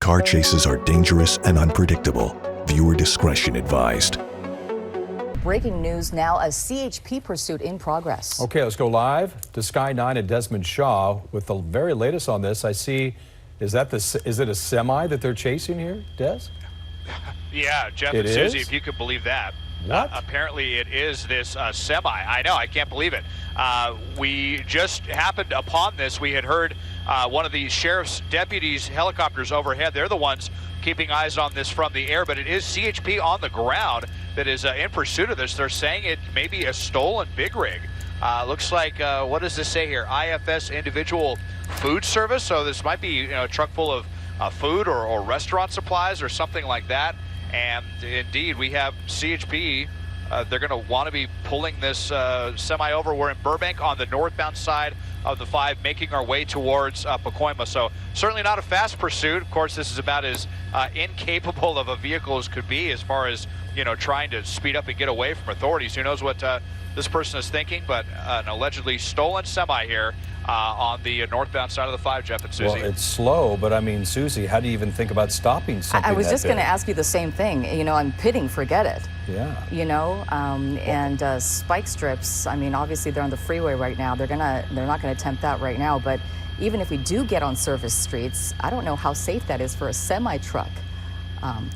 Car chases are dangerous and unpredictable. Viewer discretion advised. Breaking news now, a CHP pursuit in progress. Okay, let's go live to Sky 9 and Desmond Shaw with the very latest on this. I see, is it a semi that they're chasing here, Des? Yeah, Jeff It and Susie, is? if you could believe that. What? Apparently it is this semi. I know, I can't believe it. We just happened upon this. We had heard one of the sheriff's deputies' helicopters overhead. They're the ones keeping eyes on this from the air, but it is CHP on the ground that is in pursuit of this. They're saying it may be a stolen big rig. Looks like, what does this say here? IFS Individual Food Service. So this might be a truck full of food or restaurant supplies or something like that. And indeed, we have CHP. They're going to want to be pulling this semi over. We're in Burbank on the northbound side of the 5, making our way towards Pacoima. So certainly not a fast pursuit. Of course, this is about as incapable of a vehicle as could be, as far as trying to speed up and get away from authorities. Who knows what this person is thinking? But an allegedly stolen semi here on the northbound side of the 5, Jeff and Susie. Well, it's slow, but I mean, Susie, how do you even think about stopping something? I was just going to big? ask you the same thing. I'm pitting, forget it. Yeah. And spike strips. I mean, obviously they're on the freeway right now. They're not going to attempt that right now. But even if we do get on service streets, I don't know how safe that is for a semi truck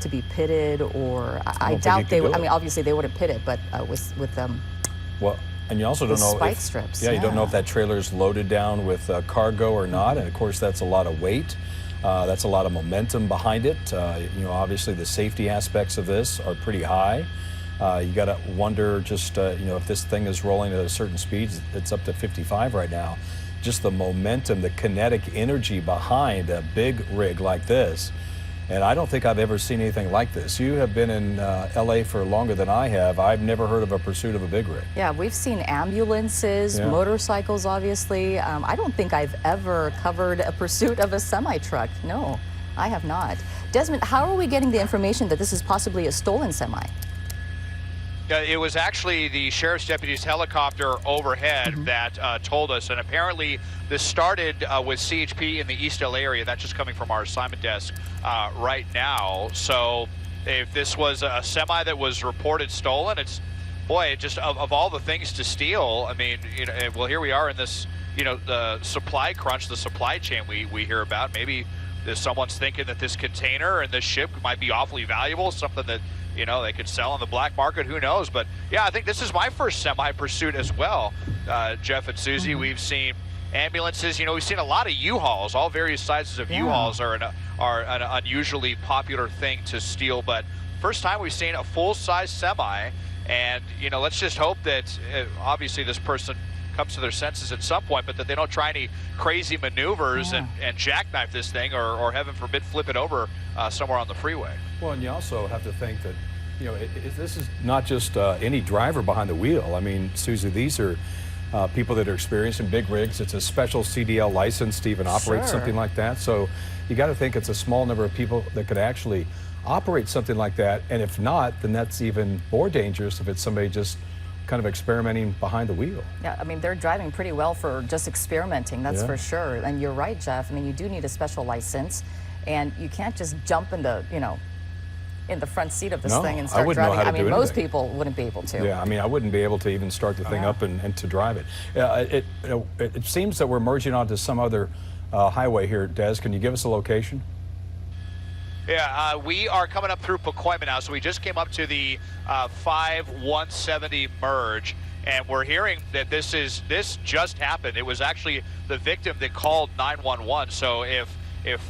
to be pitted. Or I doubt they would. I mean, obviously they wouldn't pit it, but with Well, and you also don't know spike if, strips. Yeah, you don't know if that trailer is loaded down with cargo or not, and of course that's a lot of weight. That's a lot of momentum behind it. Obviously the safety aspects of this are pretty high. You got to wonder just if this thing is rolling at a certain speed. It's up to 55 right now. Just the momentum, the kinetic energy behind a big rig like this. And I don't think I've ever seen anything like this. You have been in LA for longer than I have. I've never heard of a pursuit of a big rig. Yeah, we've seen ambulances, motorcycles, obviously. I don't think I've ever covered a pursuit of a semi-truck. No, I have not. Desmond, how are we getting the information that this is possibly a stolen semi? It was actually the sheriff's deputy's helicopter overhead that told us, and apparently this started with CHP in the East LA area. That's just coming from our assignment desk right now. So if this was a semi that was reported stolen, it's, boy, just of all the things to steal, I mean, well, here we are in this, the supply crunch, the supply chain we hear about. Maybe someone's thinking that this container and this ship might be awfully valuable, something that they could sell on the black market, who knows? But yeah, I think this is my first semi-pursuit as well, Jeff and Susie. We've seen ambulances, we've seen a lot of U-Hauls. All various sizes of U-Hauls are an unusually popular thing to steal, but first time we've seen a full-size semi, and let's just hope that obviously this person comes to their senses at some point, but that they don't try any crazy maneuvers and jackknife this thing, or heaven forbid flip it over somewhere on the freeway. Well, and you also have to think that this is not just any driver behind the wheel. I mean, Susie, these are people that are experienced in big rigs. It's a special CDL license to even operate something like that. So you got to think it's a small number of people that could actually operate something like that. And if not, then that's even more dangerous if it's somebody just kind of experimenting behind the wheel. Yeah, I mean, they're driving pretty well for just experimenting, that's for sure. And you're right, Jeff. I mean, you do need a special license, and you can't just jump into, in the front seat of this thing and start driving. I mean, most people wouldn't be able to. Yeah, I mean, I wouldn't be able to even start the thing up and to drive it. It seems that we're merging onto some other highway here. Des, can you give us a location? Yeah, we are coming up through Pacoima now, so we just came up to the 5-170 merge, and we're hearing that this just happened. It was actually the victim that called 911. So if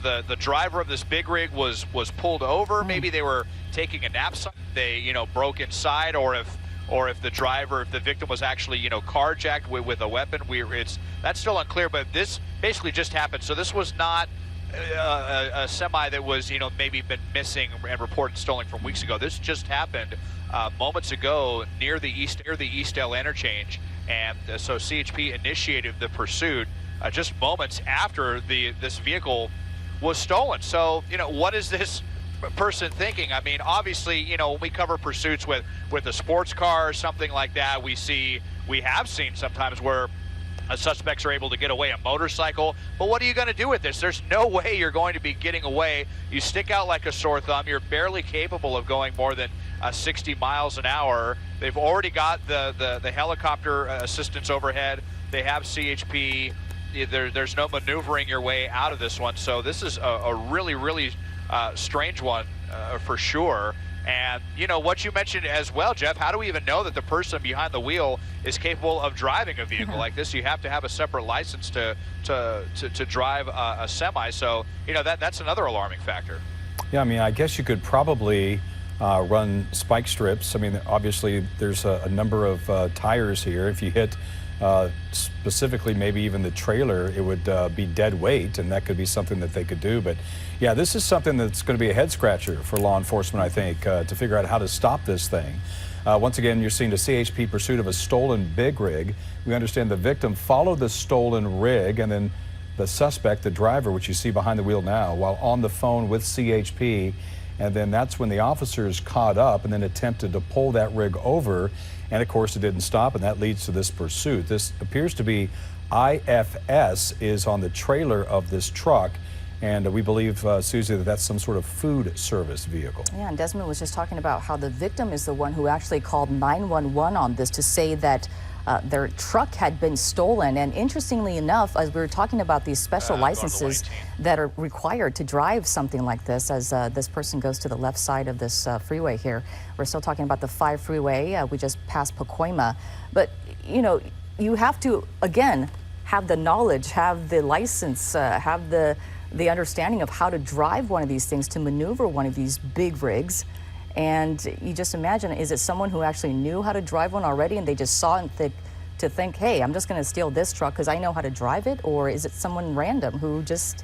the driver of this big rig was pulled over, maybe they were taking a nap, they broke inside, or if the victim was actually carjacked with a weapon, that's still unclear. But this basically just happened. So this was not a semi that was maybe been missing and reported stolen from weeks ago. This just happened moments ago near the East LA interchange, and so CHP initiated the pursuit just moments after this vehicle was stolen. So what is this person thinking? I mean, obviously, when we cover pursuits with a sports car or something like that, we have seen sometimes where Suspects are able to get away, a motorcycle. But what are you going to do with this? There's no way you're going to be getting away. You stick out like a sore thumb. You're barely capable of going more than 60 miles an hour. They've already got the helicopter assistance overhead. They have CHP. There's no maneuvering your way out of this one. So this is a really, really strange one for sure. And, you know, what you mentioned as well, Jeff, how do we even know that the person behind the wheel is capable of driving a vehicle like this? You have to have a separate license to drive a semi. So, you know, that's another alarming factor. Yeah, I mean, I guess you could probably run spike strips. I mean, obviously, there's a number of tires here. If you hit specifically maybe even the trailer, it would be dead weight, and that could be something that they could do. But yeah, this is something that's going to be a head scratcher for law enforcement, I think, to figure out how to stop this thing. Once again, you're seeing a CHP pursuit of a stolen big rig. We understand the victim followed the stolen rig, and then the suspect, the driver, which you see behind the wheel now, while on the phone with CHP. And then that's when the officers caught up and then attempted to pull that rig over. And of course, it didn't stop, and that leads to this pursuit. This appears to be IFS is on the trailer of this truck. And we believe, Susie, that that's some sort of food service vehicle. Yeah, and Desmond was just talking about how the victim is the one who actually called 911 on this to say that their truck had been stolen. And interestingly enough, as we were talking about these special licenses that are required to drive something like this, as this person goes to the left side of this freeway here, we're still talking about the 5 freeway. We just passed Pacoima. But, you know, you have to, again, have the knowledge, have the license, have the understanding of how to drive one of these things, to maneuver one of these big rigs. And you just imagine, is it someone who actually knew how to drive one already and they just saw it and think, hey, I'm just going to steal this truck because I know how to drive it? Or is it someone random who just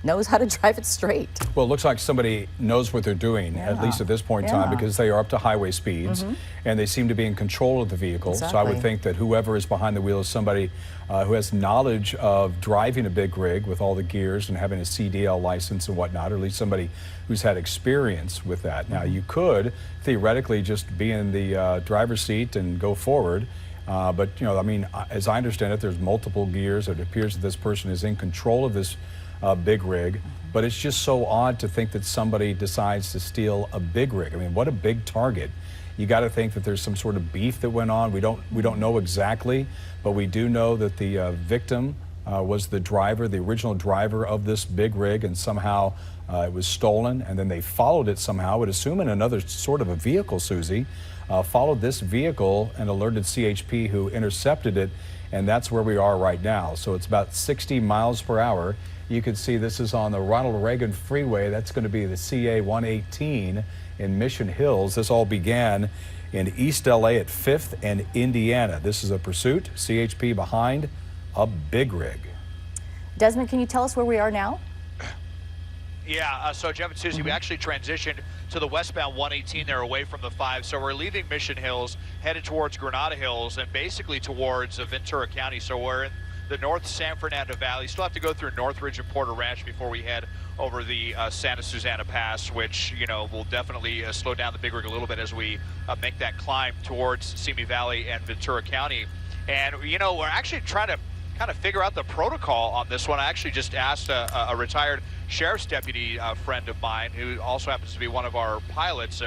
knows how to drive it straight? Well, it looks like somebody knows what they're doing, at least at this point in time, because they are up to highway speeds and they seem to be in control of the vehicle. Exactly. So I would think that whoever is behind the wheel is somebody who has knowledge of driving a big rig with all the gears and having a CDL license and whatnot, or at least somebody who's had experience with that. Now, you could theoretically just be in the driver's seat and go forward. But, you know, I mean, as I understand it, there's multiple gears. It appears that this person is in control of this big rig, but it's just so odd to think that somebody decides to steal a big rig. I mean, what a big target. You got to think that there's some sort of beef that went on. We don't know exactly, but we do know that the victim was the driver, the original driver of this big rig, and somehow it was stolen, and then they followed it somehow. I would assume in another sort of a vehicle, Susie, followed this vehicle and alerted CHP, who intercepted it, and that's where we are right now. So it's about 60 miles per hour. You can see this is on the Ronald Reagan Freeway. That's going to be the CA 118 in Mission Hills. This all began in East LA at 5th and Indiana. This is a pursuit, CHP behind a big rig. Desmond, can you tell us where we are now? Yeah, so Jeff and Susie, we actually transitioned to the westbound 118 there away from the 5. So we're leaving Mission Hills, headed towards Granada Hills, and basically towards Ventura County. So we're in the North San Fernando Valley. Still have to go through Northridge and Porter Ranch before we head over the Santa Susana Pass, which, you know, will definitely slow down the big rig a little bit as we make that climb towards Simi Valley and Ventura County. And, you know, we're actually trying to kind of figure out the protocol on this one. I actually just asked a retired sheriff's deputy friend of mine, who also happens to be one of our pilots,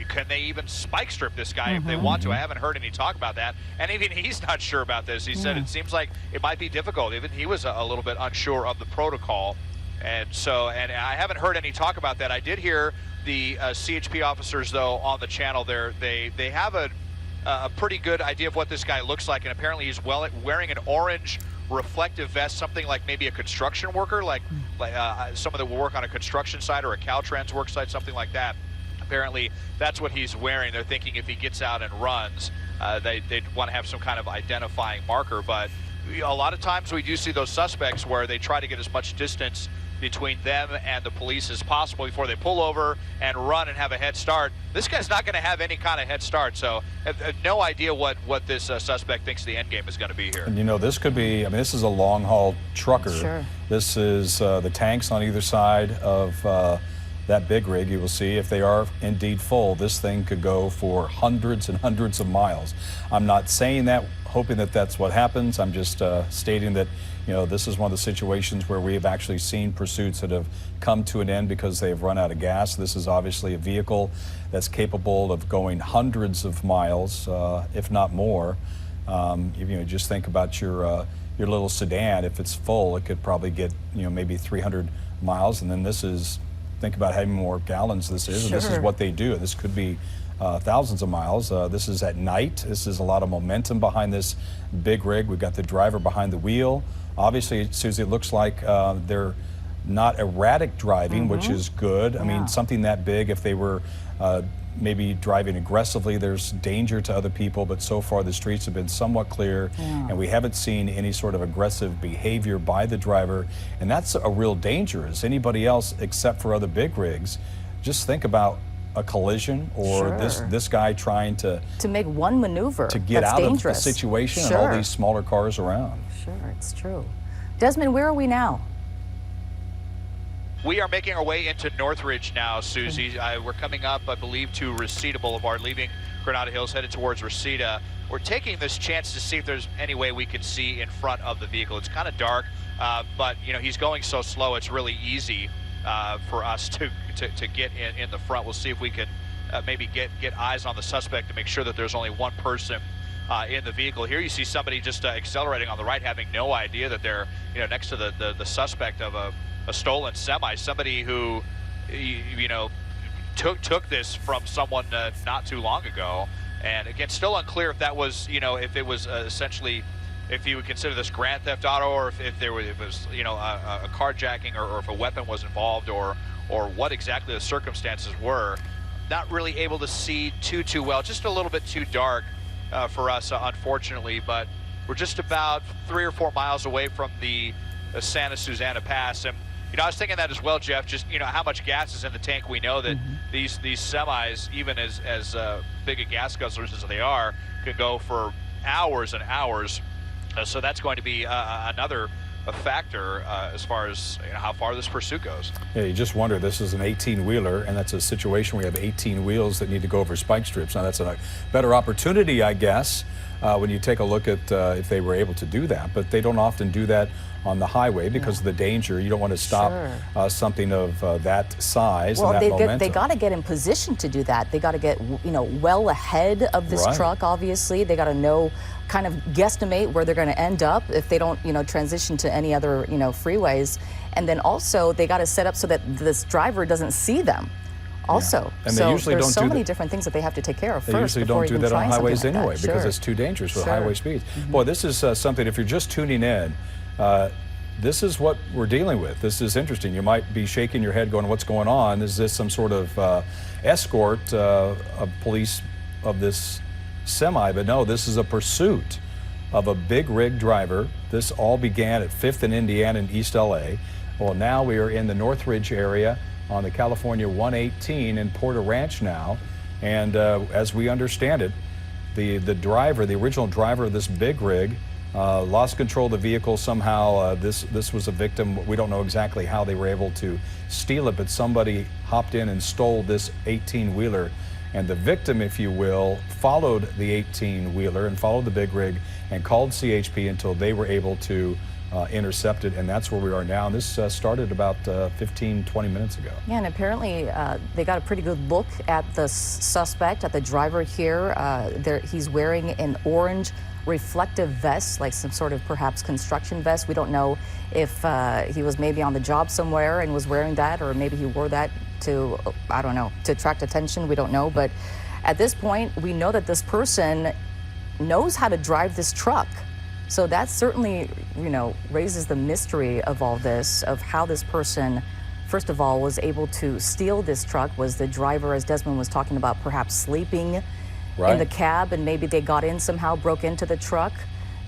can they even spike strip this guy if they want to? I haven't heard any talk about that. And even he's not sure about this. He said it seems like it might be difficult. Even he was a little bit unsure of the protocol. And so, and I haven't heard any talk about that. I did hear the CHP officers, though, on the channel there. They have a pretty good idea of what this guy looks like. And apparently he's wearing an orange reflective vest, something like maybe a construction worker, like someone that will work on a construction site or a Caltrans work site, something like that. Apparently, that's what he's wearing. They're thinking if he gets out and runs, they'd want to have some kind of identifying marker. But a lot of times we do see those suspects where they try to get as much distance between them and the police as possible before they pull over and run and have a head start. This guy's not going to have any kind of head start, so I have no idea what this suspect thinks the end game is going to be here. And you know, this could be, I mean, this is a long haul trucker. Sure. This is the tanks on either side of that big rig, you will see if they are indeed full, this thing could go for hundreds and hundreds of miles. I'm not saying that, hoping that that's what happens. I'm just stating that, you know, this is one of the situations where we have actually seen pursuits that have come to an end because they've run out of gas. This is obviously a vehicle that's capable of going hundreds of miles, if not more. You know, just think about your little sedan. If it's full, it could probably get, you know, maybe 300 miles, and then this is, think about how many more gallons this is, and this is what they do. This could be thousands of miles. This is at night. This is a lot of momentum behind this big rig. We've got the driver behind the wheel. Obviously, Susie, it looks like they're not erratic driving, which is good. I mean, something that big, if they were maybe driving aggressively, there's danger to other people, but so far the streets have been somewhat clear, and we haven't seen any sort of aggressive behavior by the driver, and that's a real danger. As anybody else except for other big rigs, just think about a collision or this guy trying to make one maneuver to get out of the situation and all these smaller cars around. Sure, it's true. Desmond, where are we now? We are making our way into Northridge now, Susie. We're coming up, I believe, to Reseda Boulevard, leaving Granada Hills, headed towards Reseda. We're taking this chance to see if there's any way we can see in front of the vehicle. It's kind of dark, but you know, he's going so slow, it's really easy for us to get in the front. We'll see if we can maybe get eyes on the suspect to make sure that there's only one person in the vehicle. Here you see somebody just accelerating on the right, having no idea that they're, you know, next to the suspect of a stolen semi, somebody who, you know, took this from someone not too long ago. And again, still unclear if that was, you know, if it was essentially, if you would consider this grand theft auto, or if there was, you know, a carjacking, or if a weapon was involved, or what exactly the circumstances were. Not really able to see too well, just a little bit too dark for us, unfortunately. But we're just about 3 or 4 miles away from the Santa Susana Pass. And you know, I was thinking that as well, Jeff, just, you know, how much gas is in the tank. We know that these semis, even as big a gas guzzlers as they are, can go for hours and hours. So that's going to be another factor as far as, you know, how far this pursuit goes. Yeah, you just wonder, this is an 18-wheeler, and that's a situation where you have 18 wheels that need to go over spike strips. Now, that's a better opportunity, I guess, when you take a look at if they were able to do that, but they don't often do that on the highway because of the danger. You don't want to stop something of that size and that momentum. They got to get in position to do that. They got to get, you know, well ahead of this truck, obviously. They got to know, kind of guesstimate where they're going to end up if they don't, you know, transition to any other, you know, freeways. And then also they got to set up so that this driver doesn't see them. Also, and they usually there's don't so many different things that they have to take care of first. They usually don't do that on highways anyway because it's too dangerous with highway speeds. Boy, this is something, if you're just tuning in, this is what we're dealing with. This is interesting. You might be shaking your head going, what's going on? Is this some sort of escort of police of this semi? But no, this is a pursuit of a big rig driver. This all began at 5th and Indiana in East LA. Well, now we are in the Northridge area on the California 118 in Porter Ranch now. And as we understand it, the driver, the original driver of this big rig, lost control of the vehicle somehow. This was a victim. We don't know exactly how they were able to steal it, but somebody hopped in and stole this 18-wheeler. And the victim, if you will, followed the 18-wheeler and followed the big rig and called CHP until they were able to intercept it, and that's where we are now. And this started about 15, 20 minutes ago. Yeah, and apparently they got a pretty good look at the suspect, at the driver here. He's wearing an orange reflective vest, like some sort of perhaps construction vest. We don't know if he was maybe on the job somewhere and was wearing that, or maybe he wore that to, I don't know, to attract attention. We don't know. But at this point, we know that this person knows how to drive this truck. So that certainly, you know, raises the mystery of all this, of how this person, first of all, was able to steal this truck. Was the driver, as Desmond was talking about, perhaps sleeping in the cab, and maybe they got in somehow, broke into the truck?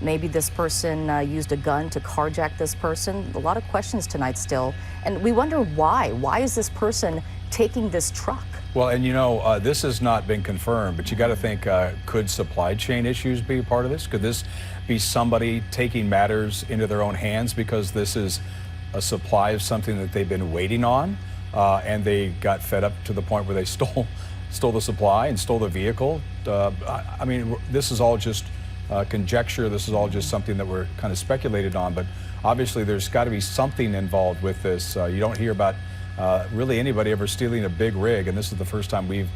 Maybe this person used a gun to carjack this person. A lot of questions tonight still. And we wonder why. Why is this person taking this truck? Well, and you know, this has not been confirmed, but you got to think, could supply chain issues be a part of this? Could this be somebody taking matters into their own hands because this is a supply of something that they've been waiting on? and they got fed up to the point where they stole the supply and stole the vehicle. I mean, this is all just conjecture. This is all just something that we're kind of speculated on, but obviously there's got to be something involved with this. You don't hear about really anybody ever stealing a big rig, and this is the first time we've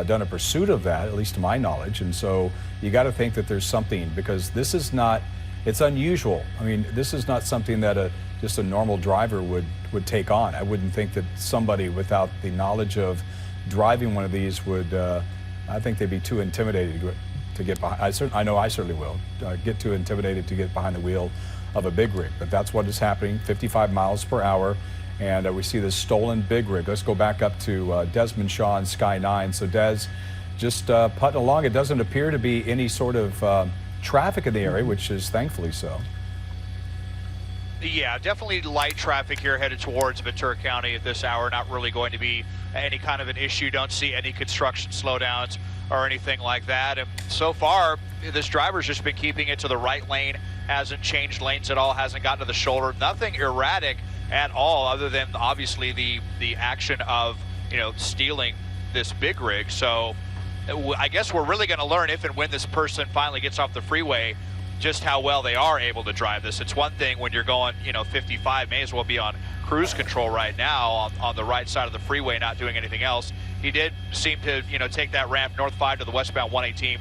done a pursuit of that, at least to my knowledge. And so you got to think that there's something, because this is not, it's unusual. I mean, this is not something that just a normal driver would take on. I wouldn't think that somebody without the knowledge of driving one of these would, I think they'd be too intimidated to get behind. I know I certainly will get too intimidated to get behind the wheel of a big rig, but that's what is happening, 55 miles per hour. And we see this stolen big rig. Let's go back up to Desmond Shaw and Sky 9. So Des, just putting along, it doesn't appear to be any sort of traffic in the area, which is thankfully so. Yeah, definitely light traffic here headed towards Ventura County at this hour. Not really going to be any kind of an issue. Don't see any construction slowdowns or anything like that. And so far, this driver's just been keeping it to the right lane, hasn't changed lanes at all, hasn't gotten to the shoulder, nothing erratic at all, other than obviously the action of, you know, stealing this big rig. So I guess we're really going to learn if and when this person finally gets off the freeway just how well they are able to drive this. It's one thing when you're going, you know, 55, may as well be on cruise control right now on the right side of the freeway, not doing anything else. He did seem to, you know, take that ramp north 5 to the westbound 118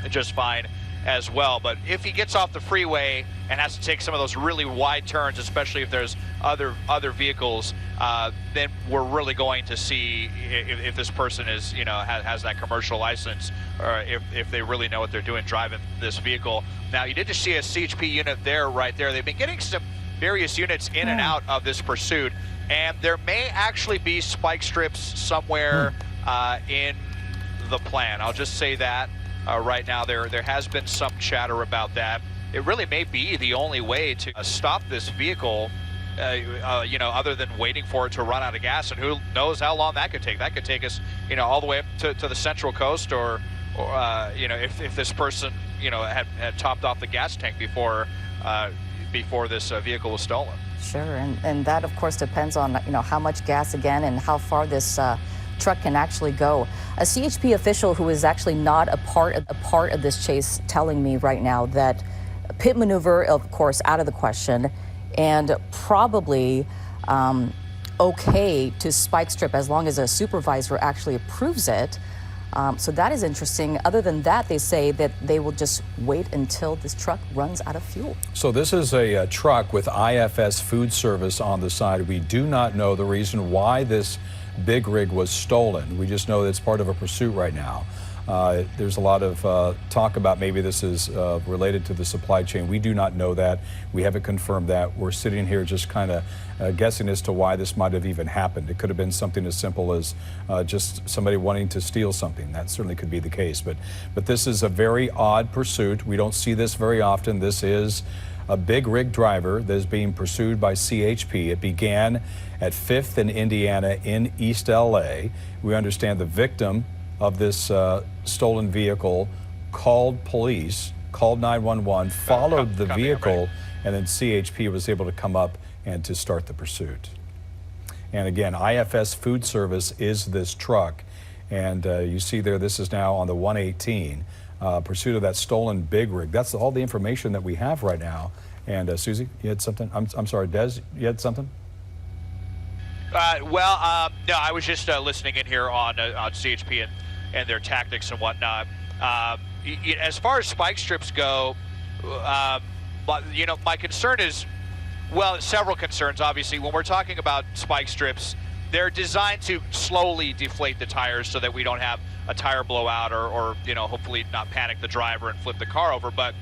just fine as well. But if he gets off the freeway and has to take some of those really wide turns, especially if there's other vehicles, then we're really going to see if this person is, you know, has that commercial license, or if they really know what they're doing driving this vehicle. Now, you did just see a CHP unit there, right there. They've been getting some various units in and out of this pursuit, and there may actually be spike strips somewhere in the plan. I'll just say that right now. There has been some chatter about that. It really may be the only way to stop this vehicle, you know, other than waiting for it to run out of gas, and who knows how long that could take. That could take us, you know, all the way up to the Central Coast, or you know, if this person, you know, had topped off the gas tank before this vehicle was stolen. Sure, and that of course depends on, you know, how much gas again and how far this truck can actually go. A CHP official who is actually not a part of this chase telling me right now that pit maneuver, of course, out of the question, and probably okay to spike strip as long as a supervisor actually approves it. So that is interesting. Other than that, they say that they will just wait until this truck runs out of fuel. So this is a truck with IFS food service on the side. We do not know the reason why this big rig was stolen. We just know that it's part of a pursuit right now. There's a lot of talk about maybe this is related to the supply chain. We do not know that. We haven't confirmed that. We're sitting here just kind of guessing as to why this might have even happened. It could have been something as simple as just somebody wanting to steal something. That certainly could be the case. But this is a very odd pursuit. We don't see this very often. This is a big rig driver that is being pursued by CHP. It began at 5th and Indiana in East LA. We understand the victim of this stolen vehicle called police, called 911, followed the vehicle, and then CHP was able to come up and to start the pursuit. And again, IFS Food Service is this truck, and you see there, this is now on the 118, pursuit of that stolen big rig. That's all the information that we have right now. And Susie, you had something? I'm sorry, Des, you had something? Well, no, I was just listening in here on CHP and their tactics and whatnot. As far as spike strips go, you know, my concern is, well, several concerns. Obviously, when we're talking about spike strips, they're designed to slowly deflate the tires so that we don't have a tire blowout, or you know, hopefully not panic the driver and flip the car over. But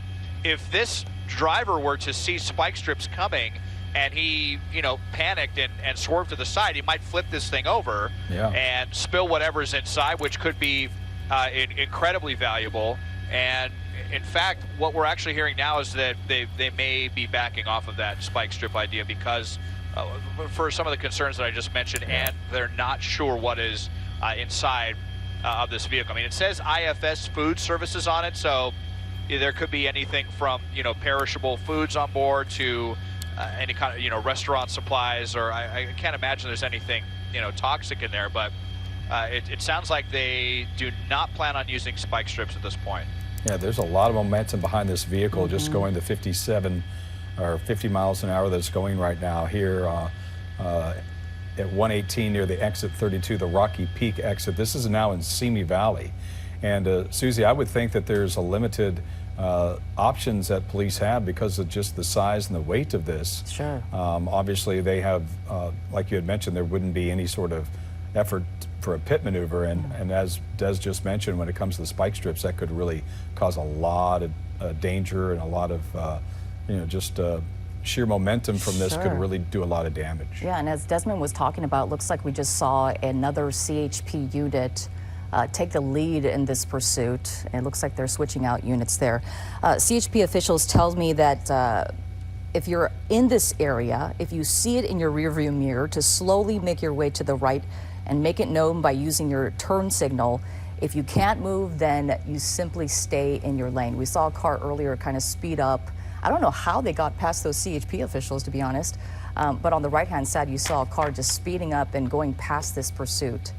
if this driver were to see spike strips coming and he, you know, panicked and swerved to the side, he might flip this thing over and spill whatever's inside, which could be incredibly valuable. And in fact, what we're actually hearing now is that they may be backing off of that spike strip idea because for some of the concerns that I just mentioned, and they're not sure what is inside of this vehicle. I mean, it says IFS Food Services on it, so there could be anything from, you know, perishable foods on board to any kind of, you know, restaurant supplies, or I can't imagine there's anything toxic in there. But it sounds like they do not plan on using spike strips at this point. Yeah, there's a lot of momentum behind this vehicle, just going to 57 or 50 miles an hour that's going right now here at 118 near the exit 32, the Rocky Peak exit. This is now in Simi Valley. And Susie, I would think that there's a limited options that police have because of just the size and the weight of this. Sure. Obviously, they have, like you had mentioned, there wouldn't be any sort of effort for a pit maneuver, and as Des just mentioned, when it comes to the spike strips, that could really cause a lot of danger, and a lot of just sheer momentum from this could really do a lot of damage. Yeah, and as Desmond was talking about, looks like we just saw another CHP unit take the lead in this pursuit. It looks like they're switching out units there. CHP officials tell me that if you're in this area, if you see it in your rearview mirror, to slowly make your way to the right and make it known by using your turn signal. If you can't move, then you simply stay in your lane. We saw a car earlier kind of speed up. I don't know how they got past those CHP officials, to be honest, but on the right-hand side, you saw a car just speeding up and going past this pursuit.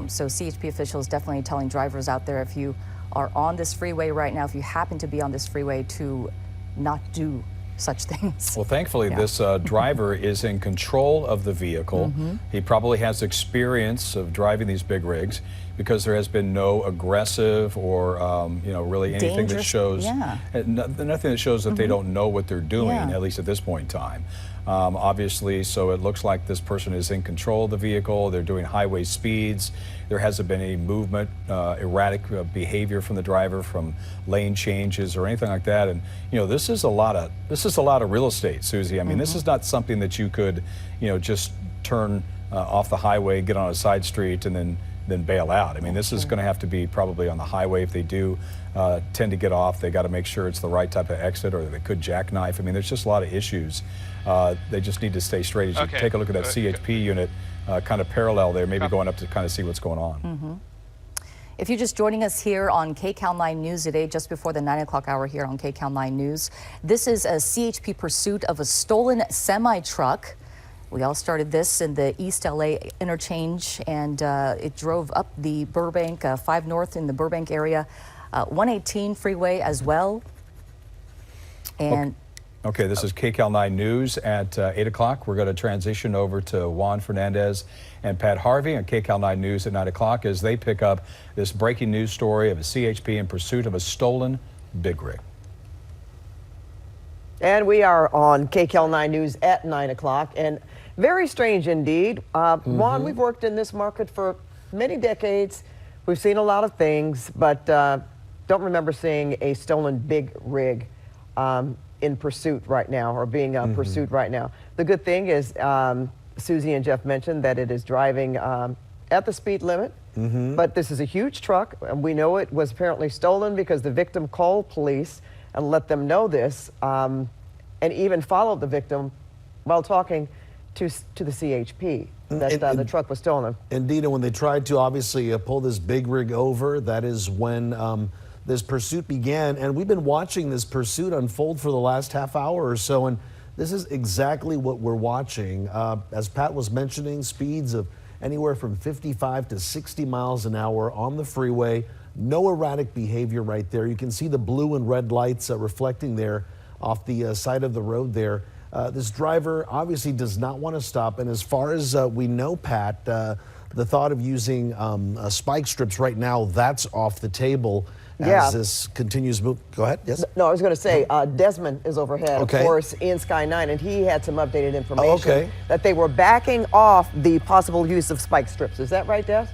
So CHP officials definitely telling drivers out there, if you are on this freeway right now, if you happen to be on this freeway, to not do such things. Well, thankfully, this driver is in control of the vehicle. He probably has experience of driving these big rigs, because there has been no aggressive or really anything that shows nothing that shows that they don't know what they're doing, at least at this point in time. Obviously, so it looks like this person is in control of the vehicle. They're doing highway speeds. There hasn't been any movement, erratic behavior from the driver, from lane changes or anything like that. And this is a lot of real estate, Susie. I mean, this is not something that you could just turn off the highway, get on a side street, and then bail out. I mean, this is going to have to be probably on the highway. If they do tend to get off, they got to make sure it's the right type of exit, or they could jackknife. I mean, there's just a lot of issues. They just need to stay straight. As you take a look at that CHP unit, kind of parallel there, maybe going up to kind of see what's going on. If you're just joining us here on KCAL 9 News today, just before the 9 o'clock hour here on KCAL 9 News, this is a CHP pursuit of a stolen semi-truck. We all started this in the East LA interchange, and it drove up the Burbank, 5 North in the Burbank area, 118 freeway as well. And okay, this is KCAL 9 News at 8 o'clock. We're going to transition over to Juan Fernandez and Pat Harvey on KCAL 9 News at 9 o'clock as they pick up this breaking news story of a CHP in pursuit of a stolen big rig. And we are on KCAL 9 News at 9 o'clock, and very strange indeed. Juan, we've worked in this market for many decades. We've seen a lot of things, but don't remember seeing a stolen big rig in pursuit right now, or being pursued right now. The good thing is, Susie and Jeff mentioned that it is driving at the speed limit, but this is a huge truck, and we know it was apparently stolen because the victim called police and let them know this, and even followed the victim while talking to the CHP that the truck was stolen. Indeed, and when they tried to obviously pull this big rig over, that is when this pursuit began. And we've been watching this pursuit unfold for the last half hour or so, and this is exactly what we're watching. As Pat was mentioning, speeds of anywhere from 55 to 60 miles an hour on the freeway. No erratic behavior right there. You can see the blue and red lights reflecting there off the side of the road there. This driver obviously does not want to stop, and as far as we know, Pat, the thought of using spike strips right now, that's off the table as this continues. Go ahead, yes? No, I was going to say, Desmond is overhead, of course, in Sky 9, and he had some updated information that they were backing off the possible use of spike strips. Is that right, Des?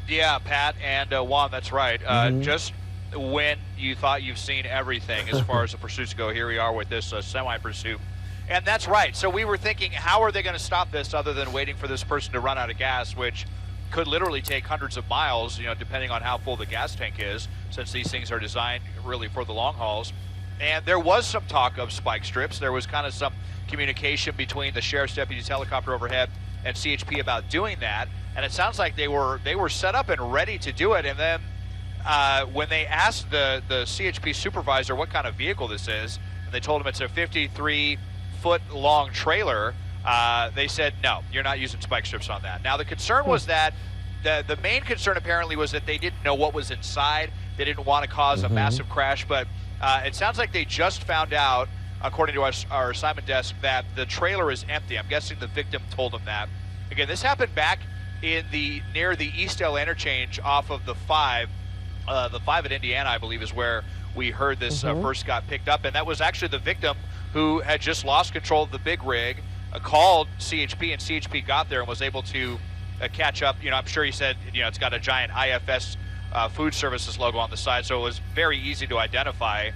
Yeah, Pat and Juan, that's right. Just when you thought you've seen everything as far as the pursuits go, here we are with this semi-pursuit. And that's right. So we were thinking, how are they going to stop this other than waiting for this person to run out of gas, which could literally take hundreds of miles, depending on how full the gas tank is, since these things are designed really for the long hauls. And there was some talk of spike strips. There was kind of some communication between the sheriff's deputy's helicopter overhead and CHP about doing that. And it sounds like they were set up and ready to do it. And then when they asked the CHP supervisor what kind of vehicle this is, and they told him it's a 53-foot long trailer, They said, no, you're not using spike strips on that. Now, the concern was that the main concern apparently was that they didn't know what was inside. They didn't want to cause a massive crash, but it sounds like they just found out, according to our assignment desk, that the trailer is empty. I'm guessing the victim told them that. Again, this happened back in near the East LA interchange off of the 5. The 5 at Indiana, I believe, is where we heard this first got picked up, and that was actually the victim who had just lost control of the big rig, called CHP, and CHP got there and was able to catch up. I'm sure he said, it's got a giant IFS food services logo on the side, so it was very easy to identify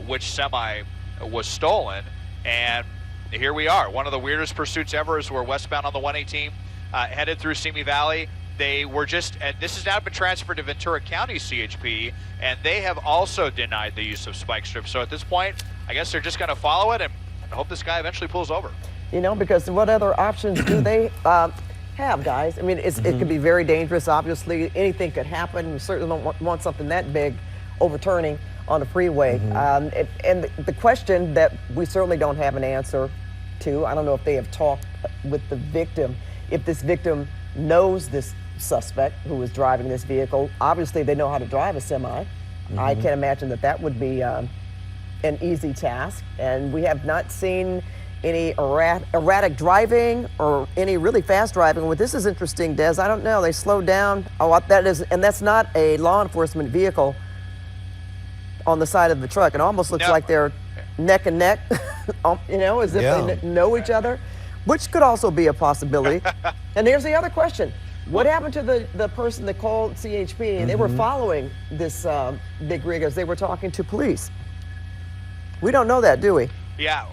which semi was stolen. And here we are. One of the weirdest pursuits ever is we're westbound on the 118, headed through Simi Valley. They were and this has now been transferred to Ventura County CHP, and they have also denied the use of spike strips. So at this point, I guess they're just going to follow it and hope this guy eventually pulls over. Because what other options do they have, guys? I mean, it could be very dangerous. Obviously, anything could happen. We certainly don't want something that big overturning on a freeway. And the question that we certainly don't have an answer to, I don't know if they have talked with the victim, if this victim knows this suspect who was driving this vehicle. Obviously, they know how to drive a semi. I can't imagine that would be an easy task. And we have not seen any erratic driving or any really fast driving. Well, this is interesting, Des. I don't know. They slowed down. Oh, and that's not a law enforcement vehicle on the side of the truck. It almost looks like they're neck and neck, as if they know each other, which could also be a possibility. And here's the other question. What happened to the person that called CHP and they were following this big rig as they were talking to police? We don't know that, do we? Yeah.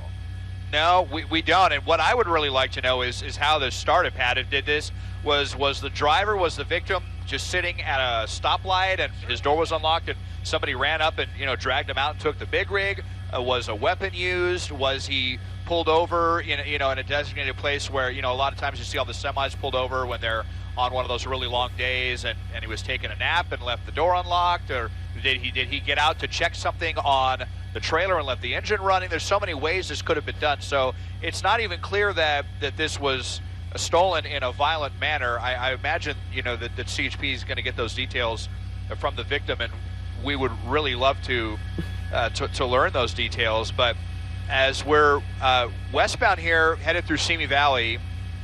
No, we don't. And what I would really like to know is how this started, Pat. Did this was the driver, was the victim just sitting at a stoplight and his door was unlocked and somebody ran up and dragged him out and took the big rig? Was a weapon used? Was he pulled over in a designated place where a lot of times you see all the semis pulled over when they're on one of those really long days, and he was taking a nap and left the door unlocked? Or did he get out to check something on the trailer and left the engine running? There's so many ways this could have been done. So it's not even clear that this was stolen in a violent manner. I imagine that CHP is going to get those details from the victim, and we would really love to learn those details. But as we're westbound here, headed through Simi Valley,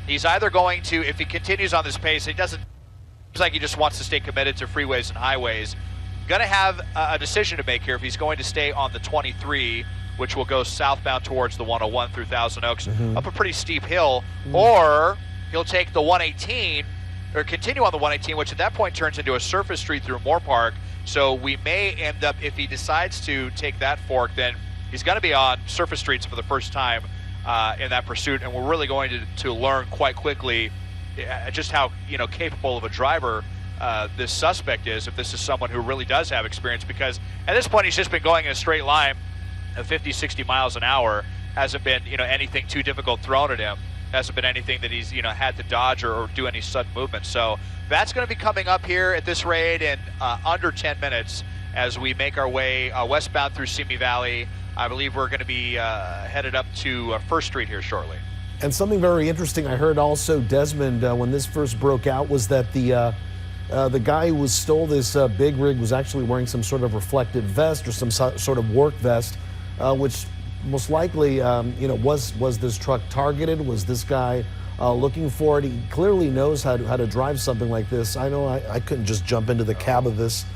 he's either going to, if he continues on this pace, it seems like he just wants to stay committed to freeways and highways. Going to have a decision to make here if he's going to stay on the 23, which will go southbound towards the 101 through Thousand Oaks, up a pretty steep hill, or he'll take the 118, or continue on the 118, which at that point turns into a surface street through Moore Park. So we may end up, if he decides to take that fork, then he's going to be on surface streets for the first time in that pursuit, and we're really going to learn quite quickly just how capable of a driver this suspect is, if this is someone who really does have experience, because at this point he's just been going in a straight line at 50-60 miles an hour. Hasn't been anything too difficult thrown at him. Hasn't been anything that he's had to dodge or do any sudden movement. So that's going to be coming up here at this raid in under 10 minutes as we make our way westbound through Simi Valley. I believe we're going to be headed up to First Street here shortly. And something very interesting I heard also, Desmond, when this first broke out, was that the guy who stole this big rig was actually wearing some sort of reflective vest or some sort of work vest, which most likely, was this truck targeted? Was this guy looking for it? He clearly knows how to drive something like this. I know I couldn't just jump into the cab of this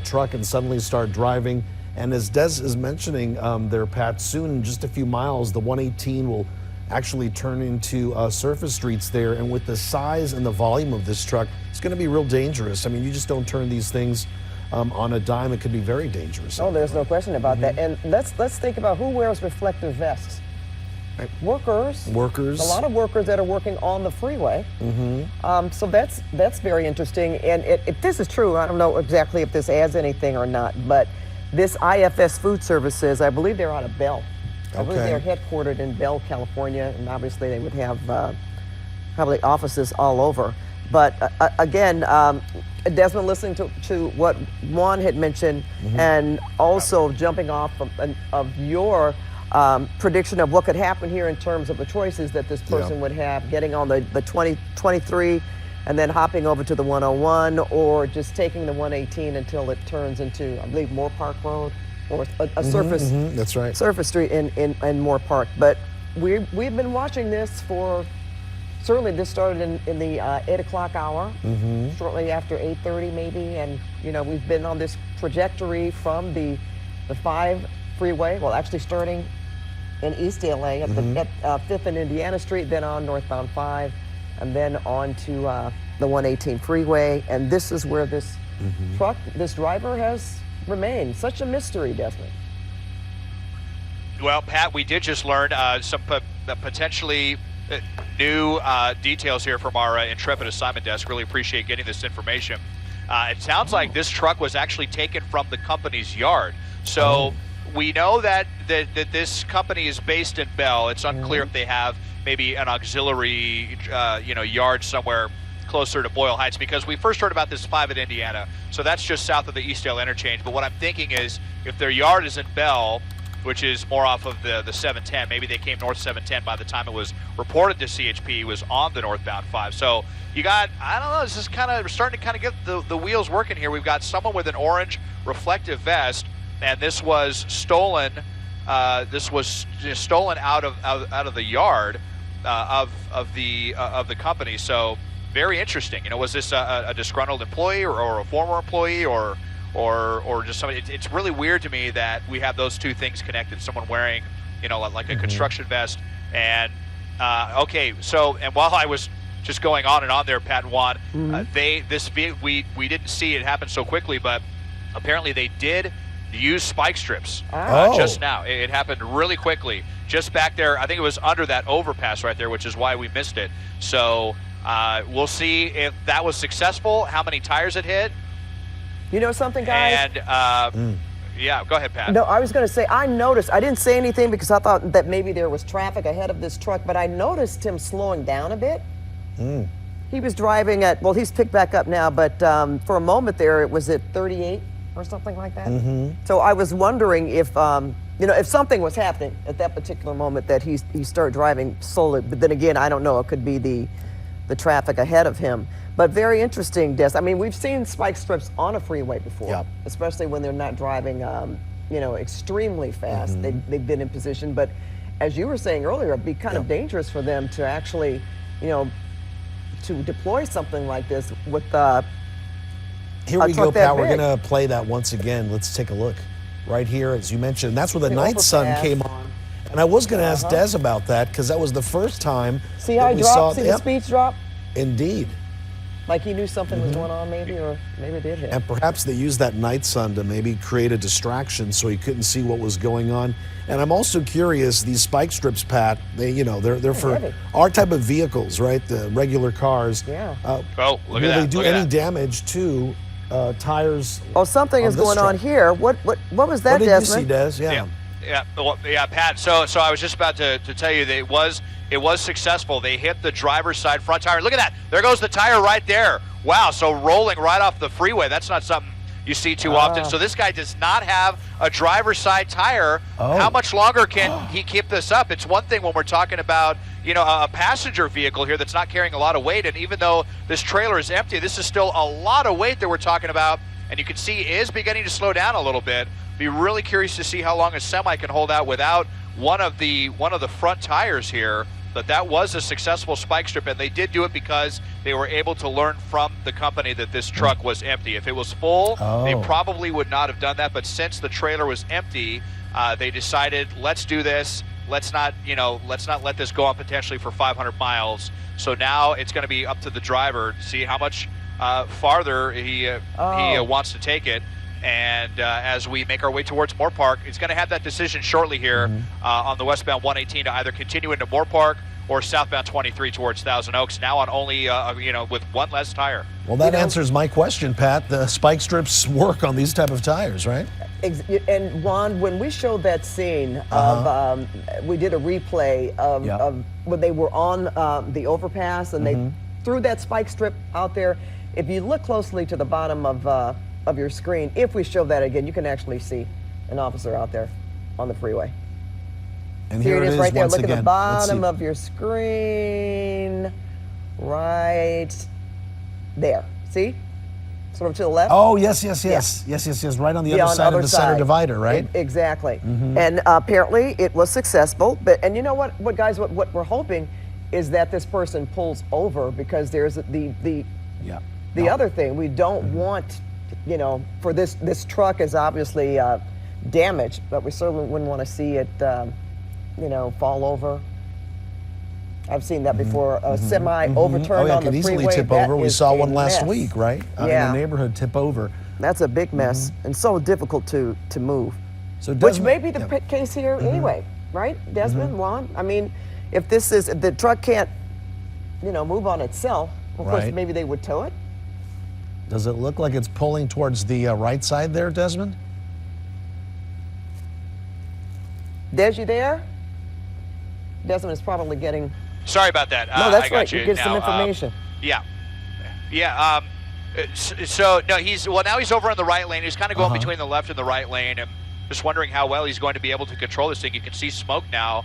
truck and suddenly start driving. And as Des is mentioning there, Pat, soon, in just a few miles, the 118 will actually turn into surface streets there. And with the size and the volume of this truck, it's going to be real dangerous. I mean, you just don't turn these things on a dime. It could be very dangerous. Oh, there's no question about that. And let's think about who wears reflective vests. Workers. A lot of workers that are working on the freeway. So that's very interesting. And if this is true, I don't know exactly if this adds anything or not, but this IFS Food Services, I believe they're out of Bell. I believe they're headquartered in Bell, California, and obviously they would have probably offices all over. But again, Desmond, listening to what Juan had mentioned, and also jumping off of your prediction of what could happen here in terms of the choices that this person would have, getting on the 2023 and then hopping over to the 101, or just taking the 118 until it turns into, I believe, Moore Park Road, or a surface. That's right. Surface street in Moore Park. But we've been watching this for, certainly this started in the 8 o'clock hour, shortly after 8:30 maybe, and we've been on this trajectory from the 5 freeway, well, actually starting in East LA at 5th and Indiana Street, then on northbound 5, and then on to the 118 freeway. And this is where this truck, this driver has remained. Such a mystery, Desmond. Well, Pat, we did just learn some potentially new details here from our Intrepid assignment desk. Really appreciate getting this information. It sounds like this truck was actually taken from the company's yard. So we know that this company is based in Bell. It's unclear if they have maybe an auxiliary yard somewhere closer to Boyle Heights, because we first heard about this 5 in Indiana. So that's just south of the Eastdale interchange. But what I'm thinking is, if their yard is in Bell, which is more off of the 710, maybe they came north 710 by the time it was reported to CHP was on the northbound 5. So you got, I don't know, this is kind of starting to kind of get the wheels working here. We've got someone with an orange reflective vest, and this was stolen. This was stolen out of the yard of the company. So very interesting. Was this a disgruntled employee or a former employee or just somebody? It's really weird to me that we have those two things connected. Someone wearing, like a construction vest. And okay, so, and while I was just going on and on there, Pat and Juan, we didn't see it happen so quickly, but apparently they did use spike strips just now. It happened really quickly, just back there. I think it was under that overpass right there, which is why we missed it. So we'll see if that was successful, how many tires it hit. You know something, guys? And yeah, go ahead, Pat. No, I was going to say, I noticed, I didn't say anything because I thought that maybe there was traffic ahead of this truck, but I noticed him slowing down a bit. He was driving at, well, he's picked back up now, but for a moment there, it was at 38 or something like that. So I was wondering if, if something was happening at that particular moment that he started driving slowly. But then again, I don't know, it could be the traffic ahead of him. But very interesting, Des. I mean, we've seen spike strips on a freeway before, especially when they're not driving, extremely fast. They've been in position. But as you were saying earlier, it'd be kind of dangerous for them to actually, to deploy something like this with Here we go, Pat. We're going to play that once again. Let's take a look right here, as you mentioned. That's where the night sun came on. And I was going to ask Des about that, because that was the first time. See how he dropped? See the speeds drop? Indeed. Like he knew something was going on, maybe, or maybe it did hit. And perhaps they used that night sun to maybe create a distraction so he couldn't see what was going on. And I'm also curious, these spike strips, Pat, they're for heavy. our type of vehicles, right? The regular cars. Yeah. Oh, look at that. Will they do any damage to tires? Oh, something is going on here. What was that, Desmond? Desmond? What did you see, Des? Yeah, Pat. So I was just about to tell you that it was successful. They hit the driver's side front tire. Look at that. There goes the tire right there. Wow. So rolling right off the freeway. That's not something you see too often. So this guy does not have a driver's side tire. How much longer can he keep this up? It's one thing when we're talking about, a passenger vehicle here that's not carrying a lot of weight. And even though this trailer is empty, this is still a lot of weight that we're talking about. And you can see it is beginning to slow down a little bit. Be really curious to see how long a semi can hold out without one of the front tires here. But that was a successful spike strip, and they did do it because they were able to learn from the company that this truck was empty. If it was full, they probably would not have done that. But since the trailer was empty, they decided, let's do this. Let's not let this go on potentially for 500 miles. So now it's going to be up to the driver to see how much farther he wants to take it. And as we make our way towards Moore Park, it's going to have that decision shortly here on the westbound 118 to either continue into Moore Park or southbound 23 towards Thousand Oaks, now on only, with one less tire. Well, that answers my question, Pat. The spike strips work on these type of tires, right? And Ron, when we showed that scene of, we did a replay of when they were on the overpass and they threw that spike strip out there. If you look closely to the bottom of your screen, if we show that again, you can actually see an officer out there on the freeway. And here here it is right there. once Look at again. the bottom of your screen. Right there. See? Sort of to the left. Oh, yes. Right on the other side of the center divider, right? Exactly. And apparently it was successful. And you know what guys, what we're hoping is that this person pulls over, because there's the other thing. We don't want, for this truck is obviously damaged, but we certainly wouldn't want to see it, fall over. I've seen that before. A semi overturned on the freeway. Could easily tip over. We saw one last week, right? In Yeah. the neighborhood, tip over. That's a big mess and so difficult to move. So Which may be the case here anyway, right, Desmond, Juan? I mean, if the truck can't, move on itself, of course, Right. maybe they would tow it. Does it look like it's pulling towards the right side there, Desmond? Des, you there? Desmond is probably getting. Sorry about that. No, that's I got right. you You get now. some information. Yeah. So no, now he's over in the right lane. He's kind of going between the left and the right lane, and just wondering how well he's going to be able to control this thing. You can see smoke now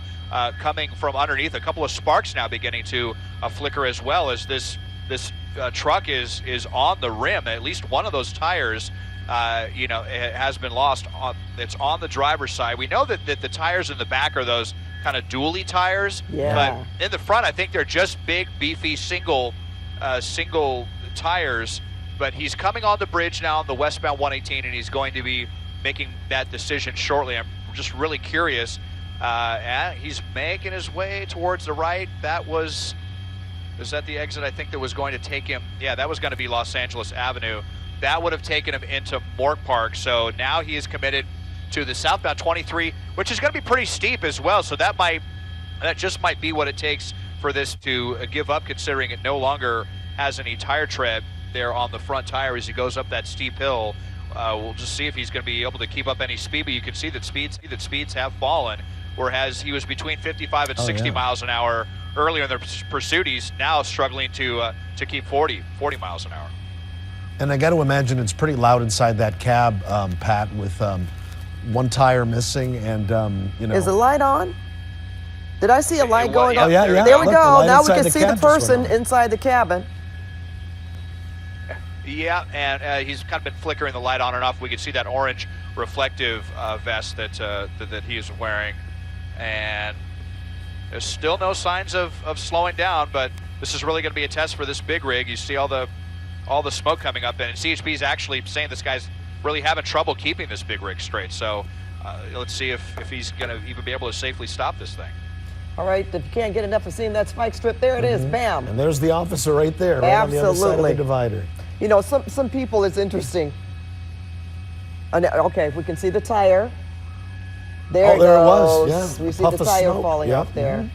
coming from underneath. A couple of sparks now beginning to flicker as well, as this truck is on the rim. At least one of those tires, it has been lost. It's on the driver's side. We know that the tires in the back are those kind of dually tires. Yeah. But in the front, I think they're just big, beefy, single tires. But he's coming on the bridge now on the westbound 118, and he's going to be making that decision shortly. I'm just really curious. He's making his way towards the right. Is that the exit I think that was going to take him? Yeah, that was going to be Los Angeles Avenue. That would have taken him into Mork Park. So now he is committed to the southbound 23, which is going to be pretty steep as well. So that just might be what it takes for this to give up, considering it no longer has any tire tread there on the front tire as he goes up that steep hill. We'll just see if he's going to be able to keep up any speed, but you can see that speeds have fallen, whereas he was between 55 and 60 miles an hour earlier in the pursuit. He's now struggling to keep 40 miles an hour. And I got to imagine it's pretty loud inside that cab, Pat, with one tire missing, and Is the light on? Did I see a light going on? yeah. There we Look, go. the Now we light can inside see the the cab just went person on. inside the cabin. Yeah, and he's kind of been flickering the light on and off. We can see that orange reflective vest that he is wearing, and there's still no signs of slowing down. But this is really going to be a test for this big rig. You see all the smoke coming up, and CHP is actually saying this guy's really having trouble keeping this big rig straight. So let's see if he's going to even be able to safely stop this thing. All right, if you can't get enough of seeing that spike strip, there it is, bam. And there's the officer right there, right on the other side of the divider. Some people, it's interesting. Okay, we can see the tire. There it there it goes. was, yeah. We see Puff the of tire smoke. falling Yep. off there.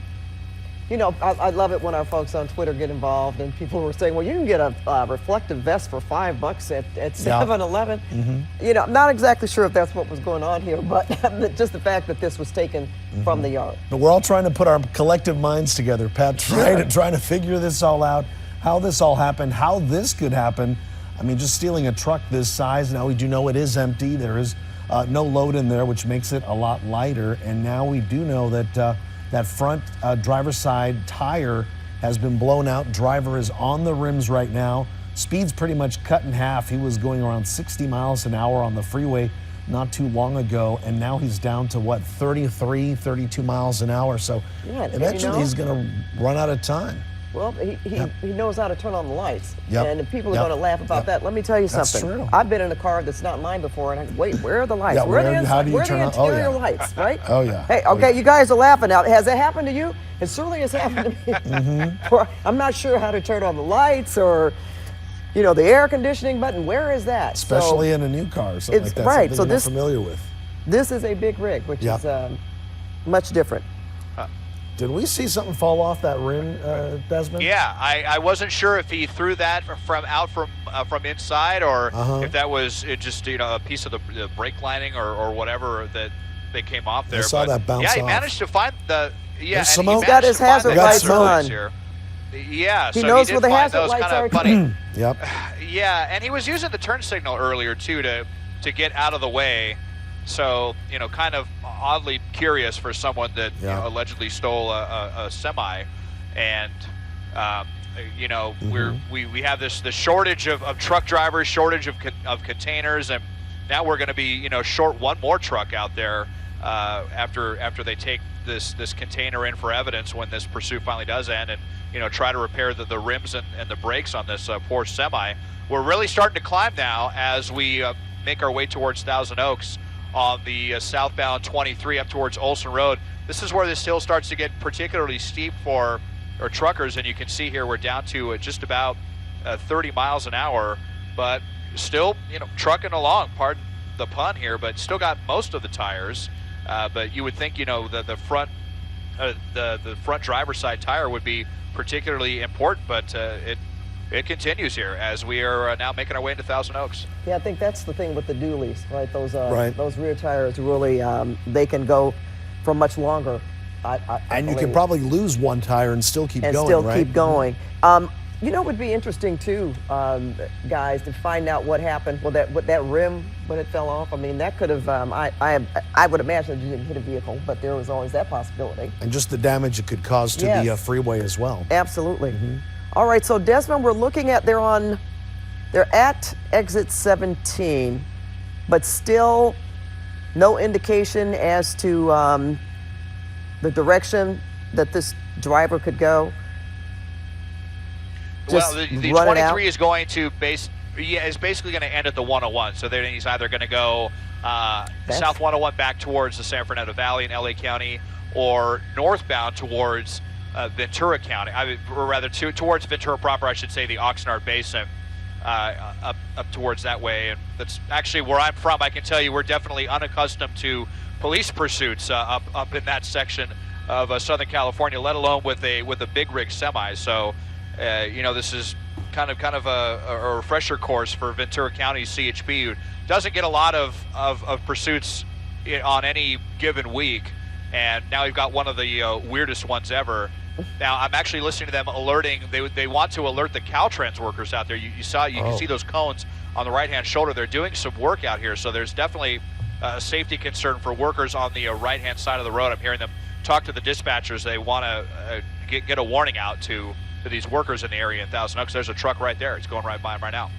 I love it when our folks on Twitter get involved, and people were saying, well, you can get a reflective vest for $5 at 7-Eleven. I'm not exactly sure if that's what was going on here, but just the fact that this was taken from the yard. But we're all trying to put our collective minds together, Pat, trying to figure this all out, how this all happened, how this could happen. I mean, just stealing a truck this size, now we do know it is empty. There is no load in there, which makes it a lot lighter. And now we do know that that front driver's side tire has been blown out. Driver is on the rims right now. Speed's pretty much cut in half. He was going around 60 miles an hour on the freeway not too long ago, and now he's down to 33, 32 miles an hour. So eventually he's going to run out of time. Well, he knows how to turn on the lights. Yep. And if people are going to laugh about that, let me tell you something. True. I've been in a car that's not mine before, and I wait, where are the lights? Yeah, where are the how do you where are turn the on? interior lights, right? Oh, yeah. Hey, okay, you guys are laughing now. Has that happened to you? It certainly has happened to me. Or I'm not sure how to turn on the lights or, the air conditioning button. Where is that? Especially in a new car or something like that. Right. Something So you're not familiar with. This is a big rig, which is much different. Did we see something fall off that rim, Desmond? Yeah, I wasn't sure if he threw that from inside or if that was just a piece of the brake lining or whatever that they came off there. I saw that bounce off. Yeah, he managed to find the There's and he's got his hazard lights on. Here. Yeah, He so knows he where did the find hazard those lights kind are. of funny. Yep. Yeah, and he was using the turn signal earlier too to get out of the way. So, kind of oddly curious for someone that allegedly stole a semi. And, we have this shortage of truck drivers, shortage of containers, and now we're going to be, short one more truck out there after they take this container in for evidence when this pursuit finally does end, and try to repair the rims and the brakes on this poor semi. We're really starting to climb now as we make our way towards Thousand Oaks on the southbound 23 up towards Olson Road. This is where this hill starts to get particularly steep for our truckers, and you can see here we're down to just about 30 miles an hour, but still, trucking along, pardon the pun here, but still got most of the tires. But you would think, the front driver's side tire would be particularly important, but it continues here as we are now making our way into Thousand Oaks. Yeah, I think that's the thing with the dualies, right? Those rear tires really, they can go for much longer. And you can probably lose one tire and still keep going, right? Keep going. It would be interesting too, guys, to find out what happened with that rim when it fell off. I mean, that could have. I would imagine it didn't hit a vehicle, but there was always that possibility. And just the damage it could cause to the freeway as well. Absolutely. All right, so Desmond, we're looking at they're at exit 17, but still no indication as to the direction that this driver could go. Well, the 23 is going to is basically going to end at the 101. So then he's either going to go south 101 back towards the San Fernando Valley in LA County, or northbound towards Ventura County, or rather towards Ventura proper, I should say, the Oxnard Basin, up towards that way. And that's actually where I'm from. I can tell you we're definitely unaccustomed to police pursuits up in that section of Southern California, let alone with a big rig semi. So, this is kind of a refresher course for Ventura County CHP, who doesn't get a lot of pursuits on any given week. And now we've got one of the weirdest ones ever. Now I'm actually listening to them alerting. They want to alert the Caltrans workers out there. You can see those cones on the right-hand shoulder. They're doing some work out here, so there's definitely a safety concern for workers on the right-hand side of the road. I'm hearing them talk to the dispatchers. They want to get a warning out to these workers in the area in Thousand Oaks. There's a truck right there. It's going right by them right now.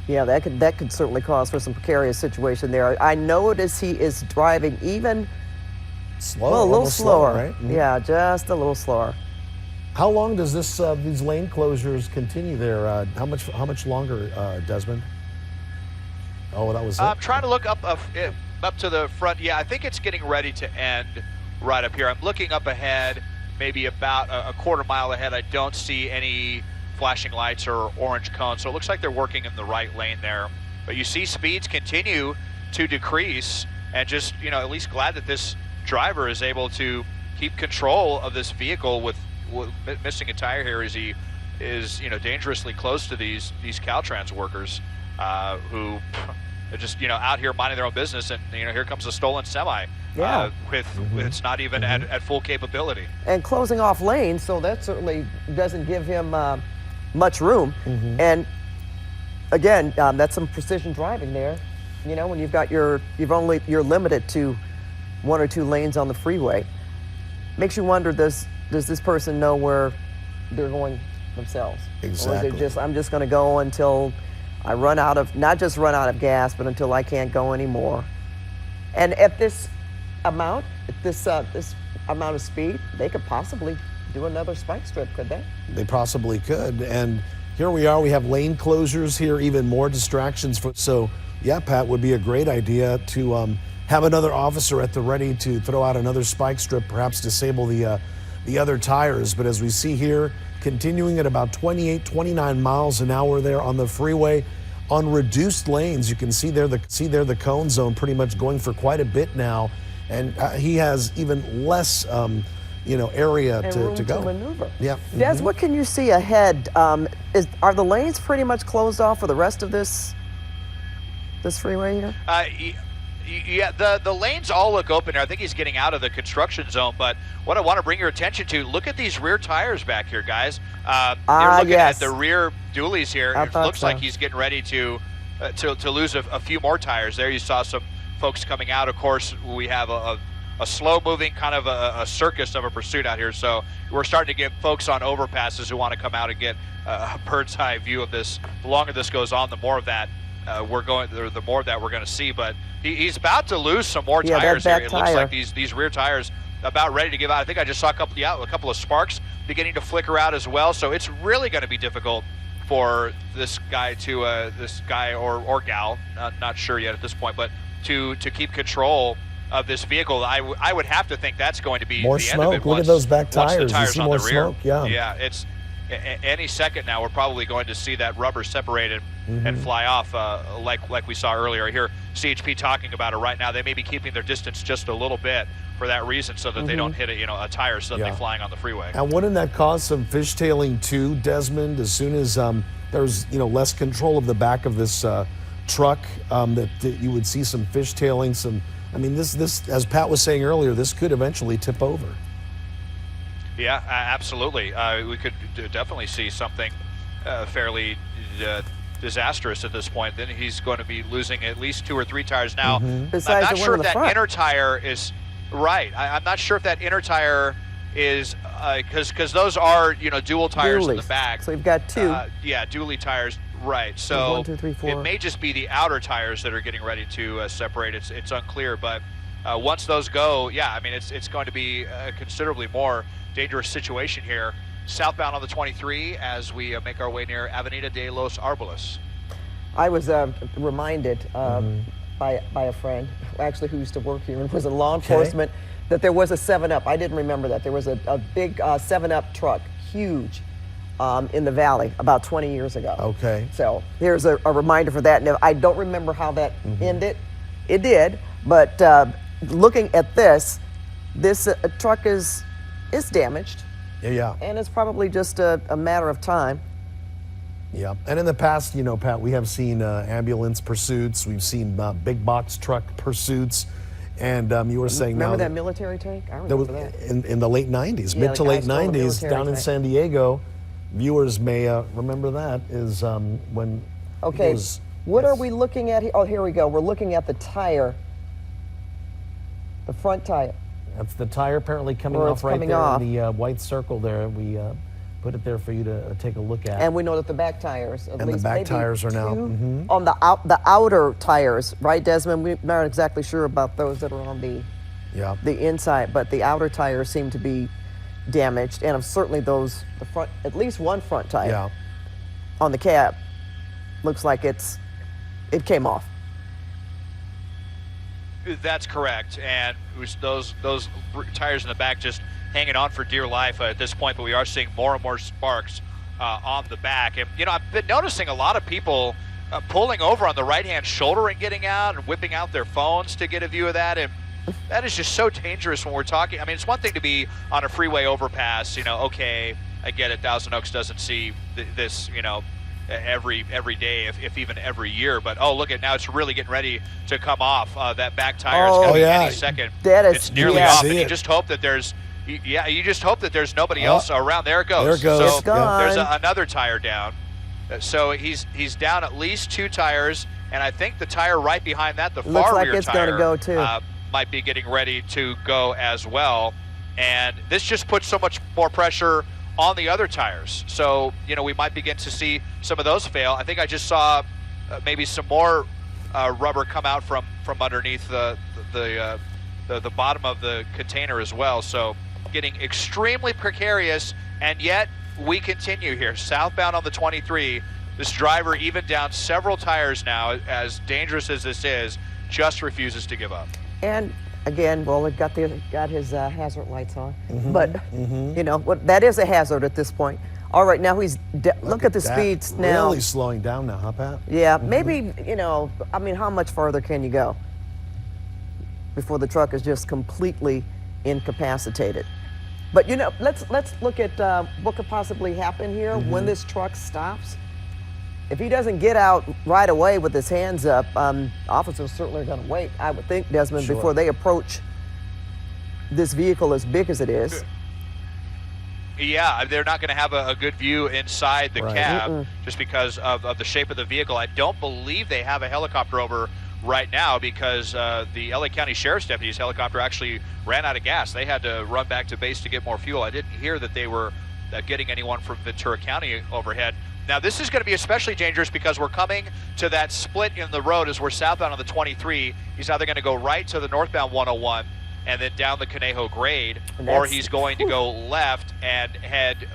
Yeah, that could certainly cause for some precarious situation there. I notice he is driving even slow, a little slower, right? Mm-hmm. Yeah, just a little slower. How long does these lane closures continue there? How much longer, Desmond? Oh, that was it. I'm trying to look up to the front. Yeah, I think it's getting ready to end right up here. I'm looking up ahead, maybe about a quarter mile ahead. I don't see any flashing lights or orange cones, so it looks like they're working in the right lane there. But you see speeds continue to decrease, and just, at least glad that this driver is able to keep control of this vehicle with missing a tire here, as he is, dangerously close to these Caltrans workers who are just, out here minding their own business, and here comes a stolen semi. With it's not even at full capability. And closing off lanes, so that certainly doesn't give him much room. And again, that's some precision driving there. When you've got you're limited to one or two lanes on the freeway. Makes you wonder, does this person know where they're going themselves? Exactly. Or is it I'm just going to go until I run out of, not just run out of gas, but until I can't go anymore. And at this amount, this amount of speed, they could possibly do another spike strip, could they? They possibly could. And here we are, we have lane closures here, even more distractions. So yeah, Pat, would be a great idea to have another officer at the ready to throw out another spike strip, perhaps disable the other tires. But as we see here, continuing at about 28, 29 miles an hour there on the freeway on reduced lanes. You can see there the cone zone pretty much going for quite a bit now. And he has even less area to go. To maneuver. Yeah. Des, what can you see ahead? Are the lanes pretty much closed off for the rest of this freeway here? Yeah, the lanes all look open here. I think he's getting out of the construction zone, but what I want to bring your attention to, look at these rear tires back here, guys. You're looking at the rear dualies here. It looks like he's getting ready to to lose a few more tires. There you saw some folks coming out. Of course, we have a slow-moving kind of a circus of a pursuit out here. So we're starting to get folks on overpasses who want to come out and get a bird's eye view of this. The longer this goes on, the more of that the more of that we're going to see. But he's about to lose some more tires here. It looks like these rear tires about ready to give out. I think I just saw a couple of sparks beginning to flicker out as well. So it's really going to be difficult for this guy or gal, not sure yet at this point, but to keep control of this vehicle. I would have to think that's going to be more the smoke. end of it. Look at those back tires. The tires you see on more the rear. smoke. Yeah. Yeah. It's any second now. We're probably going to see that rubber separated and fly off, like we saw earlier. I hear CHP talking about it right now. They may be keeping their distance just a little bit for that reason, so that they don't hit a tire suddenly flying on the freeway. And wouldn't that cause some fishtailing too, Desmond? As soon as there's less control of the back of this truck, that you would see some fishtailing. I mean, this, as Pat was saying earlier, this could eventually tip over. Yeah, absolutely. We could definitely see something fairly disastrous at this point. Then he's going to be losing at least 2 or 3 tires now. Besides I'm not the sure one if in the that front. inner tire is right. I'm not sure if that inner tire is because those are dual tires in the Dualies. back. So you've got 2. Yeah, dually tires. Right. So 1, 2, 3, 4. it may just be the outer tires that are getting ready to separate. It's unclear, but once those go, yeah, I mean it's going to be a considerably more dangerous situation here. Southbound on the 23 as we make our way near Avenida de los Árboles. I was reminded by a friend, actually, who used to work here and was in law enforcement, that there was a 7-Up. I didn't remember that. There was a big 7-Up truck, huge, in the valley about 20 years ago. Okay. So here's a reminder for that. Now, I don't remember how that ended. It did, but looking at this truck is damaged. Yeah. And it's probably just a matter of time. Yeah, and in the past, Pat, we have seen ambulance pursuits. We've seen big box truck pursuits, and you were saying remember now that military tank? I that remember was that. in the late '90s, Yeah, mid the to guy late stole a '90s, military down in tank. San Diego. Viewers may remember that is when. Okay, it was, what are we looking at here? Oh, here we go. We're looking at the tire, the front tire. That's the tire apparently coming Or off it's right coming there off. in the white circle there. We put it there for you to take a look at. And we know that the back tires, at And the least back maybe tires are now, 2 on the outer tires, right, Desmond? We're not exactly sure about those that are on the inside, but the outer tires seem to be damaged, and certainly the front, at least one front tire on the cab looks like it came off. That's correct, and it was those tires in the back just hanging on for dear life at this point, but we are seeing more and more sparks on the back. And I've been noticing a lot of people pulling over on the right-hand shoulder and getting out and whipping out their phones to get a view of that, and that is just so dangerous when we're talking. I mean, it's one thing to be on a freeway overpass, okay, I get it, Thousand Oaks doesn't see this, every day, if even every year, but look at now, it's really getting ready to come off. That back tire is going to be any second. It's nearly off, and see you it. just hope that there's nobody else around. There it goes. There it goes. So It's gone. there's another tire down. So he's down at least 2 tires, and I think the tire right behind that, the Looks far like rear it's tire, gonna go too. might be getting ready to go as well. And this just puts so much more pressure on the other tires. So, we might begin to see some of those fail. I think I just saw maybe some more rubber come out from underneath the bottom of the container as well. So getting extremely precarious, and yet we continue here. Southbound on the 23, this driver even down several tires now, as dangerous as this is, just refuses to give up. And again, well, it got his hazard lights on, but that is a hazard at this point. All right, now look at the that. speeds now. Really slowing down now, huh, Pat? Yeah, maybe I mean, how much farther can you go before the truck is just completely incapacitated? But let's look at what could possibly happen here when this truck stops. If he doesn't get out right away with his hands up, officers certainly are going to wait, I would think, Desmond, before they approach this vehicle as big as it is. Yeah, they're not going to have a good view inside the Right. cab just because of the shape of the vehicle. I don't believe they have a helicopter over right now because the LA County Sheriff's Deputy's helicopter actually ran out of gas. They had to run back to base to get more fuel. I didn't hear that they were getting anyone from Ventura County overhead. Now, this is going to be especially dangerous because we're coming to that split in the road as we're southbound on the 23. He's either going to go right to the northbound 101 and then down the Conejo grade, or he's going to go left and head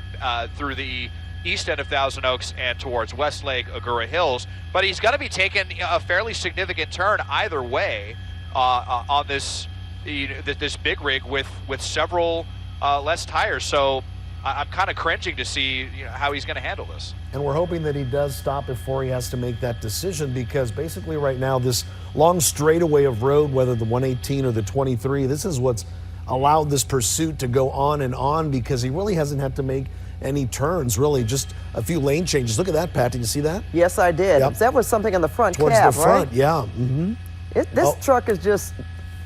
through the east end of Thousand Oaks and towards Westlake, Agoura Hills. But he's going to be taking a fairly significant turn either way on this this big rig with several less tires. So I'm kind of cringing to see how he's going to handle this. And we're hoping that he does stop before he has to make that decision, because basically right now this long straightaway of road, whether the 118 or the 23, this is what's allowed this pursuit to go on, because he really hasn't had to make any turns, really, just a few lane changes. Look at that, Pat. Did you see that? Yes, I did. Yep. That was something on the front Towards cab, the front, right? yeah. Mm-hmm. This truck is just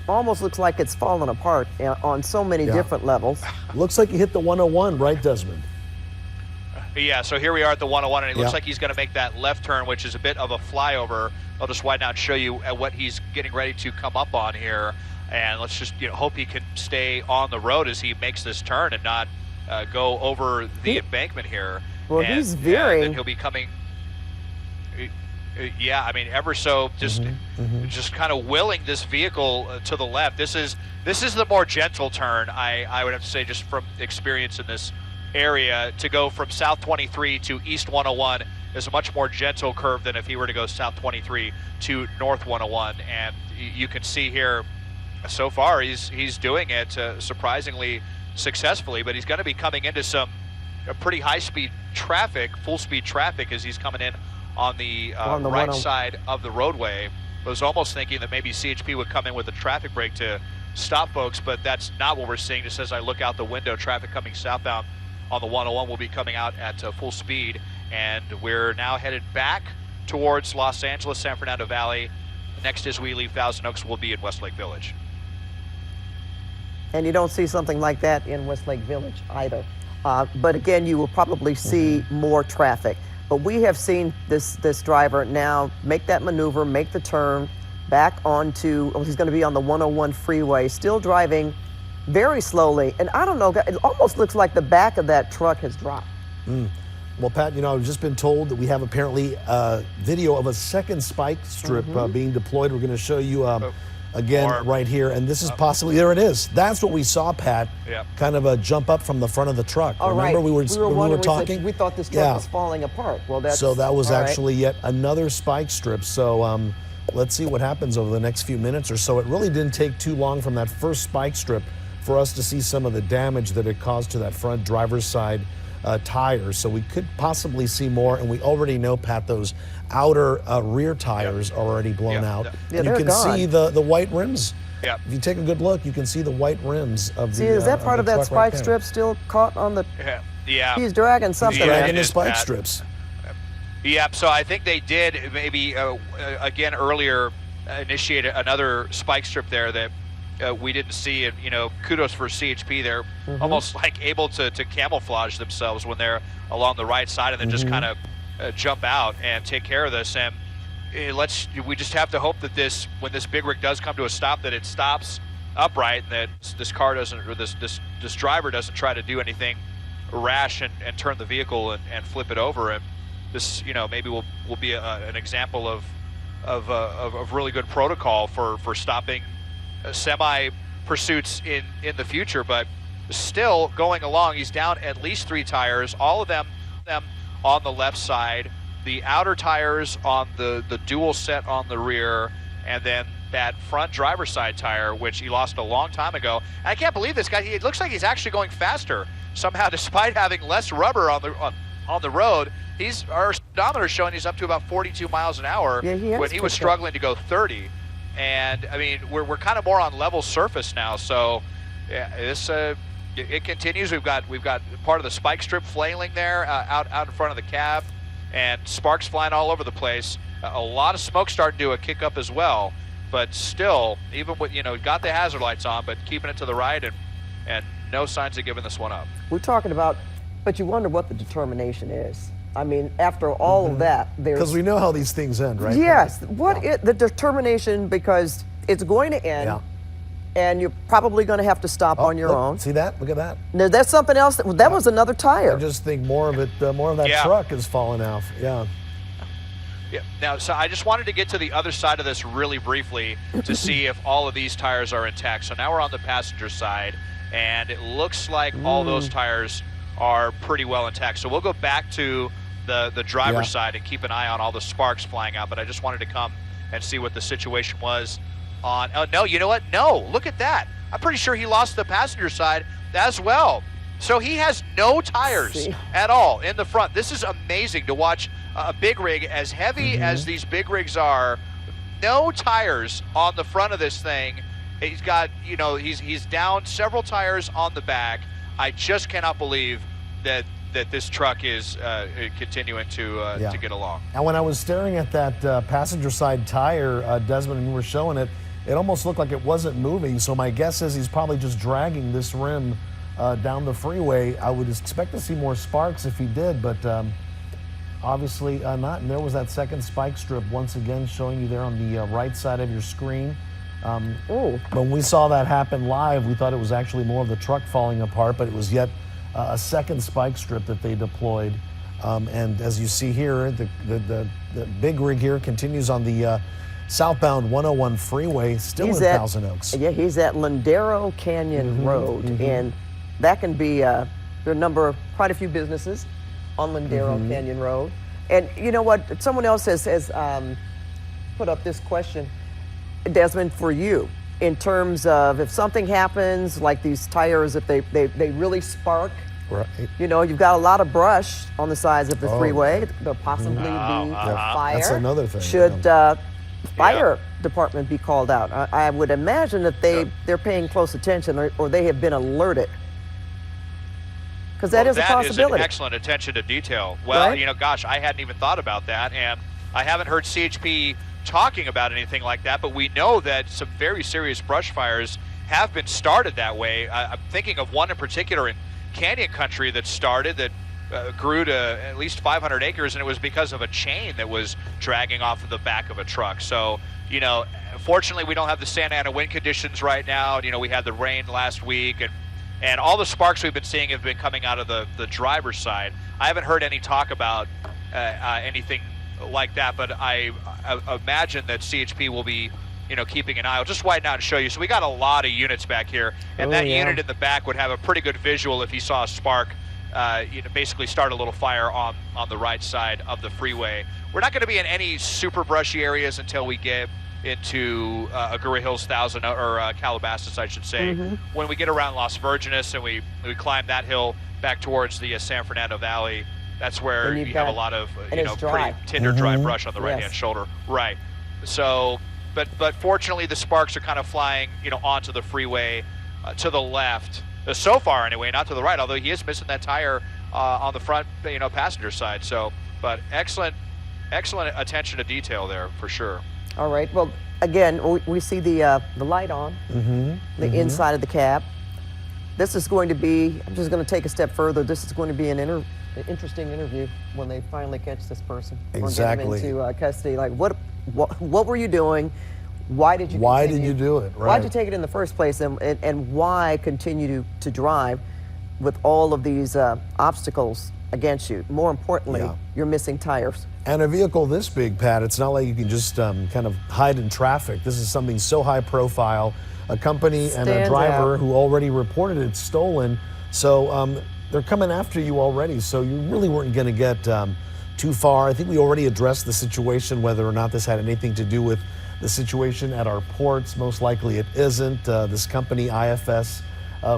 almost looks like it's fallen apart on so many different levels. Looks like he hit the 101, right, Desmond? Yeah, so here we are at the 101, and it looks Yeah. like he's going to make that left turn, which is a bit of a flyover. I'll just widen out and show you what he's getting ready to come up on here. And let's just hope he can stay on the road as he makes this turn and not go over the embankment here. Well, and, he's veering. then he'll be coming. Yeah, I mean, ever so just kind of willing this vehicle to the left. This is the more gentle turn, I would have to say, just from experience in this area. To go from South 23 to East 101 is a much more gentle curve than if he were to go South 23 to North 101. And you can see here, so far he's doing it surprisingly successfully, but he's going to be coming into some pretty high-speed traffic, full-speed traffic, as he's coming in on the right side of the roadway. I was almost thinking that maybe CHP would come in with a traffic brake to stop folks, but that's not what we're seeing. Just as I look out the window, traffic coming southbound on the 101 will be coming out at full speed, and we're now headed back towards Los Angeles, San Fernando Valley. Next, as we leave Thousand Oaks, will be in Westlake Village. And you don't see something like that in Westlake Village either. But again, you will probably see more traffic. But we have seen this driver now make that maneuver, make the turn back onto, he's going to be on the 101 freeway, still driving very slowly. And I don't know, it almost looks like the back of that truck has dropped. Well, Pat, I've just been told that we have apparently a video of a second spike strip being deployed. We're going to show you again right here, and this is possibly, there it is. That's what we saw, Pat. Yep. Kind of a jump up from the front of the truck. All Remember right. we were wondering, talking? we thought this truck was falling apart. Well, So that was all right. actually yet another spike strip. So let's see what happens over the next few minutes or so. It really didn't take too long from that first spike strip for us to see some of the damage that it caused to that front driver's side tires. So we could possibly see more, and we already know, Pat, those outer rear tires are already blown out. Yeah, And you they're can gone. see the white rims. Yeah. If you take a good look, you can see the white rims of the See, is that part of that truck right spike there. strip still caught on the, Yeah. he's dragging something. Yeah, there. Dragging it the is, spike Pat. strips. Yep, so I think they did maybe, again, earlier initiate another spike strip there that we didn't see. And, kudos for CHP. They're almost like able to camouflage themselves when they're along the right side and then just kind of jump out and take care of this. And we just have to hope that when this big rig does come to a stop, that it stops upright, and that this car doesn't, or this driver doesn't try to do anything rash and turn the vehicle and flip it over. And this, maybe will be an example of really good protocol for stopping semi pursuits in the future. But still going along, he's down at least 3 tires, all of them on the left side, the outer tires on the dual set on the rear, and then that front driver's side tire, which he lost a long time ago. And I can't believe this guy. It looks like he's actually going faster somehow, despite having less rubber on the road. Our speedometer is showing he's up to about 42 miles an hour when he was struggling to go 30. And I mean, we're kind of more on level surface now. So yeah, this it continues. We've got part of the spike strip flailing there out in front of the cab, and sparks flying all over the place. A lot of smoke starting to kick up as well. But still, even with got the hazard lights on, but keeping it to the right and no signs of giving this one up. We're talking about, but you wonder what the determination is. I mean, after all of that, there's... Because we know how these things end, right? Yes. The determination, because it's going to end, and you're probably going to have to stop on your own. See that? Look at that. Now, that's something else. That was another tire. I just think more of that truck is falling off. Yeah. Yeah. Now, so I just wanted to get to the other side of this really briefly to see if all of these tires are intact. So now we're on the passenger side, and it looks like all those tires are pretty well intact. So we'll go back to the driver's side and keep an eye on all the sparks flying out. But I just wanted to come and see what the situation was on. Oh, no, you know what? No, look at that. I'm pretty sure he lost the passenger side as well. So he has no tires at all in the front. This is amazing to watch a big rig as heavy as these big rigs are. No tires on the front of this thing. He's got, you know, he's down several tires on the back. I just cannot believe that this truck is continuing to get along. And when I was staring at that passenger side tire, Desmond, and you were showing it, it almost looked like it wasn't moving. So my guess is he's probably just dragging this rim down the freeway. I would expect to see more sparks if he did, but obviously not. And there was that second spike strip once again showing you there on the right side of your screen. When we saw that happen live, we thought it was actually more of the truck falling apart, but it was yet a second spike strip that they deployed. And as you see here, the big rig here continues on the southbound 101 freeway, still in Thousand Oaks. Yeah, he's at Lindero Canyon Road, and that can be there are quite a few businesses on Lindero Canyon Road. And you know what? Someone else has put up this question, Desmond, for you, in terms of if something happens, like these tires, if they really spark, you know, you've got a lot of brush on the sides of the freeway. There'll possibly be fire. That's another thing. Should fire department be called out? I would imagine that they're paying close attention, or they have been alerted. Because that is a possibility. That is an excellent attention to detail. Well, you know, gosh, I hadn't even thought about that, and I haven't heard CHP talking about anything like that, but we know that some very serious brush fires have been started that way. I'm thinking of one in particular in Canyon Country that started, that grew to at least 500 acres, and it was because of a chain that was dragging off of the back of a truck. So, you know, fortunately we don't have the Santa Ana wind conditions right now. You know, we had the rain last week, and all the sparks we've been seeing have been coming out of the driver's side. I haven't heard any talk about anything like that, but I imagine that CHP will be, you know, keeping an eye. I'll just widen out and show you. So we got a lot of units back here, and that unit in the back would have a pretty good visual if he saw a spark, you know, basically start a little fire on the right side of the freeway. We're not going to be in any super brushy areas until we get into Agoura Hills, Calabasas, I should say. When we get around Las Virgenes and we climb that hill back towards the San Fernando Valley, that's where you have a lot of, you know, pretty tinder dry brush on the right-hand shoulder. Right. So, but fortunately the sparks are kind of flying, you know, onto the freeway to the left. So far anyway, not to the right, although he is missing that tire on the front, you know, passenger side. So, but excellent attention to detail there for sure. All right. Well, again, we see the light on, the inside of the cab. This is going to be, I'm just going to take a step further. This is going to be an interesting interview when they finally catch this person. Exactly. We'll get them into custody. Like, what were you doing? Why did you do it? Right. Why did you take it in the first place? And why continue to drive with all of these obstacles against you? More importantly, you're missing tires. And a vehicle this big, Pat, it's not like you can just kind of hide in traffic. This is something so high profile. A company and a driver who already reported it stolen. So they're coming after you already. So you really weren't going to get too far. I think we already addressed the situation, whether or not this had anything to do with the situation at our ports. Most likely it isn't. This company, IFS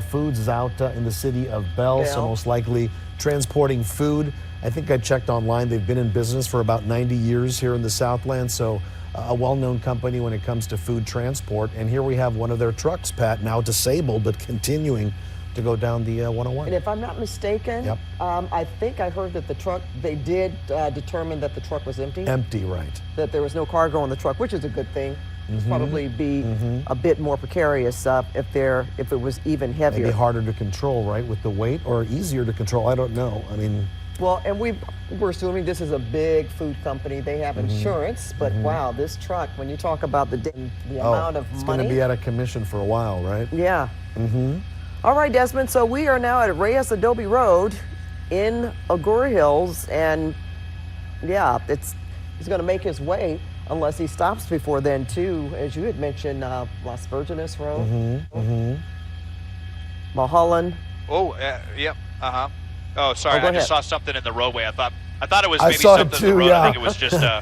Foods, is out in the city of Bell, so most likely transporting food. I think I checked online. They've been in business for about 90 years here in the Southland, so a well-known company when it comes to food transport. And here we have one of their trucks, Pat, now disabled, but continuing to go down the 101. And if I'm not mistaken, Yep. I think I heard that the truck, they did determine that the truck was empty. Empty, right. That there was no cargo on the truck, which is a good thing. It'd probably be a bit more precarious if it was even heavier. Maybe harder to control, right, with the weight, or easier to control. I don't know. I mean, well, and we're assuming this is a big food company. They have insurance, but wow, this truck, when you talk about the amount of it's money. going to be out of commission for a while, right? Yeah. All right, Desmond, so we are now at Reyes Adobe Road in Agoura Hills, and yeah, he's going to make his way unless he stops before then, too, as you had mentioned, Las Virgenes Road, Mulholland. Oh, yep. Oh, sorry. go I just ahead. saw something in the roadway. I thought it was I maybe saw it something too, in the road. yeah. I think it was just I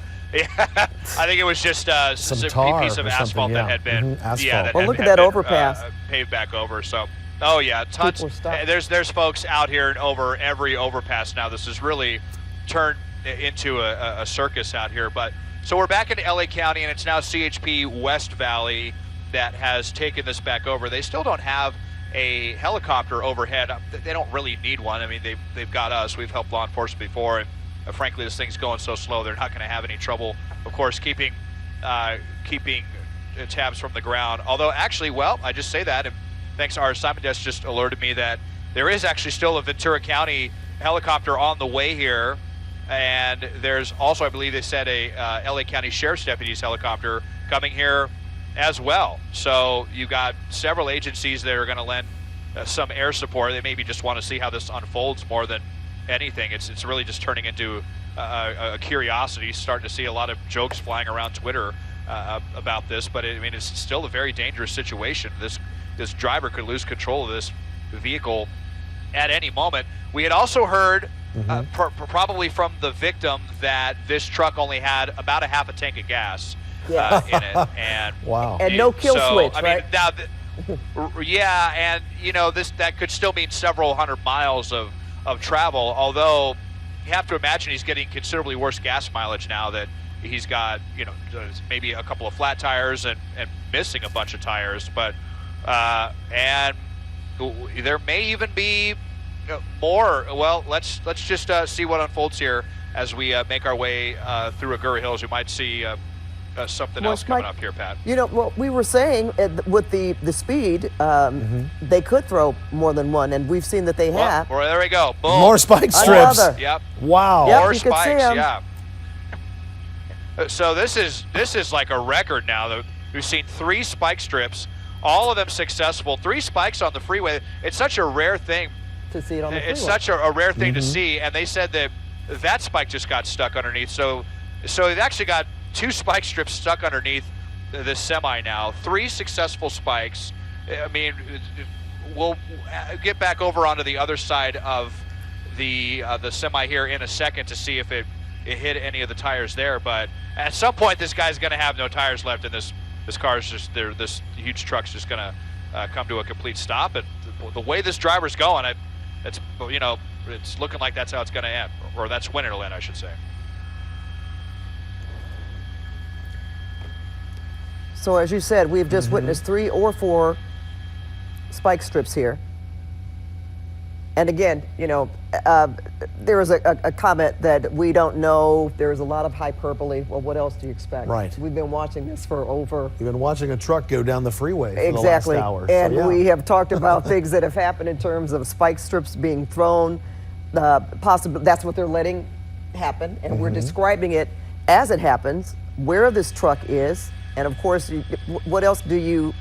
think it was just a tar piece of or asphalt something, that yeah. had been Asphalt. that Well, had- look at had that been, overpass. Paved back over. So, oh yeah, tons. People stop. There's folks out here and over every overpass now. This has really turned into a circus out here. But so we're back into LA County, and it's now CHP West Valley that has taken this back over. They still don't have a helicopter overhead. They don't really need one. I mean, they've got us. We've helped law enforcement before, and frankly, this thing's going so slow, they're not going to have any trouble, of course, keeping tabs from the ground. Although, actually, well, I just say that, and thanks, our assignment desk just alerted me that there is actually still a Ventura County helicopter on the way here, and there's also, I believe they said, a LA County Sheriff's Deputy's helicopter coming here as well. So you got several agencies that are going to lend some air support. They maybe just want to see how this unfolds more than anything. It's really just turning into a curiosity. Starting to see a lot of jokes flying around Twitter about this, but I mean, it's still a very dangerous situation. This driver could lose control of this vehicle at any moment. We had also heard probably from the victim that this truck only had about a half a tank of gas in it, and Wow. And no kill switch, I right? mean, now, yeah, and you know, that could still mean several hundred miles of travel. Although you have to imagine he's getting considerably worse gas mileage now that he's got, you know, maybe a couple of flat tires and missing a bunch of tires. But and there may even be more. Well, let's just see what unfolds here as we make our way through Agoura Hills. We might see something else coming up here, Pat. You know, what we were saying with the speed, they could throw more than one, and we've seen that they have. Well, there we go. Boom. More spike strips. Another. Yep. Wow. Yep, More you could see spikes. 'em. Yeah. So this is like a record now. We've seen 3 spike strips, all of them successful. 3 spikes on the freeway. It's such a rare thing. To see it on the freeway. It's such a rare thing to see, and they said that spike just got stuck underneath. So they've actually got 2 spike strips stuck underneath this semi now. 3 successful spikes. I mean, we'll get back over onto the other side of the semi here in a second to see if it hit any of the tires there. But at some point, this guy's going to have no tires left, and this car's just there. This huge truck's just going to come to a complete stop. And the way this driver's going, it's looking like that's how it's going to end, or that's when it'll end, I should say. So as you said, we've just witnessed 3 or 4 spike strips here. And again, you know, there was a comment that we don't know. There's a lot of hyperbole. Well, what else do you expect? Right. We've been watching this for over. You've been watching a truck go down the freeway for Exactly. the last hour. And so, yeah. we have talked about things that have happened in terms of spike strips being thrown. Possibly that's what they're letting happen, and we're describing it as it happens, where this truck is, and of course, what else do you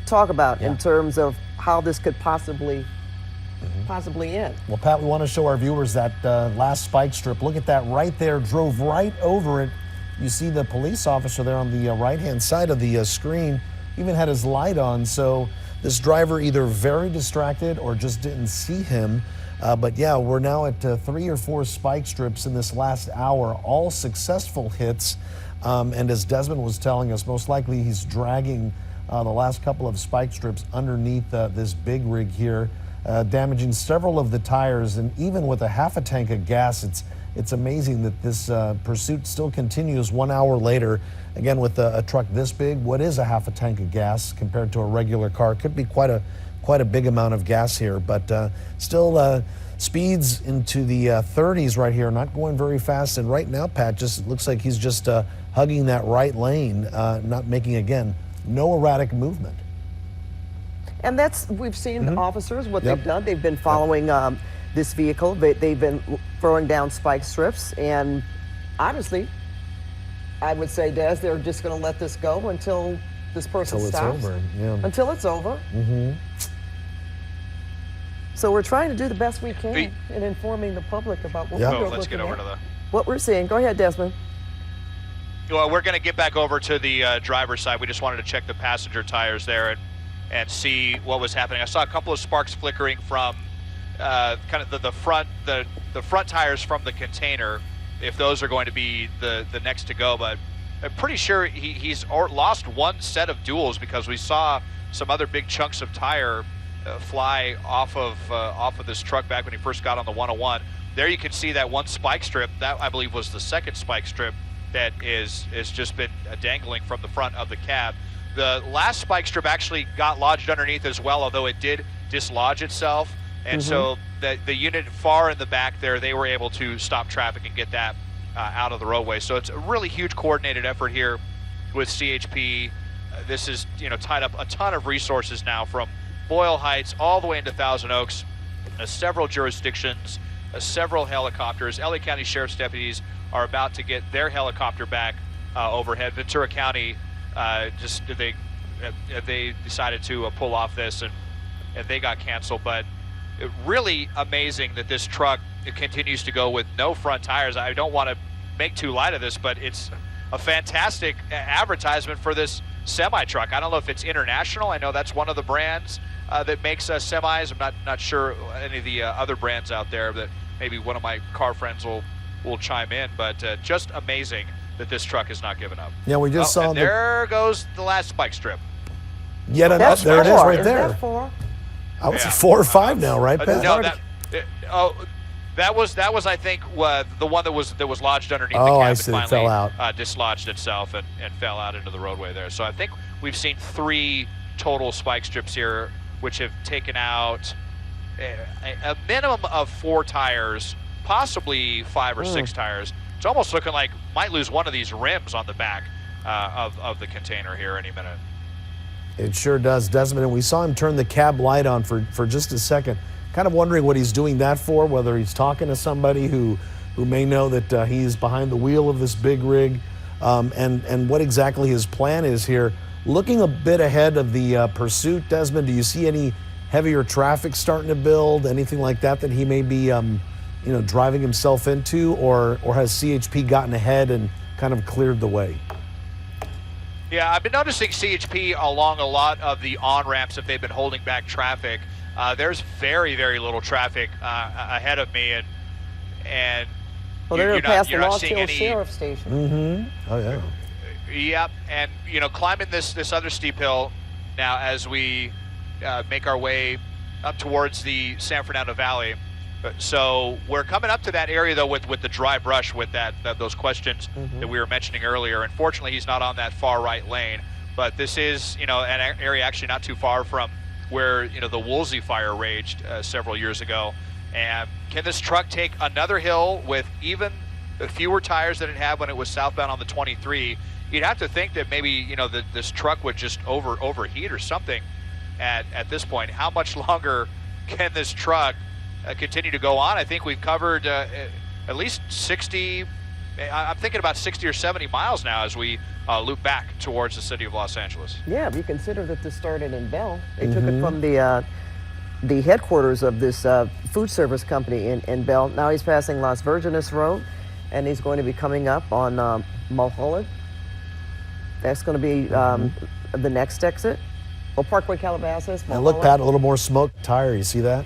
talk about in terms of how this could possibly end? Well, Pat, we want to show our viewers that last spike strip. Look at that right there. Drove right over it. You see the police officer there on the right-hand side of the screen. Even had his light on. So this driver either very distracted or just didn't see him. But yeah, we're now at 3 or 4 spike strips in this last hour, all successful hits. And as Desmond was telling us, most likely he's dragging the last couple of spike strips underneath this big rig here, damaging several of the tires. And even with a half a tank of gas, it's amazing that this pursuit still continues 1 hour later. Again, with a truck this big, what is a half a tank of gas compared to a regular car? Could be quite quite a big amount of gas here, but still speeds into the 30s right here, not going very fast. And right now, Pat, just looks like he's just hugging that right lane, not making, again, no erratic movement. And that's, we've seen officers, what they've done. They've been following this vehicle. They've been throwing down spike strips. And honestly, I would say, Des, they're just going to let this go until this person stops. Until it's over, yeah. Until it's over. So we're trying to do the best we can in informing the public about what we're let's get over to the... what we're seeing. Go ahead, Desmond. Well, we're going to get back over to the driver's side. We just wanted to check the passenger tires there and see what was happening. I saw a couple of sparks flickering from kind of the front tires from the container, if those are going to be the next to go. But I'm pretty sure he's lost one set of duals, because we saw some other big chunks of tire fly off of this truck back when he first got on the 101. There you can see that one spike strip. That, I believe, was the second spike strip that is just been dangling from the front of the cab. The last spike strip actually got lodged underneath as well, although it did dislodge itself. And so the unit far in the back there, they were able to stop traffic and get that out of the roadway. So it's a really huge coordinated effort here with CHP. This is, tied up a ton of resources now from Boyle Heights all the way into Thousand Oaks, several jurisdictions, several helicopters. LA County Sheriff's deputies are about to get their helicopter back overhead. Ventura County they decided to pull off this, and they got canceled. But really amazing that this truck continues to go with no front tires. I don't want to make too light of this, but it's a fantastic advertisement for this semi truck. I don't know if it's international. I know that's one of the brands that makes semis. I'm not sure any of the other brands out there, that maybe one of my car friends will chime in. But just amazing that this truck has not given up. Yeah, we just saw. There goes the last spike strip. Yet another. There it is, right there. Is that 4? I would say 4 or 5 now, right, Pat? No, that was I think the one that was lodged underneath the cab. I see. Finally, it fell out. Dislodged itself and fell out into the roadway there. So I think we've seen 3 total spike strips here, which have taken out a minimum of 4 tires, possibly 5 or 6 tires. It's almost looking like might lose one of these rims on the back of the container here any minute. It sure does, Desmond. And we saw him turn the cab light on for just a second. Kind of wondering what he's doing that for, whether he's talking to somebody who may know that he's behind the wheel of this big rig, and what exactly his plan is here. Looking a bit ahead of the pursuit, Desmond, do you see any heavier traffic starting to build, anything like that he may be driving himself into, or has CHP gotten ahead and kind of cleared the way? Yeah, I've been noticing CHP along a lot of the on-ramps if they've been holding back traffic. There's very, very little traffic ahead of me, and well, they're past the Lost Hill any... Sheriff Station. Oh yeah. Yep, and climbing this other steep hill now as we make our way up towards the San Fernando Valley. So we're coming up to that area though with the dry brush, with those questions that we were mentioning earlier. Unfortunately, he's not on that far right lane, but this is an area actually not too far from where the Woolsey fire raged several years ago. And can this truck take another hill with even fewer tires than it had when it was southbound on the 23? You'd have to think that maybe this truck would just overheat or something at this point. How much longer can this truck continue to go on? I think we've covered at least 60, I'm thinking about 60 or 70 miles now as we loop back towards the city of Los Angeles. Yeah, if you consider that this started in Bell. They took it from the headquarters of this food service company in Bell. Now he's passing Las Virgenes Road, and he's going to be coming up on Mulholland. That's going to be the next exit. Well, Parkway Calabasas, And look, Pat, a little more smoke tire. You see that?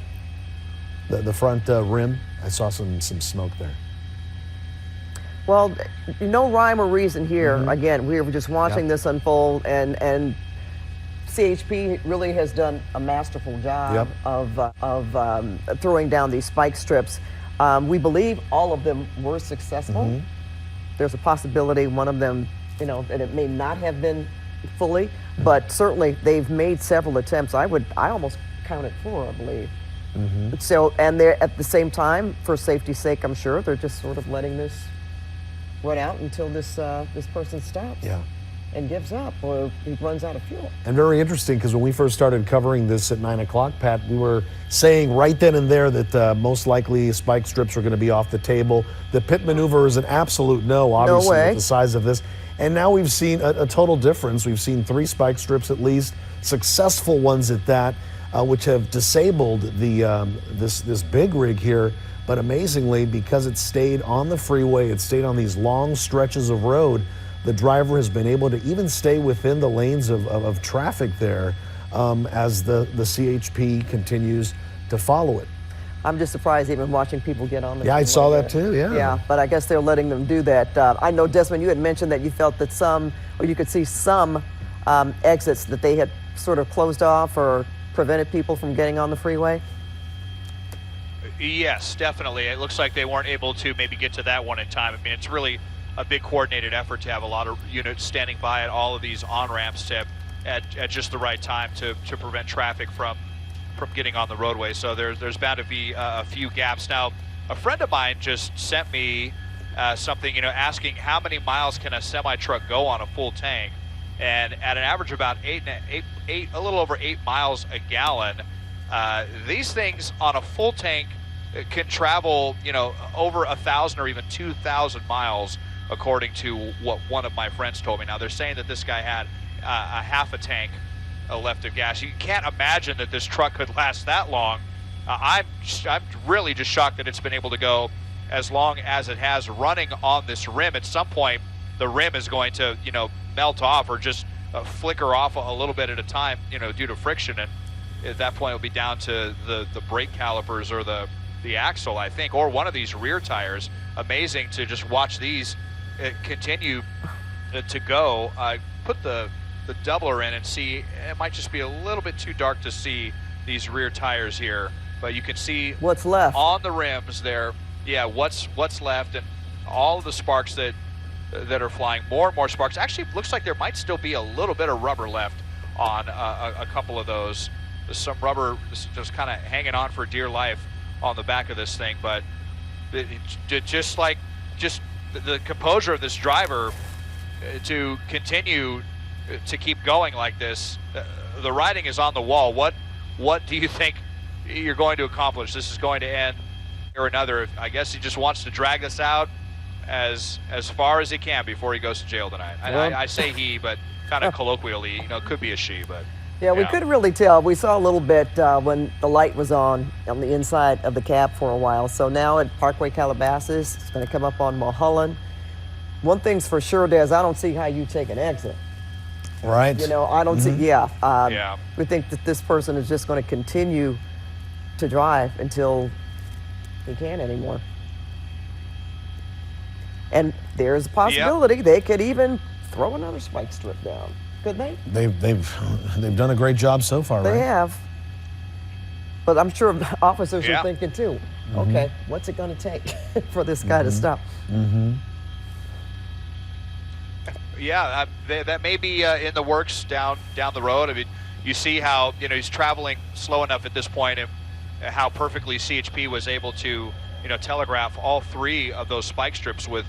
The front rim. I saw some smoke there. Well, no rhyme or reason here. Again, we were just watching this unfold, and CHP really has done a masterful job of throwing down these spike strips. We believe all of them were successful. There's a possibility one of them, that it may not have been fully, but certainly they've made several attempts. I almost accounted for, I believe. So, and they're at the same time, for safety's sake, I'm sure, they're just sort of letting this run out until this this person stops and gives up, or he runs out of fuel. And very interesting, because when we first started covering this at 9 o'clock, Pat, we were saying right then and there that most likely spike strips are going to be off the table. The pit maneuver is an absolute no, obviously, with the size of this. And now we've seen a total difference. We've seen 3 spike strips at least, successful ones at that, which have disabled the this big rig here. But amazingly, because it stayed on the freeway, it stayed on these long stretches of road, the driver has been able to even stay within the lanes of traffic there as the CHP continues to follow it. I'm just surprised even watching people get on the Yeah, I freeway saw that there. too, yeah. Yeah, but I guess they're letting them do that. I know, Desmond, you had mentioned that you felt that some, or you could see some exits that they had sort of closed off or prevented people from getting on the freeway. Yes, definitely. It looks like they weren't able to maybe get to that one in time. I mean, it's really a big coordinated effort to have a lot of units standing by at all of these on-ramps at just the right time to prevent traffic from getting on the roadway. So there's bound to be a few gaps. Now, a friend of mine just sent me something, asking how many miles can a semi-truck go on a full tank, and at an average of about a little over 8 miles a gallon. These things on a full tank can travel, over 1,000 or even 2,000 miles, according to what one of my friends told me. Now, they're saying that this guy had a half a tank left of gas. You can't imagine that this truck could last that long. I'm really just shocked that it's been able to go as long as it has running on this rim. At some point, the rim is going to, melt off or just flicker off a little bit at a time, due to friction. And at that point, it'll be down to the brake calipers or the axle, I think, or one of these rear tires. Amazing to just watch these continue to go. I put the doubler in and see, it might just be a little bit too dark to see these rear tires here, but you can see what's left on the rims there. Yeah, what's left, and all of the sparks that are flying. More and more sparks. Actually, looks like there might still be a little bit of rubber left on a couple of those. There's some rubber just kind of hanging on for dear life on the back of this thing, but just the composure of this driver to continue to keep going like this. The writing is on the wall. What do you think you're going to accomplish? This is going to end or another. I guess he just wants to drag this out as far as he can before he goes to jail tonight. I say he, but kind of colloquially, it could be a she, but. Yeah, we couldn't really tell. We saw a little bit when the light was on the inside of the cab for a while. So now at Parkway Calabasas, it's going to come up on Mulholland. One thing's for sure, Des, I don't see how you take an exit. Right. I don't see, we think that this person is just going to continue to drive until he can't anymore. And there's a possibility they could even throw another spike strip down. Could they? They've done a great job so far, right? They have. But I'm sure officers are thinking too, okay, what's it going to take for this guy to stop? Yeah, that may be in the works down the road. I mean, you see how he's traveling slow enough at this point, and how perfectly CHP was able to telegraph all 3 of those spike strips with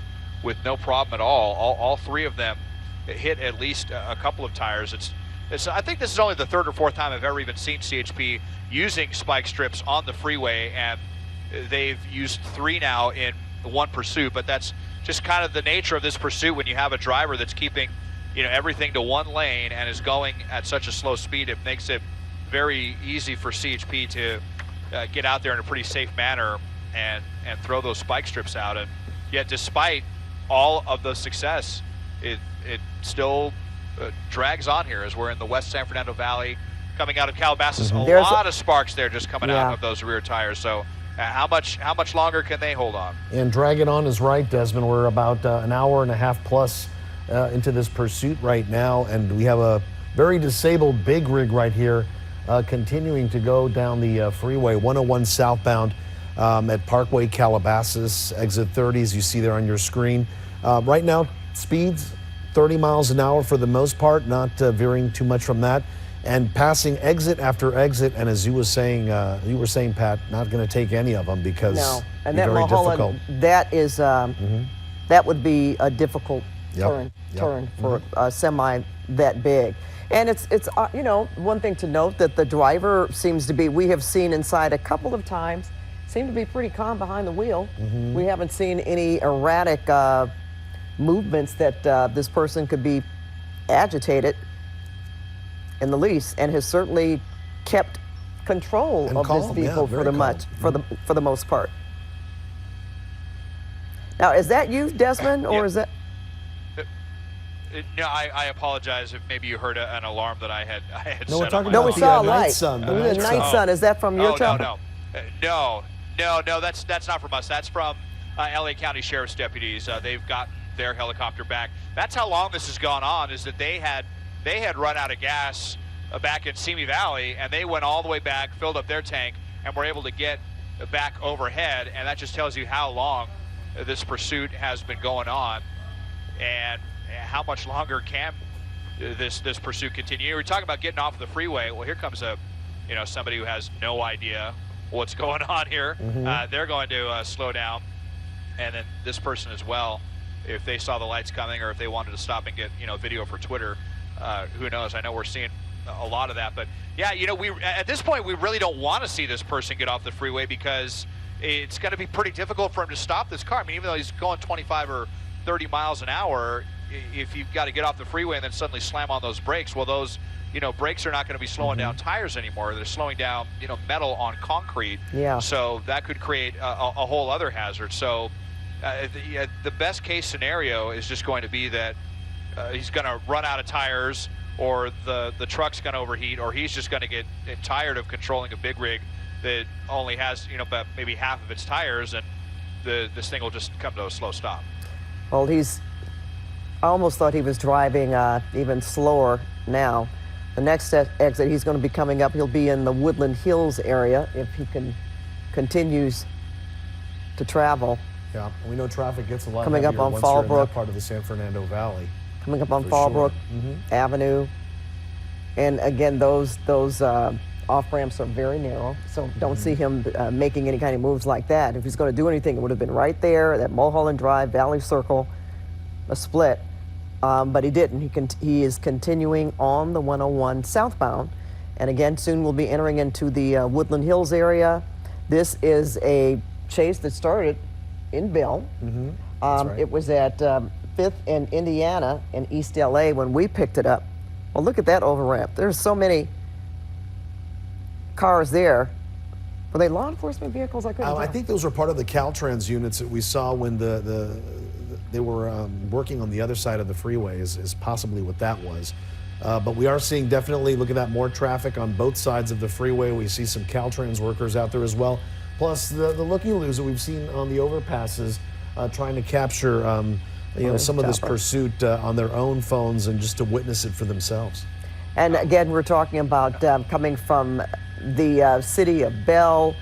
no problem at all. All 3 of them hit at least a couple of tires. I think this is only the 3rd or 4th time I've ever even seen CHP using spike strips on the freeway, and they've used 3 now in one pursuit. But that's just kind of the nature of this pursuit when you have a driver that's keeping everything to one lane and is going at such a slow speed. It makes it very easy for CHP to get out there in a pretty safe manner and throw those spike strips out. And yet, despite all of the success, it still drags on here as we're in the West San Fernando Valley coming out of Calabasas. A lot of sparks there just coming out of those rear tires. So how much longer can they hold on? And dragging on is right, Desmond. We're about an hour and a half plus into this pursuit right now, and we have a very disabled big rig right here continuing to go down the freeway 101 southbound at Parkway Calabasas, exit 30s, you see there on your screen. Right now, speeds 30 miles an hour for the most part, not veering too much from that. and passing exit after exit. And as you were saying, Pat, not going to take any of them because No, and it'd that be very difficult. Mulholland, that is that would be a difficult turn for a semi that big. And it's you know, one thing to note that the driver seems to be, we have seen inside a couple of times, seem to be pretty calm behind the wheel. We haven't seen any erratic movements that this person could be agitated in the least, and has certainly kept control And of calm, this vehicle yeah, for very calm. for the most part. Now, is that you, Desmond, or is that? No, I apologize if maybe you heard an alarm that I had No, set we're on talking my No, we about phone. saw a the night light. sun. It was a night sun. Is that from your truck? No, that's not from us. That's from LA County Sheriff's deputies. They've got their helicopter back. That's how long this has gone on, is that they had run out of gas back in Simi Valley, and they went all the way back, filled up their tank, and were able to get back overhead. And that just tells you how long this pursuit has been going on, and how much longer can this pursuit continue. We're talking about getting off the freeway. Well, here comes somebody who has no idea what's going on here. They're going to slow down, and then this person as well, if they saw the lights coming or if they wanted to stop and get video for Twitter. Who knows? I know we're seeing a lot of that, but yeah, we at this point we really don't want to see this person get off the freeway, because it's going to be pretty difficult for him to stop this car. I mean, even though he's going 25 or 30 miles an hour, if you've got to get off the freeway and then suddenly slam on those brakes, well, those brakes are not going to be slowing down tires anymore. They're slowing down metal on concrete. Yeah. So that could create a whole other hazard. So the best case scenario is just going to be that he's going to run out of tires, or the truck's going to overheat, or he's just going to get tired of controlling a big rig that only has about maybe half of its tires, and this thing will just come to a slow stop. Well, I almost thought he was driving even slower now. The next exit he's going to be coming up, he'll be in the Woodland Hills area if he continues to travel. Yeah, we know traffic gets a lot Coming up heavier on once you're in Fallbrook. that part of the San Fernando Valley. Coming up on For Fallbrook sure. Avenue. And again, those off-ramps are very narrow, so don't see him making any kind of moves like that. If he's going to do anything, it would have been right there, that Mulholland Drive, Valley Circle, a split. But he didn't. He is continuing on the 101 southbound. And again, soon we'll be entering into the Woodland Hills area. This is a chase that started in Bell. That's right. It was at 5th and Indiana in East LA when we picked it up. Well, look at that over ramp. There's so many cars there. Were they law enforcement vehicles? I couldn't I tell. think those were part of the Caltrans units that we saw when they were working on the other side of the freeway, is possibly what that was. But we are seeing definitely, look at that, more traffic on both sides of the freeway. We see some Caltrans workers out there as well. Plus the looky-loos that we've seen on the overpasses trying to capture some of this pursuit on their own phones and just to witness it for themselves. And again, we're talking about coming from the city of Bell,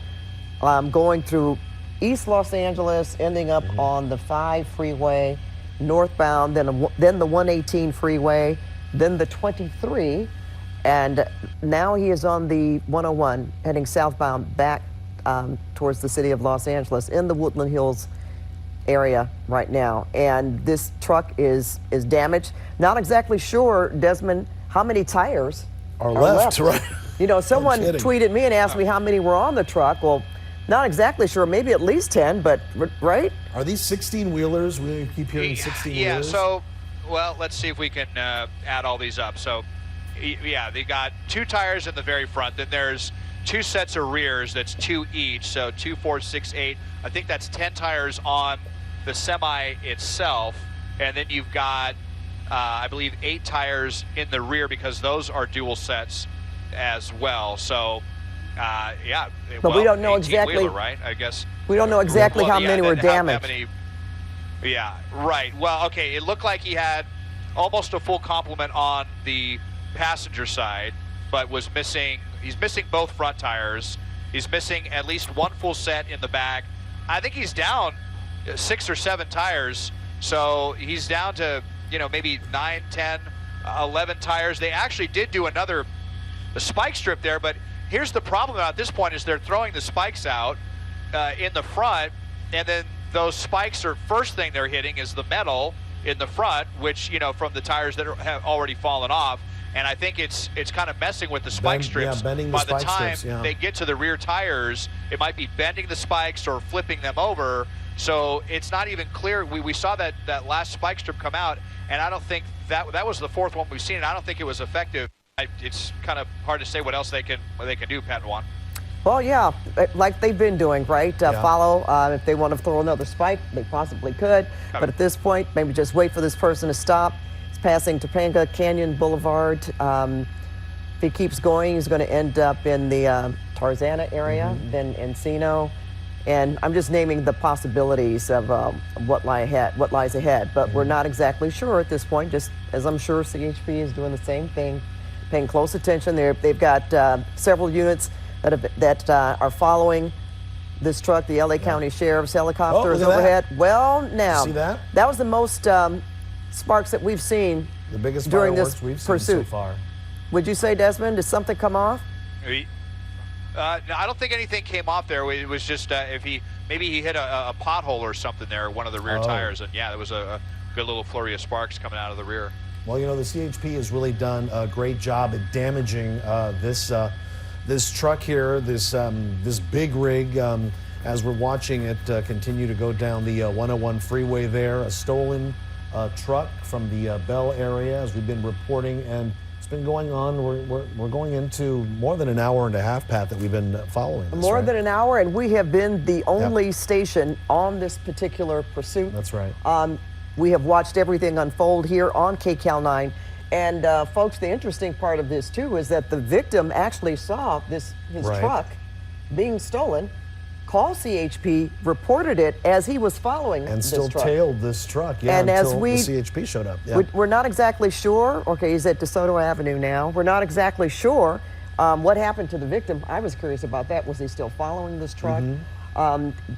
going through East Los Angeles, ending up on the 5 freeway, northbound, then the 118 freeway, then the 23, and now he is on the 101, heading southbound back towards the city of Los Angeles in the Woodland Hills area right now. And this truck is damaged. Not exactly sure, Desmond, how many tires Are left, right? Someone kidding. tweeted me and asked me how many were on the truck. Well, not exactly sure, maybe at least 10, but right? Are these 16-wheelers? We keep hearing 16-wheelers. Yeah, so, well, let's see if we can add all these up. So, yeah, they got 2 tires in the very front. Then there's 2 sets of rears. That's 2 each. So 2, 4, 6, 8. I think that's 10 tires on the semi itself. And then you've got, I believe, 8 tires in the rear, because those are dual sets as well. So, yeah. But we don't know exactly, right? I guess. We don't know exactly how many were damaged. Yeah, right. Well, okay, it looked like he had almost a full complement on the passenger side, but he's missing both front tires. He's missing at least 1 full set in the back. I think he's down 6 or 7 tires, so he's down to, maybe 9, 10, 11 tires. They actually did do another spike strip there. But here's the problem at this point is they're throwing the spikes out in the front, and then those spikes are first thing they're hitting is the metal in the front, which, you know, from the tires that have already fallen off. And I think it's kind of messing with the spike strips. Bending the By the spike time strips, they get to the rear tires, it might be bending the spikes or flipping them over. So it's not even clear. We saw that last spike strip come out, and I don't think that was the fourth one we've seen, and I don't think it was effective. It's kind of hard to say what else they can do, Pat and Juan. Well, yeah, like they've been doing, right? Follow. If they want to throw another spike, they possibly could. But at this point, maybe just wait for this person to stop. He's passing Topanga Canyon Boulevard. If he keeps going, he's going to end up in the Tarzana area, then Encino. And I'm just naming the possibilities of what lies ahead. But we're not exactly sure at this point, just as I'm sure CHP is doing the same thing, paying close attention. They've got several units that are following this truck. The LA County Sheriff's helicopter is overhead. Well, now, see that? That was the most sparks that we've seen during this we've seen pursuit. so far. Would you say, Desmond, did something come off? No, I don't think anything came off there. It was just maybe he hit a pothole or something there, one of the rear tires, and yeah, there was a good little flurry of sparks coming out of the rear. Well, you know, the CHP has really done a great job at damaging this truck here, this big rig, as we're watching it continue to go down the 101 freeway there. A stolen truck from the Bell area, as we've been reporting, and it's been going on. We're going into more than an hour and a half, Pat, that we've been following this, More right? than an hour, and we have been the only station on this particular pursuit. That's right. We have watched everything unfold here on KCAL 9. And folks, the interesting part of this too is that the victim actually saw his truck being stolen, called CHP, reported it as he was following and this still truck. tailed this truck, and until as we, the CHP showed up. We're not exactly sure. Okay, he's at DeSoto Avenue now. We're not exactly sure what happened to the victim. I was curious about that. Was he still following this truck?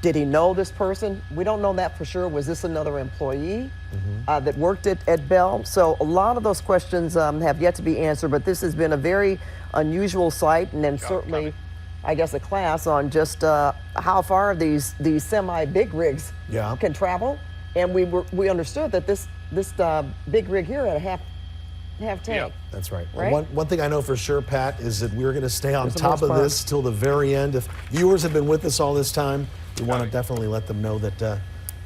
Did he know this person? We don't know that for sure. Was this another employee that worked at Bell? So a lot of those questions have yet to be answered, but this has been a very unusual sight, and then certainly, I guess, a class on just how far these semi-big rigs can travel. And we understood that this big rig here had a half tank. That's right. Right? One thing I know for sure, Pat, is that we're going to stay on top of this till the very end. If viewers have been with us all this time, we want to definitely let them know that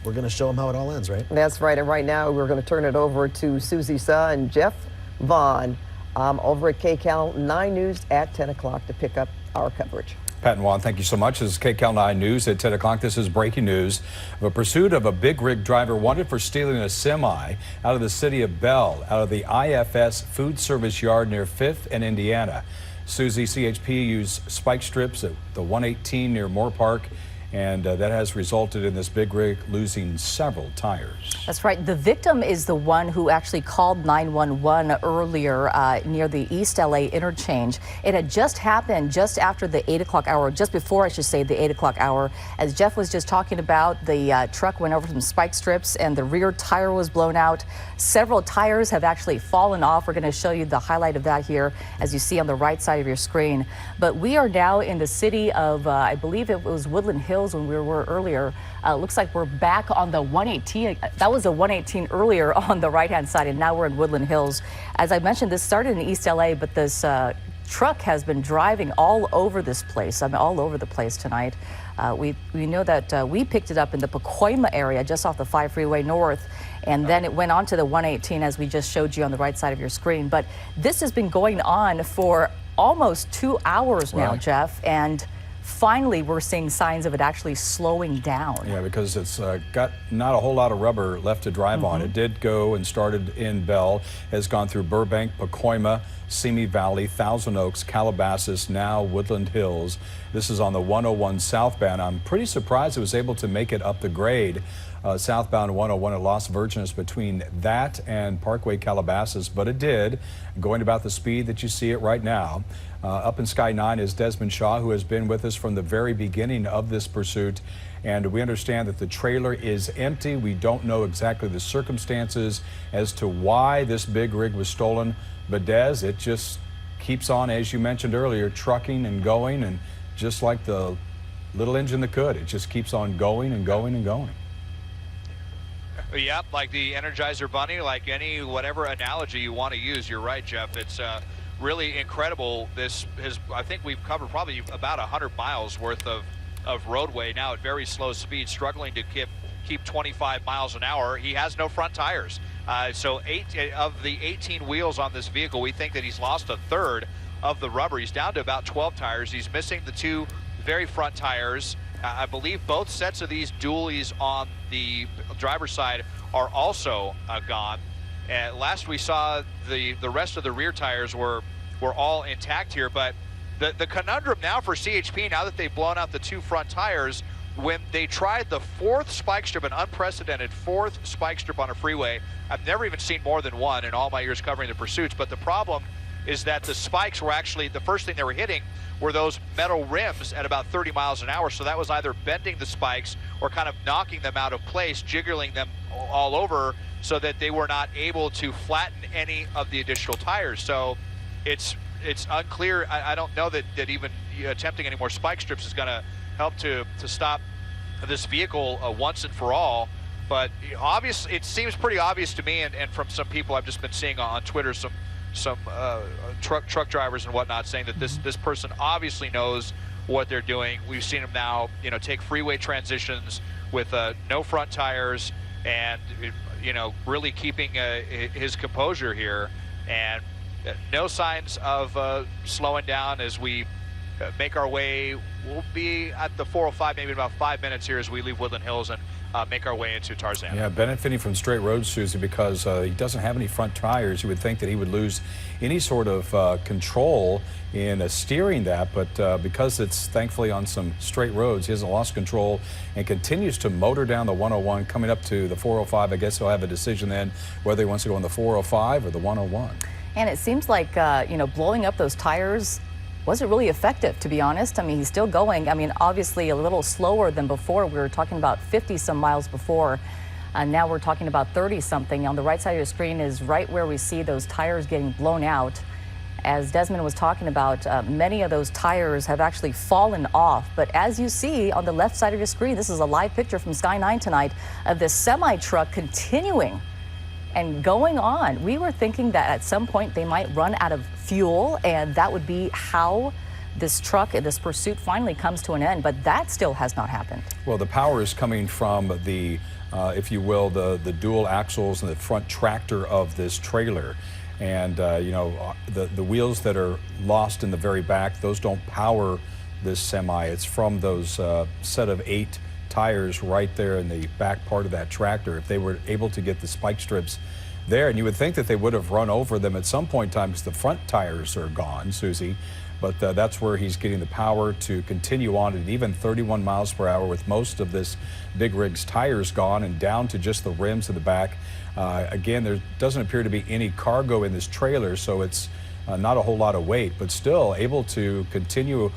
we're going to show them how it all ends, right? That's right. And right now, we're going to turn it over to Susie Suh and Jeff Vaughn over at KCAL 9 News at 10 o'clock to pick up our coverage. Pat and Juan, thank you so much. This is KCAL 9 News at 10 o'clock. This is breaking news of a pursuit of a big rig driver wanted for stealing a semi out of the city of Bell, out of the IFS food service yard near 5th and Indiana. Susie, CHP used spike strips at the 118 near Moore Park, and that has resulted in this big rig losing several tires. That's right. The victim is the one who actually called 911 earlier near the East LA interchange. It had just happened just after the 8 o'clock hour, just before, I should say, the 8 o'clock hour. As Jeff was just talking about, the truck went over some spike strips and the rear tire was blown out. Several tires have actually fallen off. We're going to show you the highlight of that here, as you see on the right side of your screen. But we are now in the city of, I believe it was Woodland Hills when we were earlier. Looks like we're back on the 118. That was the 118 earlier on the right-hand side, and now we're in Woodland Hills. As I mentioned, this started in East LA, but this truck has been driving all over this place. I mean, all over the place tonight. We know that we picked it up in the Pacoima area, just off the 5 freeway north, and then it went on to the 118, as we just showed you on the right side of your screen. But this has been going on for almost 2 hours now, Jeff, and finally we're seeing signs of it actually slowing down. Yeah, because it's got not a whole lot of rubber left to drive on. It did go and started in Bell, has gone through Burbank, Pacoima, Simi Valley, Thousand Oaks, Calabasas, now Woodland Hills. This is on the 101 southbound. I'm pretty surprised it was able to make it up the grade. Southbound 101 at Las Virgenes between that and Parkway Calabasas, but it did, going about the speed that you see it right now. Up in Sky 9 is Desmond Shaw, who has been with us from the very beginning of this pursuit, and we understand that the trailer is empty. We don't know exactly the circumstances as to why this big rig was stolen, but Des, it just keeps on, as you mentioned earlier, trucking and going, and just like the little engine that could, it just keeps on going and going and going. Yep, like the Energizer Bunny, like any whatever analogy you want to use. You're right, Jeff. It's really incredible. I think we've covered probably about 100 miles worth of roadway now at very slow speed, struggling to keep 25 miles an hour. He has no front tires. So 8 of the 18 wheels on this vehicle, we think that he's lost a third of the rubber. He's down to about 12 tires. He's missing the 2 very front tires. I believe both sets of these dualies on the driver's side are also gone. And last we saw, the rest of the rear tires were all intact here. But the conundrum now for CHP, now that they've blown out the 2 front tires, when they tried the 4th spike strip, an unprecedented 4th spike strip on a freeway, I've never even seen more than one in all my years covering the pursuits. But the problem is that the spikes were actually, the first thing they were hitting were those metal rims at about 30 miles an hour. So that was either bending the spikes or kind of knocking them out of place, jiggling them all over so that they were not able to flatten any of the additional tires. So it's unclear. I don't know that even attempting any more spike strips is going to help to stop this vehicle once and for all. But obviously, it seems pretty obvious to me, and from some people I've just been seeing on Twitter, some truck drivers and whatnot, saying that this person obviously knows what they're doing. We've seen him now, take freeway transitions with no front tires, and really keeping his composure here, and no signs of slowing down as we make our way. We'll be at the 405 maybe in about 5 minutes here as we leave Woodland Hills and make our way into Tarzana. Yeah, benefiting from straight roads, Susie, because he doesn't have any front tires. You would think that he would lose any sort of control in steering that, but because it's thankfully on some straight roads, he hasn't lost control and continues to motor down the 101, coming up to the 405. I guess he'll have a decision then whether he wants to go on the 405 or the 101. And it seems like, blowing up those tires wasn't really effective, to be honest. I mean, he's still going. I mean, obviously a little slower than before. We were talking about 50 some miles before, and now we're talking about 30 something. On the right side of your screen is right where we see those tires getting blown out. As Desmond was talking about, many of those tires have actually fallen off. But as you see on the left side of your screen, this is a live picture from Sky 9 tonight of this semi-truck continuing and going on. We were thinking that at some point they might run out of fuel, and that would be how this truck and this pursuit finally comes to an end, but that still has not happened. Well, the power is coming from the, if you will, the dual axles and the front tractor of this trailer. And, the wheels that are lost in the very back, those don't power this semi. It's from those set of 8 tires right there in the back part of that tractor. If they were able to get the spike strips there, and you would think that they would have run over them at some point in time because the front tires are gone, Susie, but that's where he's getting the power to continue on at even 31 miles per hour with most of this big rig's tires gone and down to just the rims in the back. Again, there doesn't appear to be any cargo in this trailer, so it's not a whole lot of weight, but still able to continue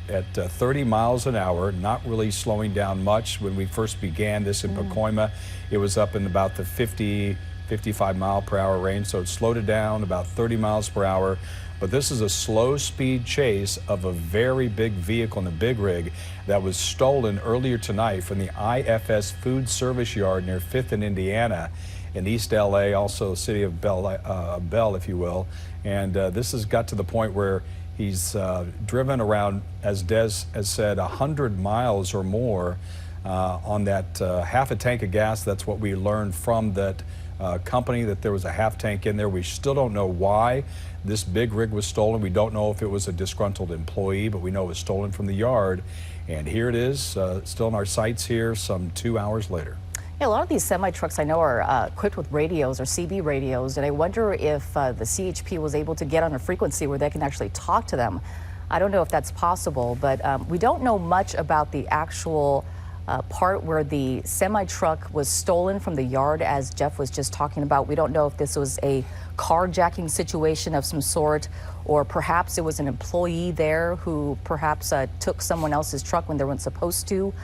at 30 miles an hour, not really slowing down much. When we first began this in Pacoima, it was up in about the 50, 55 mile per hour range, so it slowed it down about 30 miles per hour. But this is a slow speed chase of a very big vehicle in the big rig that was stolen earlier tonight from the IFS food service yard near 5th and Indiana in East LA, also city of Bell, if you will. And this has got to the point where he's driven around, as Des has said, 100 miles or more on that half a tank of gas. That's what we learned from that company, that there was a half tank in there. We still don't know why this big rig was stolen. We don't know if it was a disgruntled employee, but we know it was stolen from the yard. And here it is, still in our sights here some 2 hours later. Yeah, a lot of these semi-trucks I know are equipped with radios or CB radios, and I wonder if the CHP was able to get on a frequency where they can actually talk to them. I don't know if that's possible, but we don't know much about the actual part where the semi-truck was stolen from the yard, as Jeff was just talking about. We don't know if this was a carjacking situation of some sort, or perhaps it was an employee there who perhaps took someone else's truck when they weren't supposed to.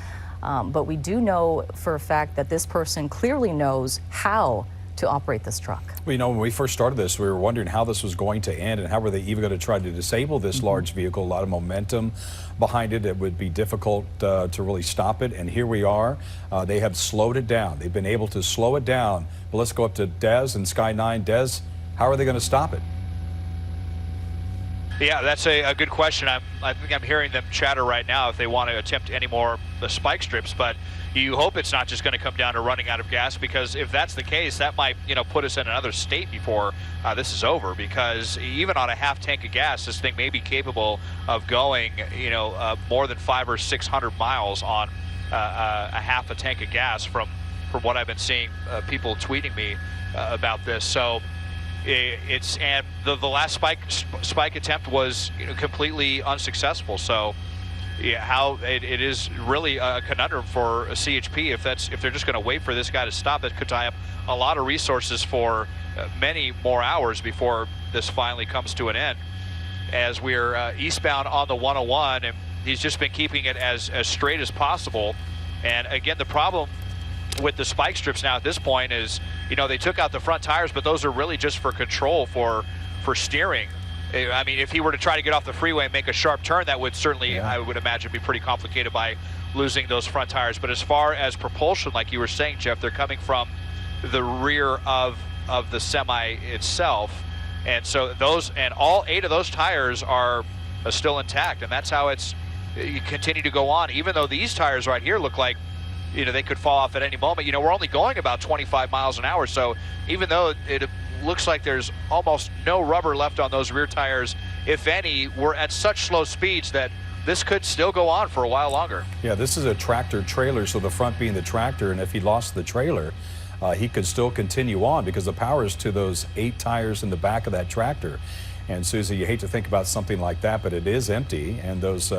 But we do know for a fact that this person clearly knows how to operate this truck. Well, you know, when we first started this, we were wondering how this was going to end and how were they even going to try to disable this large vehicle. A lot of momentum behind it. It would be difficult to really stop it. And here we are. They have slowed it down. They've been able to slow it down. But let's go up to Des and Sky 9. Des, how are they going to stop it? Yeah, that's a good question. I think I'm hearing them chatter right now if they want to attempt any more the spike strips, but you hope it's not just going to come down to running out of gas, because if that's the case, that might, you know, put us in another state before this is over, because even on a half tank of gas, this thing may be capable of going, you know, more than 500 or 600 miles on a half a tank of gas from what I've been seeing people tweeting me about this. So and the last spike attempt was, you know, completely unsuccessful. So yeah, how it is really a conundrum for a CHP if they're just going to wait for this guy to stop. It could tie up a lot of resources for many more hours before this finally comes to an end. As we're eastbound on the 101, and he's just been keeping it as straight as possible. And again, the problem with the spike strips now at this point is, you know, they took out the front tires, but those are really just for control, for steering. I mean, if he were to try to get off the freeway and make a sharp turn, that would certainly, I would imagine, be pretty complicated by losing those front tires. But as far as propulsion, like you were saying, Jeff, they're coming from the rear of the semi itself. And so all 8 of those tires are still intact. And that's how you continue to go on, even though these tires right here look like, you know, they could fall off at any moment. You know, we're only going about 25 miles an hour. So even though it looks like there's almost no rubber left on those rear tires, if any, we're at such slow speeds that this could still go on for a while longer. Yeah, this is a tractor trailer, so the front being the tractor, and if he lost the trailer, he could still continue on because the power is to those 8 tires in the back of that tractor. And Susie, you hate to think about something like that, but it is empty, and those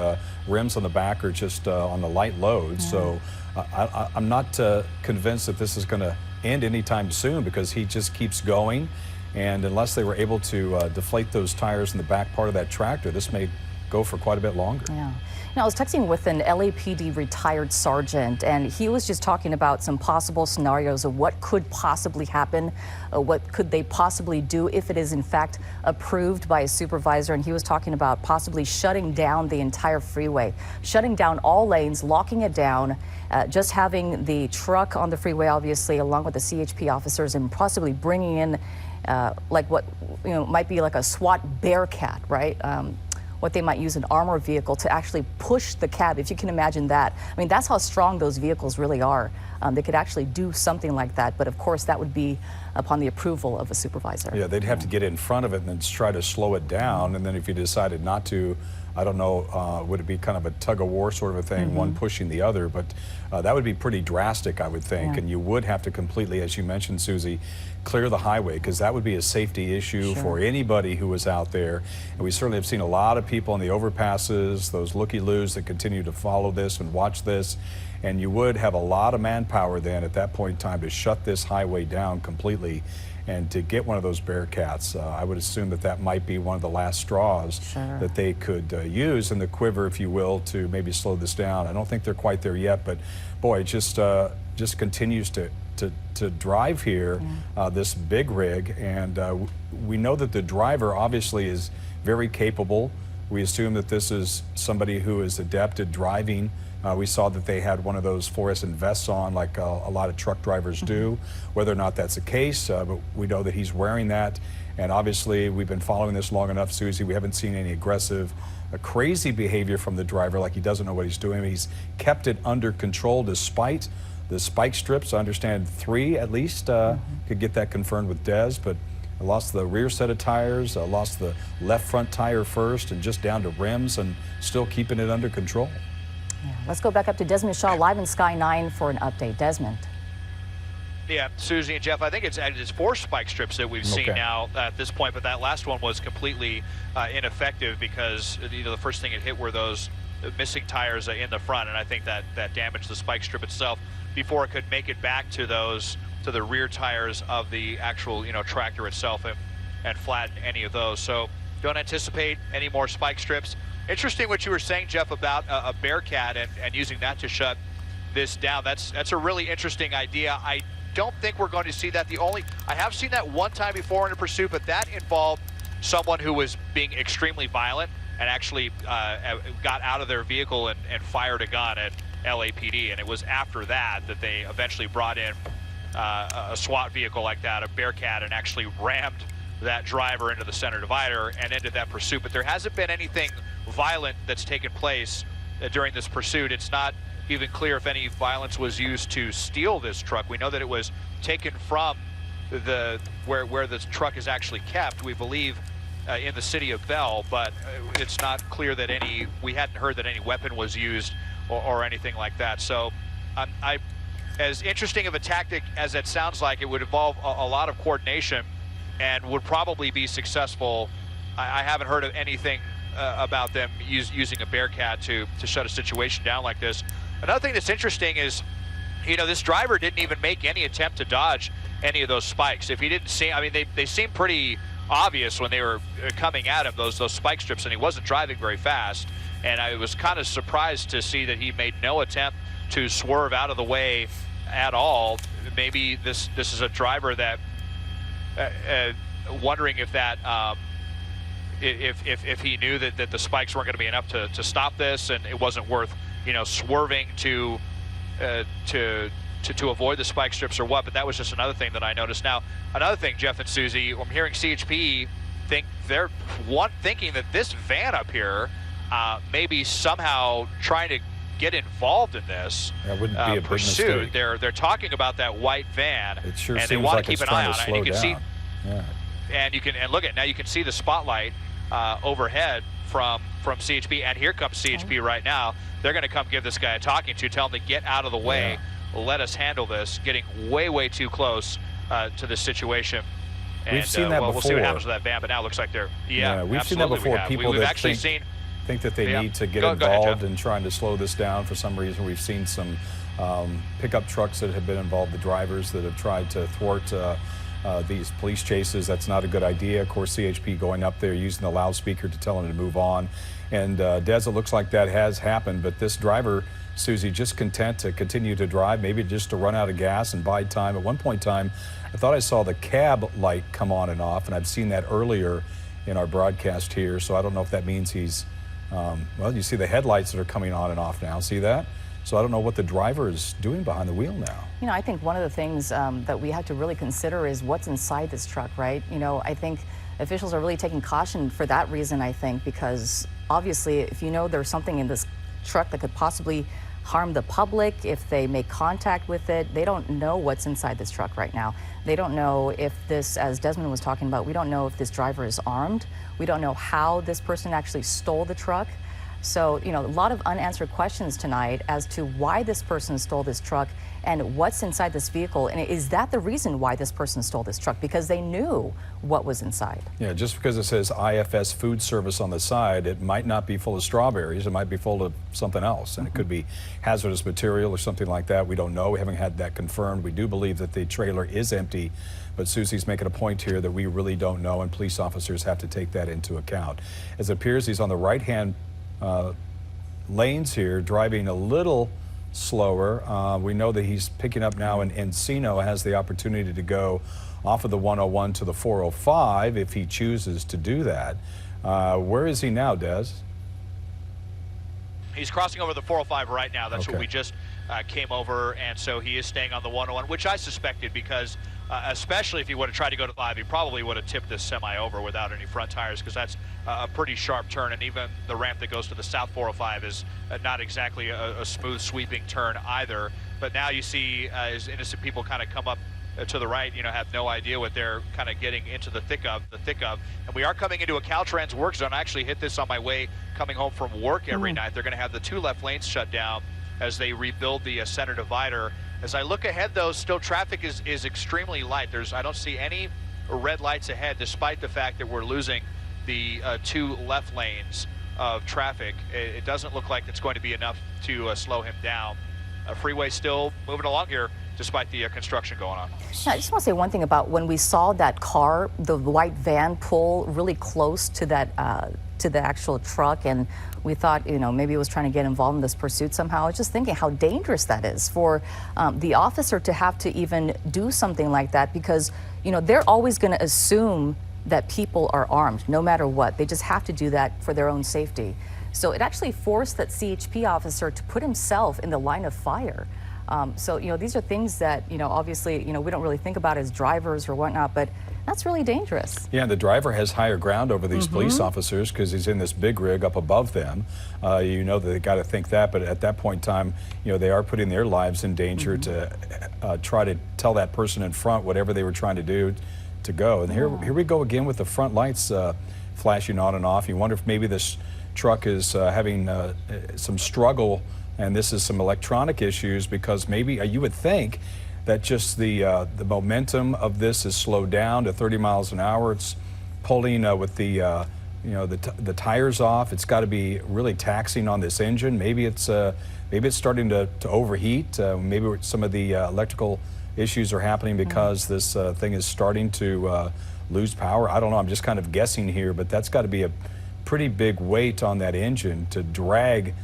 rims on the back are just on the light load. So I'm not convinced that this is going to end anytime soon, because he just keeps going. And unless they were able to deflate those tires in the back part of that tractor, this may go for quite a bit longer. Yeah. Now, I was texting with an LAPD retired sergeant, and he was just talking about some possible scenarios of what could possibly happen, what could they possibly do if it is in fact approved by a supervisor. And he was talking about possibly shutting down the entire freeway, shutting down all lanes, locking it down, just having the truck on the freeway, obviously, along with the CHP officers, and possibly bringing in like what, you know, might be like a SWAT Bearcat, right? What they might use an armor vehicle to actually push the cab, if you can imagine that. I mean, that's how strong those vehicles really are. They could actually do something like that, but of course that would be upon the approval of a supervisor. Yeah, they'd have to get in front of it and then try to slow it down, and then if you decided not to, I don't know, would it be kind of a tug of war sort of a thing, one pushing the other, but that would be pretty drastic, I would think, and you would have to completely, as you mentioned, Susie, clear the highway, because that would be a safety issue for anybody who was out there. And we certainly have seen a lot of people on the overpasses, those looky-loos that continue to follow this and watch this, and you would have a lot of manpower then at that point in time to shut this highway down completely. And to get one of those Bearcats, I would assume that that might be one of the last straws that they could use in the quiver, if you will, to maybe slow this down. I don't think they're quite there yet, but boy, it just continues to drive here, this big rig, and we know that the driver obviously is very capable. We assume that this is somebody who is adept at driving. We saw that they had one of those fluorescent vests on, like a lot of truck drivers do. Whether or not that's the case, but we know that he's wearing that. And obviously, we've been following this long enough, Susie. We haven't seen any aggressive, crazy behavior from the driver, like he doesn't know what he's doing. He's kept it under control despite the spike strips. I understand 3 at least, could get that confirmed with Des, but I lost the rear set of tires, I lost the left front tire first, and just down to rims, and still keeping it under control. Yeah. Let's go back up to Desmond Shaw, live in Sky 9 for an update. Desmond. Yeah, Susie and Jeff, I think it's 4 spike strips that we've seen now at this point, but that last one was completely ineffective, because the first thing it hit were those missing tires in the front, and I think that damaged the spike strip itself before it could make it back to the rear tires of the actual tractor itself and flatten any of those. So don't anticipate any more spike strips. Interesting what you were saying, Jeff, about a Bearcat and using that to shut this down. That's a really interesting idea. I don't think we're going to see that. I have seen that one time before in a pursuit, but that involved someone who was being extremely violent and actually got out of their vehicle and fired a gun at LAPD. And it was after that that they eventually brought in a SWAT vehicle like that, a Bearcat, and actually rammed that driver into the center divider and ended that pursuit. But there hasn't been anything violent that's taken place during this pursuit. It's not even clear if any violence was used to steal this truck. We know that it was taken from where the truck is actually kept, we believe, in the city of Bell, but it's not clear that we hadn't heard that any weapon was used or anything like that. So as interesting of a tactic as it sounds like, it would involve a lot of coordination and would probably be successful. I haven't heard of anything about them using a Bearcat to shut a situation down like this. Another thing that's interesting is, this driver didn't even make any attempt to dodge any of those spikes. If he didn't see, I mean, they seemed pretty obvious when they were coming at him, those spike strips, and he wasn't driving very fast. And I was kind of surprised to see that he made no attempt to swerve out of the way at all. Maybe this is a driver that wondering if that if he knew that the spikes weren't going to be enough to stop this, and it wasn't worth swerving to avoid the spike strips or what. But that was just another thing that I noticed. Now, another thing, Jeff and Susie, I'm hearing CHP thinking that this van up here maybe somehow trying to get involved in this pursuit. They're talking about that white van, it sure and seems they want like to keep it's an eye trying on to it. slow And you can down. see, and look at now. You can see the spotlight overhead from CHP, and here comes CHP right now. They're going to come give this guy a talking to, tell him to get out of the way, let us handle this. Getting way too close to this situation. And, We've seen that before. We'll see what happens with that van, but now it looks like they're we've seen that before. People we've that actually seen. think that they need to get Go ahead, involved Jeff. in trying to slow this down for some reason. We've seen some pickup trucks that have been involved, the drivers that have tried to thwart these police chases. That's not a good idea. Of course, CHP going up there using the loudspeaker to tell them to move on. And Des, it looks like that has happened, but this driver, Susie, just content to continue to drive, maybe just to run out of gas and buy time. At one point in time, I thought I saw the cab light come on and off, and I've seen that earlier in our broadcast here, so I don't know if that means he's well, you see the headlights that are coming on and off now. See that? So I don't know what the driver is doing behind the wheel now. I think one of the things that we have to really consider is what's inside this truck, right? I think officials are really taking caution for that reason, I think, because obviously if there's something in this truck that could possibly harm the public, if they make contact with it, they don't know what's inside this truck right now. They don't know if this, as Desmond was talking about, we don't know if this driver is armed. We don't know how this person actually stole the truck. So, a lot of unanswered questions tonight as to why this person stole this truck and what's inside this vehicle. And is that the reason why this person stole this truck? Because they knew what was inside. Yeah, just because it says IFS food service on the side, it might not be full of strawberries. It might be full of something else. And it could be hazardous material or something like that. We don't know. We haven't had that confirmed. We do believe that the trailer is empty. But Susie's making a point here that we really don't know, and police officers have to take that into account. As it appears, he's on the right-hand lanes here, driving a little slower. We know that he's picking up now in Encino, has the opportunity to go off of the 101 to the 405 if he chooses to do that. Where is he now, Des? He's crossing over the 405 right now. That's what we just came over, and so he is staying on the 101, which I suspected because especially if he would have tried to go to 5, he probably would have tipped this semi over without any front tires, because that's a pretty sharp turn, and even the ramp that goes to the south 405 is not exactly a smooth sweeping turn either. But now you see as innocent people kind of come up to the right, have no idea what they're kind of getting into the thick of. And we are coming into a Caltrans work zone. I actually hit this on my way coming home from work every night. They're going to have the 2 left lanes shut down as they rebuild the center divider. As I look ahead, though, still traffic is extremely light. I don't see any red lights ahead, despite the fact that we're losing the 2 left lanes of traffic. It doesn't look like it's going to be enough to slow him down. Freeway still moving along here, despite the construction going on. Yeah, I just want to say one thing about when we saw that car, the white van, pull really close to that to the actual truck, and we thought, you know, maybe it was trying to get involved in this pursuit somehow. I was just thinking how dangerous that is for the officer to have to even do something like that, because, you know, they're always going to assume that people are armed no matter what. They just have to do that for their own safety. So it actually forced that CHP officer to put himself in the line of fire. So, you know, these are things that, you know, obviously, you know, we don't really think about as drivers or whatnot, but that's really dangerous. Yeah, and the driver has higher ground over these police officers because he's in this big rig up above them. You know that they got to think that, but at that point in time, you know, they are putting their lives in danger to try to tell that person in front whatever they were trying to do to go. And here we go again with the front lights flashing on and off. You wonder if maybe this truck is having some struggle, and this is some electronic issues, because maybe you would think that just the momentum of this is slowed down to 30 miles an hour. It's pulling with the you know, the tires off. It's got to be really taxing on this engine. Maybe it's starting to overheat. Maybe some of the electrical issues are happening because this thing is starting to lose power. I don't know. I'm just kind of guessing here, but that's got to be a pretty big weight on that engine to drag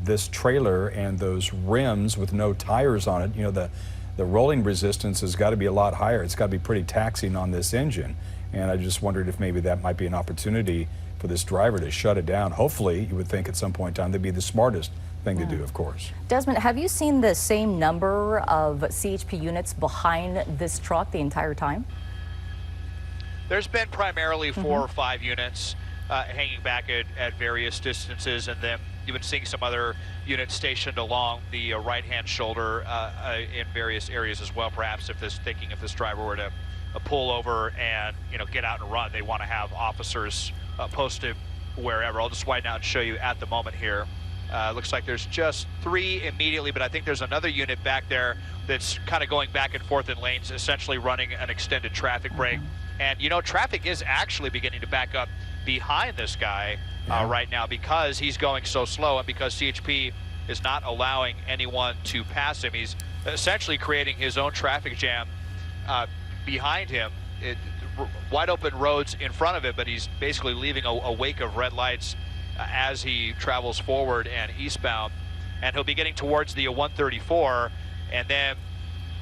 this trailer and those rims with no tires on it. You know, the rolling resistance has got to be a lot higher. It's got to be pretty taxing on this engine. And I just wondered if maybe that might be an opportunity for this driver to shut it down. Hopefully, you would think at some point in time that'd be the smartest thing to do, of course. Desmond, have you seen the same number of CHP units behind this truck the entire time? There's been primarily 4 or 5 units hanging back at various distances, and then you've been seeing some other units stationed along the right-hand shoulder in various areas as well. Perhaps if this driver were to pull over and, you know, get out and run, they want to have officers posted wherever. I'll just widen out and show you at the moment here. Looks like there's just 3 immediately, but I think there's another unit back there that's kind of going back and forth in lanes, essentially running an extended traffic break. And, you know, traffic is actually beginning to back up behind this guy right now, because he's going so slow and because CHP is not allowing anyone to pass him. He's essentially creating his own traffic jam behind him. Wide open roads in front of him, but he's basically leaving a wake of red lights as he travels forward and eastbound. And he'll be getting towards the 134, and then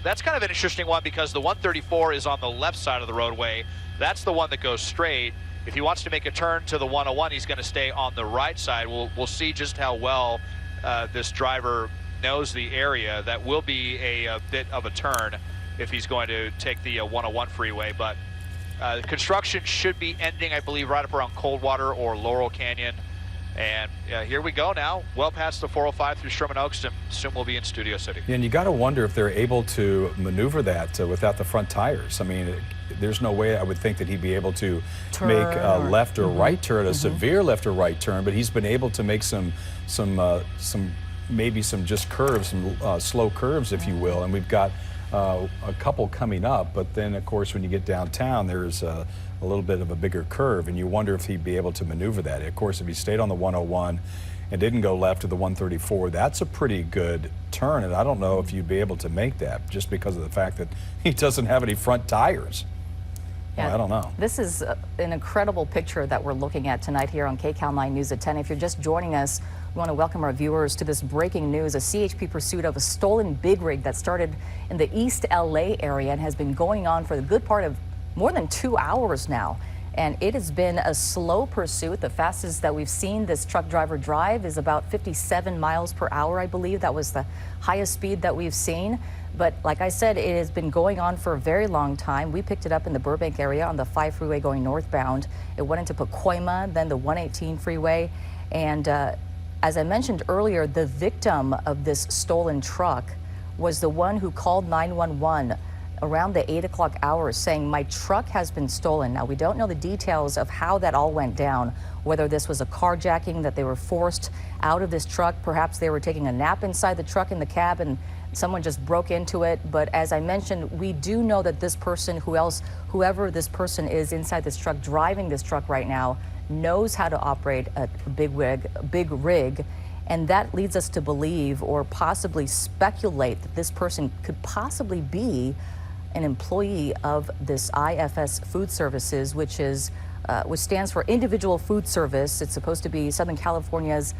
that's kind of an interesting one, because the 134 is on the left side of the roadway. That's the one that goes straight. If he wants to make a turn to the 101, he's going to stay on the right side. We'll see just how well this driver knows the area. That will be a bit of a turn if he's going to take the 101 freeway. But construction should be ending, I believe, right up around Coldwater or Laurel Canyon. And here we go now, well past the 405 through Sherman Oaks, and soon we'll be in Studio City. Yeah, and you got to wonder if they're able to maneuver that without the front tires. I mean, there's no way I would think that he'd be able to make a left or right turn, a severe left or right turn, but he's been able to make some maybe some just curves, some slow curves, if you will. And we've got a couple coming up, but then of course when you get downtown, there's a little bit of a bigger curve, and you wonder if he'd be able to maneuver that. Of course, if he stayed on the 101 and didn't go left to the 134, that's a pretty good turn, and I don't know if you'd be able to make that just because of the fact that he doesn't have any front tires. Yeah, well, I don't know. This is an incredible picture that we're looking at tonight here on KCAL 9 News at 10. If you're just joining us, we want to welcome our viewers to this breaking news: a CHP pursuit of a stolen big rig that started in the East LA area and has been going on for the good part of more than 2 hours now. And it has been a slow pursuit. The fastest that we've seen this truck driver drive is about 57 miles per hour, I believe. That was the highest speed that we've seen. But like I said, it has been going on for a very long time. We picked it up in the Burbank area on the 5 freeway going northbound. It went into Pacoima, then the 118 freeway. And as I mentioned earlier, the victim of this stolen truck was the one who called 911 around the 8 o'clock hour saying, my truck has been stolen. Now, we don't know the details of how that all went down, whether this was a carjacking, that they were forced out of this truck. Perhaps they were taking a nap inside the truck in the cab and someone just broke into it. But as I mentioned, we do know that this person, whoever this person is inside this truck, driving this truck right now, knows how to operate a big rig. And that leads us to believe or possibly speculate that this person could possibly be an employee of this IFS Food Services, which is which stands for Individual Food Service. It's supposed to be Southern California's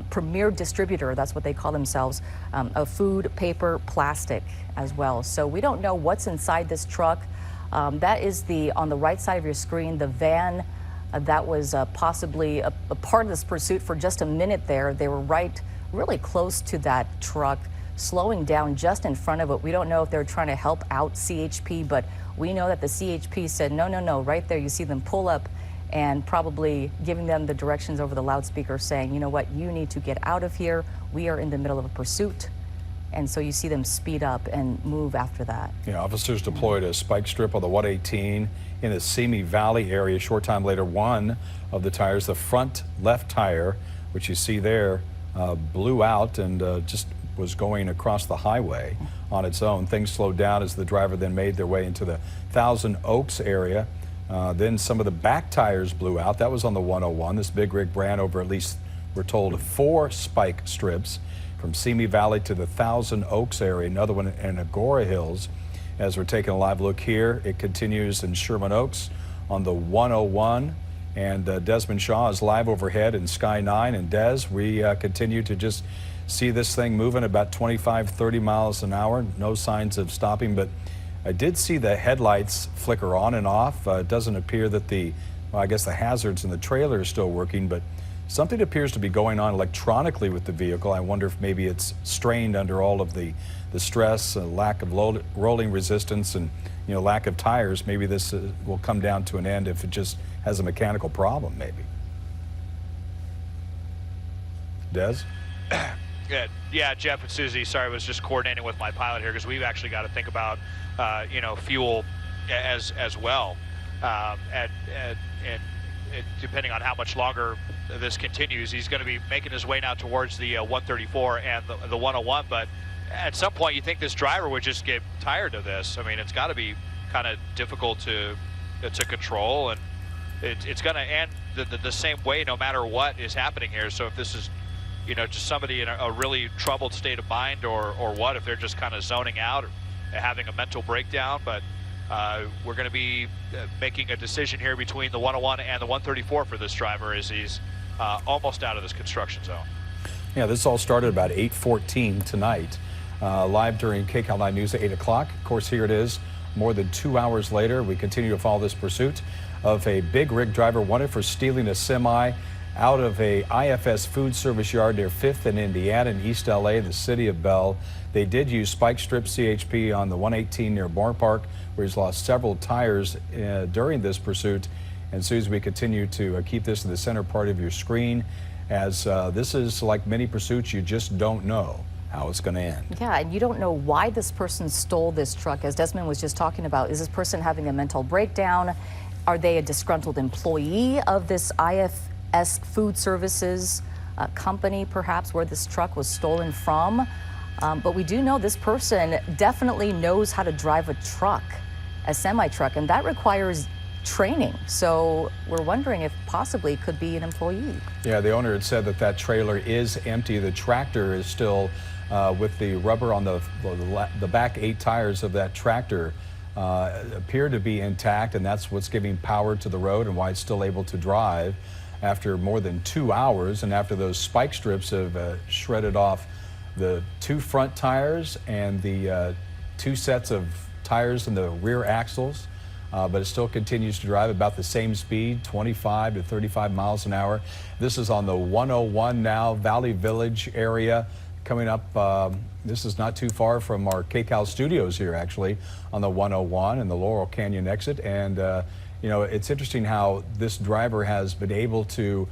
premier distributor, that's what they call themselves, of food, paper, plastic as well. So we don't know what's inside this truck. That is on the right side of your screen, the van that was possibly a part of this pursuit for just a minute there. They were really close to that truck, slowing down just in front of it. We don't know if they're trying to help out CHP, but we know that the CHP said, no, no, no, right there. You see them pull up and probably giving them the directions over the loudspeaker saying, you know what, you need to get out of here. We are in the middle of a pursuit. And so you see them speed up and move after that. Yeah, officers deployed a spike strip on the 118 in the Simi Valley area. A short time later, one of the tires, the front left tire, which you see there, blew out and just was going across the highway on its own. Things slowed down as the driver then made their way into the Thousand Oaks area. Then some of the back tires blew out. That was on the 101. This big rig ran over at least, we're told, 4 spike strips from Simi Valley to the Thousand Oaks area, another one in Agora Hills. As we're taking a live look here, it continues in Sherman Oaks on the 101. And Desmond Shaw is live overhead in Sky 9. And Des, we continue to just see this thing moving about 25, 30 miles an hour. No signs of stopping, but I did see the headlights flicker on and off. It doesn't appear that I guess the hazards in the trailer are still working, but something appears to be going on electronically with the vehicle. I wonder if maybe it's strained under all of the stress, lack of rolling resistance, and lack of tires. Maybe this will come down to an end if it just has a mechanical problem, maybe. Des? Yeah, Jeff and Susie, sorry, I was just coordinating with my pilot here because we've actually got to think about, fuel as well. And depending on how much longer this continues, he's going to be making his way now towards the 134 and the 101. But at some point, you think this driver would just get tired of this. I mean, it's got to be kind of difficult to control, and it's going to end the same way no matter what is happening here. So if this is just somebody in a really troubled state of mind or what, if they're just kind of zoning out or having a mental breakdown. But we're going to be making a decision here between the 101 and the 134 for this driver as he's almost out of this construction zone. Yeah, this all started about 8:14 tonight, live during KCAL 9 News at 8 o'clock. Of course, here it is more than 2 hours later. We continue to follow this pursuit of a big rig driver wanted for stealing a semi out of a IFS food service yard near 5th and Indiana in East LA, the city of Bell. They did use spike strip CHP on the 118 near Bourne Park, where he's lost several tires during this pursuit. And Susan, we continue to keep this in the center part of your screen, as this is like many pursuits, you just don't know how it's going to end. Yeah, and you don't know why this person stole this truck. As Desmond was just talking about, is this person having a mental breakdown? Are they a disgruntled employee of this IFS Food Services company, perhaps, where this truck was stolen from? But we do know this person definitely knows how to drive a truck, a semi-truck, and that requires training. So we're wondering if possibly it could be an employee. Yeah, the owner had said that that trailer is empty. The tractor is still with the rubber on the back 8 tires of that tractor appear to be intact, and that's what's giving power to the road and why it's still able to drive after more than 2 hours, and after those spike strips have shredded off the 2 front tires and the 2 sets of tires in the rear axles. But it still continues to drive about the same speed, 25 to 35 miles an hour. This is on the 101 now, Valley Village area. Coming up, this is not too far from our KCAL studios here, actually, on the 101 and the Laurel Canyon exit. And, you know, it's interesting how this driver has been able to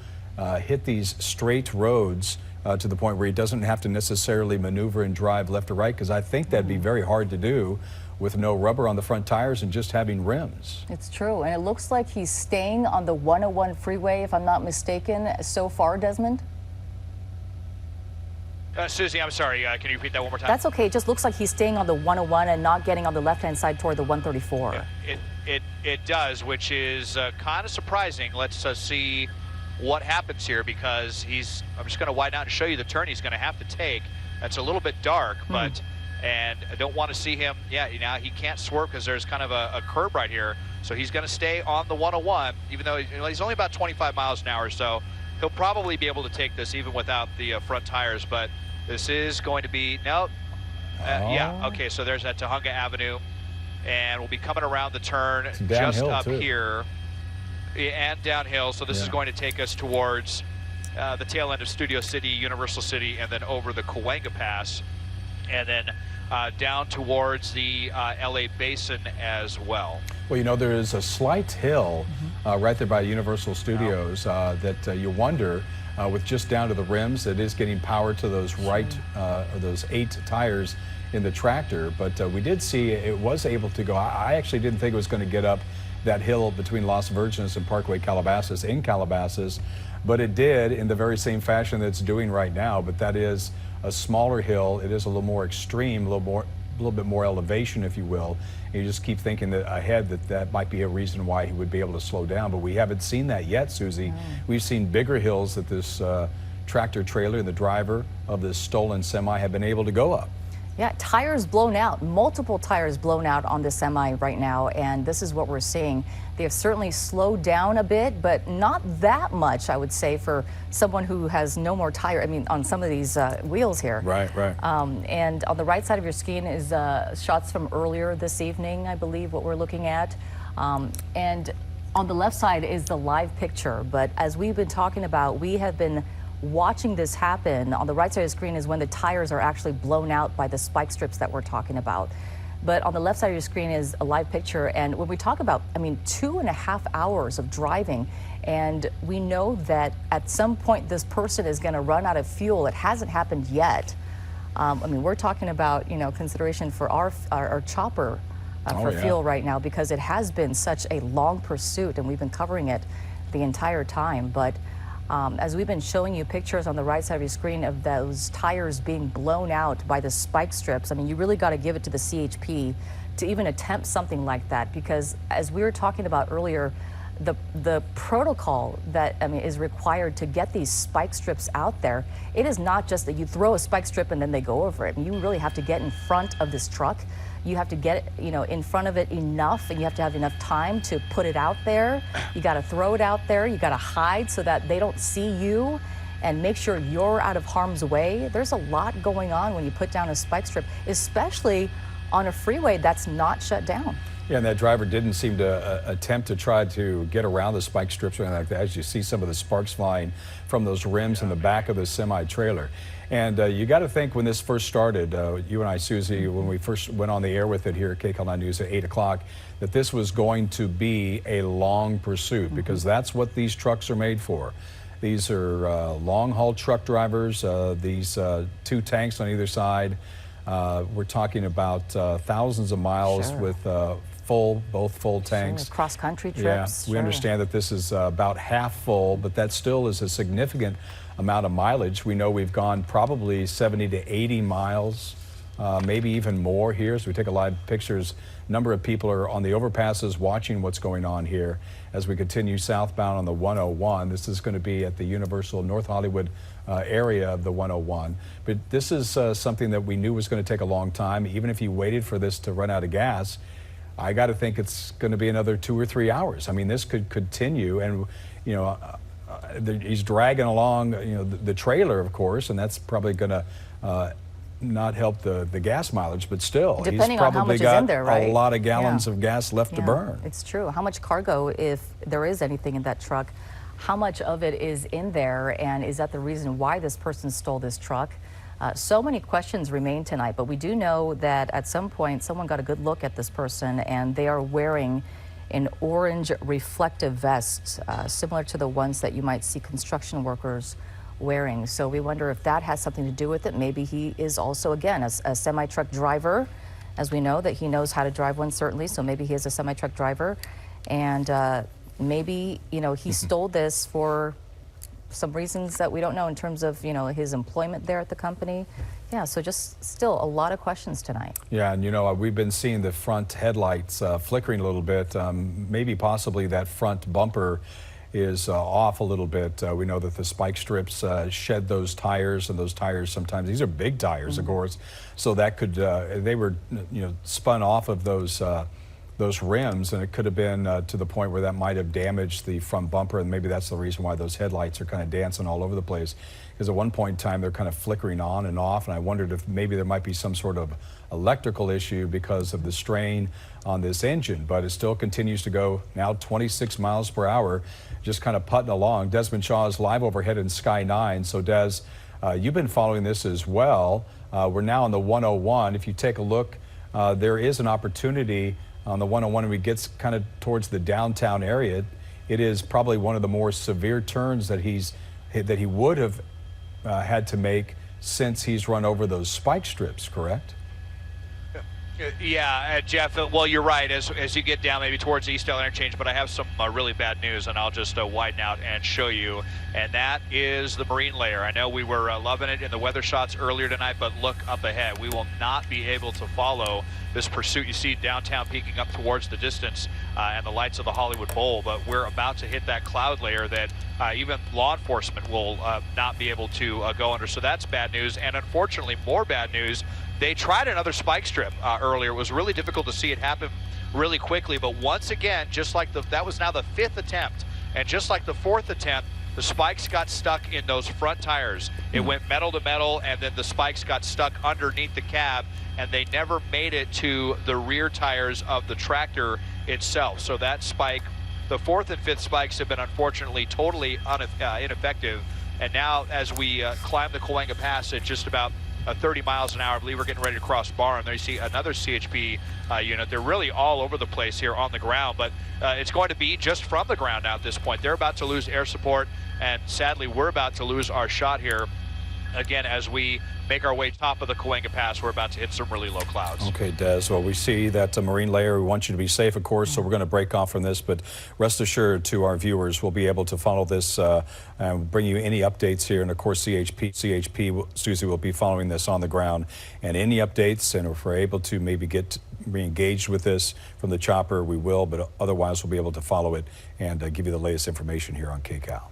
hit these straight roads to the point where he doesn't have to necessarily maneuver and drive left or right, because I think that'd be very hard to do with no rubber on the front tires and just having rims. It's true, and it looks like he's staying on the 101 freeway, if I'm not mistaken, so far, Desmond? Susie, I'm sorry, can you repeat that one more time? That's okay, it just looks like he's staying on the 101 and not getting on the left-hand side toward the 134. Yeah, it does, which is kind of surprising. Let's see what happens here, because I'm just going to widen out and show you the turn he's going to have to take. That's a little bit dark, but and I don't want to see him, yeah, you know, he can't swerve because there's kind of a curb right here. So he's going to stay on the 101, even though he's only about 25 miles an hour. So he'll probably be able to take this even without the front tires. But this is going to be, yeah, okay, so there's that Tahunga Avenue. And we'll be coming around the turn just up here and downhill. So this is going to take us towards the tail end of Studio City, Universal City, and then over the Cahuenga Pass, and then down towards the LA Basin as well. Well, you know, there is a slight hill right there by Universal Studios that you wonder, with just down to the rims, it is getting power to those or those 8 tires in the tractor, but we did see it was able to go. I actually didn't think it was going to get up that hill between Las Virgenes and Parkway Calabasas in Calabasas, but it did in the very same fashion that it's doing right now. But that is a smaller hill. It is a little more extreme, a little bit more elevation, if you will. And you just keep thinking that ahead that might be a reason why he would be able to slow down, but we haven't seen that yet, Susie. We've seen bigger hills that this tractor trailer and the driver of this stolen semi have been able to go up. Yeah, tires blown out, multiple tires blown out on the semi right now, and this is what we're seeing. They have certainly slowed down a bit, but not that much, I would say, for someone who has no more tire. I mean, on some of these wheels here. Right. And on the right side of your screen is shots from earlier this evening, I believe, what we're looking at. And on the left side is the live picture, but as we've been talking about, we have been watching this happen. On the right side of the screen is when the tires are actually blown out by the spike strips that we're talking about. But on the left side of your screen is a live picture. And when we talk about, 2.5 hours of driving, and we know that at some point this person is going to run out of fuel. It hasn't happened yet. We're talking about, consideration for our chopper for fuel right now, because it has been such a long pursuit and we've been covering it the entire time. But as we've been showing you pictures on the right side of your screen of those tires being blown out by the spike strips, you really got to give it to the CHP to even attempt something like that, because as we were talking about earlier, the protocol that is required to get these spike strips out there, it is not just that you throw a spike strip and then they go over it. You really have to get in front of this truck. You have to get it, in front of it enough, and you have to have enough time to put it out there. You got to throw it out there. You got to hide so that they don't see you, and make sure you're out of harm's way. There's a lot going on when you put down a spike strip, especially on a freeway that's not shut down. Yeah, and that driver didn't seem to attempt to try to get around the spike strips or anything like that. As you see some of the sparks flying from those rims in the back of the semi-trailer. And you got to think when this first started, you and I, Susie, when we first went on the air with it here at KCAL 9 News at 8 o'clock, that this was going to be a long pursuit, because that's what these trucks are made for. These are long-haul truck drivers, these 2 tanks on either side. We're talking about thousands of miles with both full tanks. Cross-country trips. Yeah, we understand that this is about half full, but that still is a significant amount of mileage. We know we've gone probably 70 to 80 miles, maybe even more here. As we take a live pictures, a number of people are on the overpasses watching what's going on here as we continue southbound on the 101. This is going to be at the Universal North Hollywood area of the 101. But this is something that we knew was going to take a long time. Even if you waited for this to run out of gas, I got to think it's going to be another 2 or 3 hours. This could continue, and he's dragging along, the trailer, of course, and that's probably going to not help the gas mileage, but still, depending he's probably on how much got is in there, right? a lot of gallons of gas left to burn. It's true. How much cargo, if there is anything in that truck, how much of it is in there, and is that the reason why this person stole this truck? So many questions remain tonight, but we do know that at some point someone got a good look at this person, and they are wearing an orange reflective vest, similar to the ones that you might see construction workers wearing. So we wonder if that has something to do with it. Maybe he is also, again, a semi-truck driver, as we know that he knows how to drive one, certainly. So maybe he is a semi-truck driver, and maybe he stole this for some reasons that we don't know in terms of his employment there at the company. Yeah, so just still a lot of questions tonight. Yeah, and we've been seeing the front headlights flickering a little bit. Maybe possibly that front bumper is off a little bit. We know that the spike strips shed those tires, and those tires sometimes, these are big tires, of course, so that could, they were spun off of those those rims, and it could have been to the point where that might have damaged the front bumper, and maybe that's the reason why those headlights are kind of dancing all over the place. Because at one point in time, they're kind of flickering on and off, and I wondered if maybe there might be some sort of electrical issue because of the strain on this engine, but it still continues to go now 26 miles per hour, just kind of putting along. Desmond Shaw is live overhead in Sky 9. So Des, you've been following this as well. We're now on the 101. If you take a look, there is an opportunity on the 101 when we get kind of towards the downtown area. It is probably one of the more severe turns that he would have had to make since he's run over those spike strips, correct? Yeah, Jeff, well, you're right, as you get down maybe towards the Eastdale interchange, but I have some really bad news, and I'll just widen out and show you, and that is the marine layer. I know we were loving it in the weather shots earlier tonight, but look up ahead. We will not be able to follow this pursuit. You see downtown peeking up towards the distance and the lights of the Hollywood Bowl, but we're about to hit that cloud layer that even law enforcement will not be able to go under. So that's bad news, and unfortunately, more bad news. They tried another spike strip earlier. It was really difficult to see it happen really quickly, but once again, just like that was now the 5th attempt, and just like the 4th attempt, the spikes got stuck in those front tires. It went metal to metal, and then the spikes got stuck underneath the cab, and they never made it to the rear tires of the tractor itself. So that spike, the 4th and 5th spikes have been unfortunately totally ineffective. And now as we climb the Cahuenga Pass at just about 30 miles an hour, I believe we're getting ready to cross Barham. There you see another CHP unit. They're really all over the place here on the ground, but it's going to be just from the ground now at this point. They're about to lose air support, and sadly, we're about to lose our shot here. Again, as we make our way top of the Cahuenga Pass, we're about to hit some really low clouds. Okay, Des, well, we see that marine layer. We want you to be safe, of course, so we're going to break off from this, but rest assured to our viewers, we'll be able to follow this and bring you any updates here. And of course, CHP, Susie, will be following this on the ground. And any updates, and if we're able to maybe get re-engaged with this from the chopper, we will, but otherwise we'll be able to follow it and give you the latest information here on KCAL.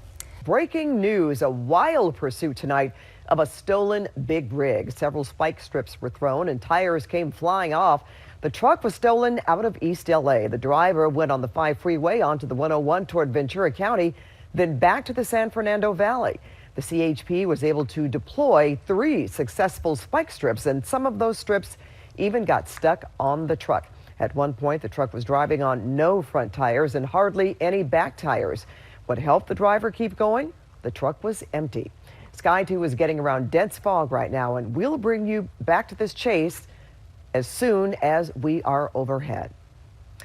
Breaking news, a wild pursuit tonight of a stolen big rig. Several spike strips were thrown and tires came flying off. The truck was stolen out of East LA. The driver went on the 5 freeway onto the 101 toward Ventura County, then back to the San Fernando Valley. The CHP was able to deploy 3 successful spike strips, and some of those strips even got stuck on the truck. At one point, the truck was driving on no front tires and hardly any back tires. What helped the driver keep going? The truck was empty. Sky 2 is getting around dense fog right now, and we'll bring you back to this chase as soon as we are overhead.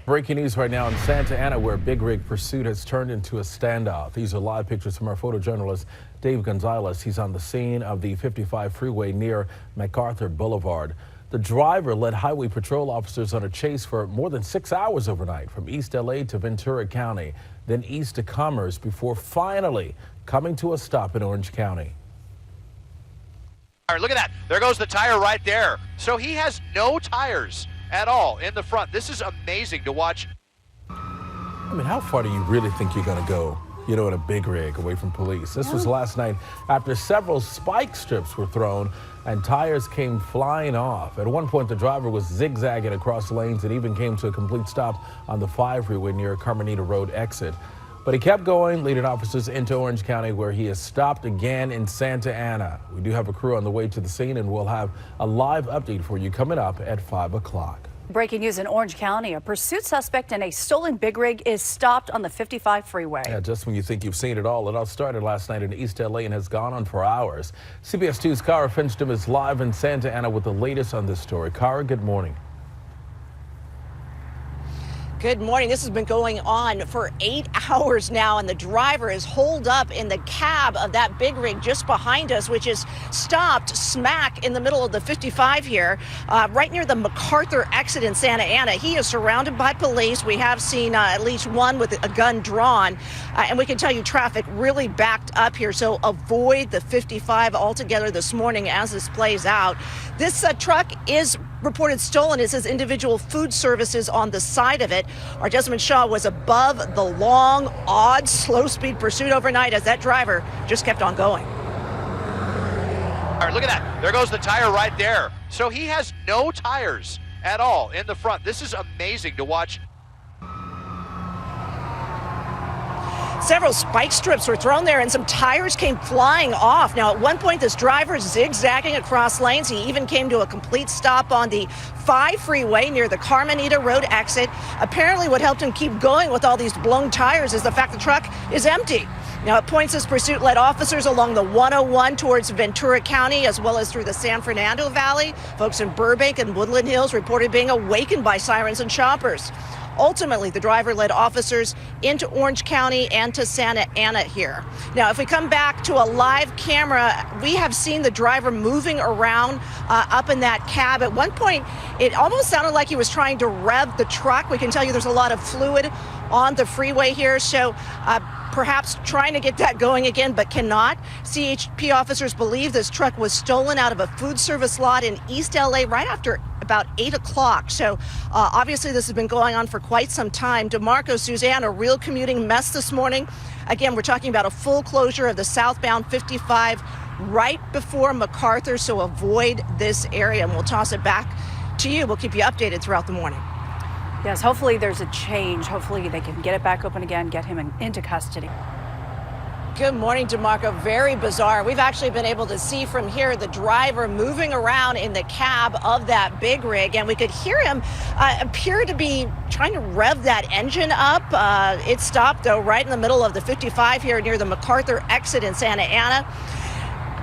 Breaking news right now in Santa Ana, where big rig pursuit has turned into a standoff. These are live pictures from our photojournalist Dave Gonzalez. He's on the scene of the 55 freeway near MacArthur Boulevard. The driver led highway patrol officers on a chase for more than 6 hours overnight from East LA to Ventura County, then east to Commerce, before finally coming to a stop in Orange County. All right, look at that. There goes the tire right there. So he has no tires at all in the front. This is amazing to watch. I mean, how far do you really think you're going to go, you know, in a big rig away from police? This was last night after several spike strips were thrown and tires came flying off. At one point, the driver was zigzagging across lanes and even came to a complete stop on the 5 freeway near Carmenita Road exit. But he kept going, leading officers into Orange County, where he is stopped again in Santa Ana. We do have a crew on the way to the scene, and we'll have a live update for you coming up at 5 o'clock. Breaking news in Orange County, a pursuit suspect in a stolen big rig is stopped on the 55 freeway. Yeah, just when you think you've seen it all started last night in East LA and has gone on for hours. CBS 2's Kara Fincham is live in Santa Ana with the latest on this story. Kara, good morning. Good morning. This has been going on for 8 hours now, and the driver is holed up in the cab of that big rig just behind us, which is stopped smack in the middle of the 55 here, right near the MacArthur exit in Santa Ana. He is surrounded by police. We have seen at least one with a gun drawn, and we can tell you traffic really backed up here. So avoid the 55 altogether this morning as this plays out. This truck is reported stolen. It says individual food services on the side of it. Our Desmond Shaw was above the long, odd, slow-speed pursuit overnight as that driver just kept on going. All right, look at that. There goes the tire right there. So he has no tires at all in the front. This is amazing to watch several spike strips were thrown there and some tires came flying off. Now, at one point, this driver zigzagging across lanes. He even came to a complete stop on the 5 freeway near the Carmenita Road exit. Apparently, what helped him keep going with all these blown tires is the fact the truck is empty. Now, at points, this pursuit led officers along the 101 towards Ventura County, as well as through the San Fernando Valley. Folks in Burbank and Woodland Hills reported being awakened by sirens and choppers. Ultimately, the driver led officers into Orange County and to Santa Ana here. Now, if we come back to a live camera, we have seen the driver moving around up in that cab. At one point, it almost sounded like he was trying to rev the truck. We can tell you there's a lot of fluid on the freeway here, so perhaps trying to get that going again, but cannot. CHP officers believe this truck was stolen out of a food service lot in East LA right after about 8 o'clock. So obviously this has been going on for quite some time. DeMarco, Suzanne, a real commuting mess this morning. Again, we're talking about a full closure of the southbound 55 right before MacArthur, so avoid this area. And we'll toss it back to you. We'll keep you updated throughout the morning. Yes, hopefully there's a change. Hopefully they can get it back open again, get him into custody. Good morning, DeMarco. Very bizarre. We've actually been able to see from here the driver moving around in the cab of that big rig, and we could hear him appear to be trying to rev that engine up. It stopped, though, right in the middle of the 55 here near the MacArthur exit in Santa Ana.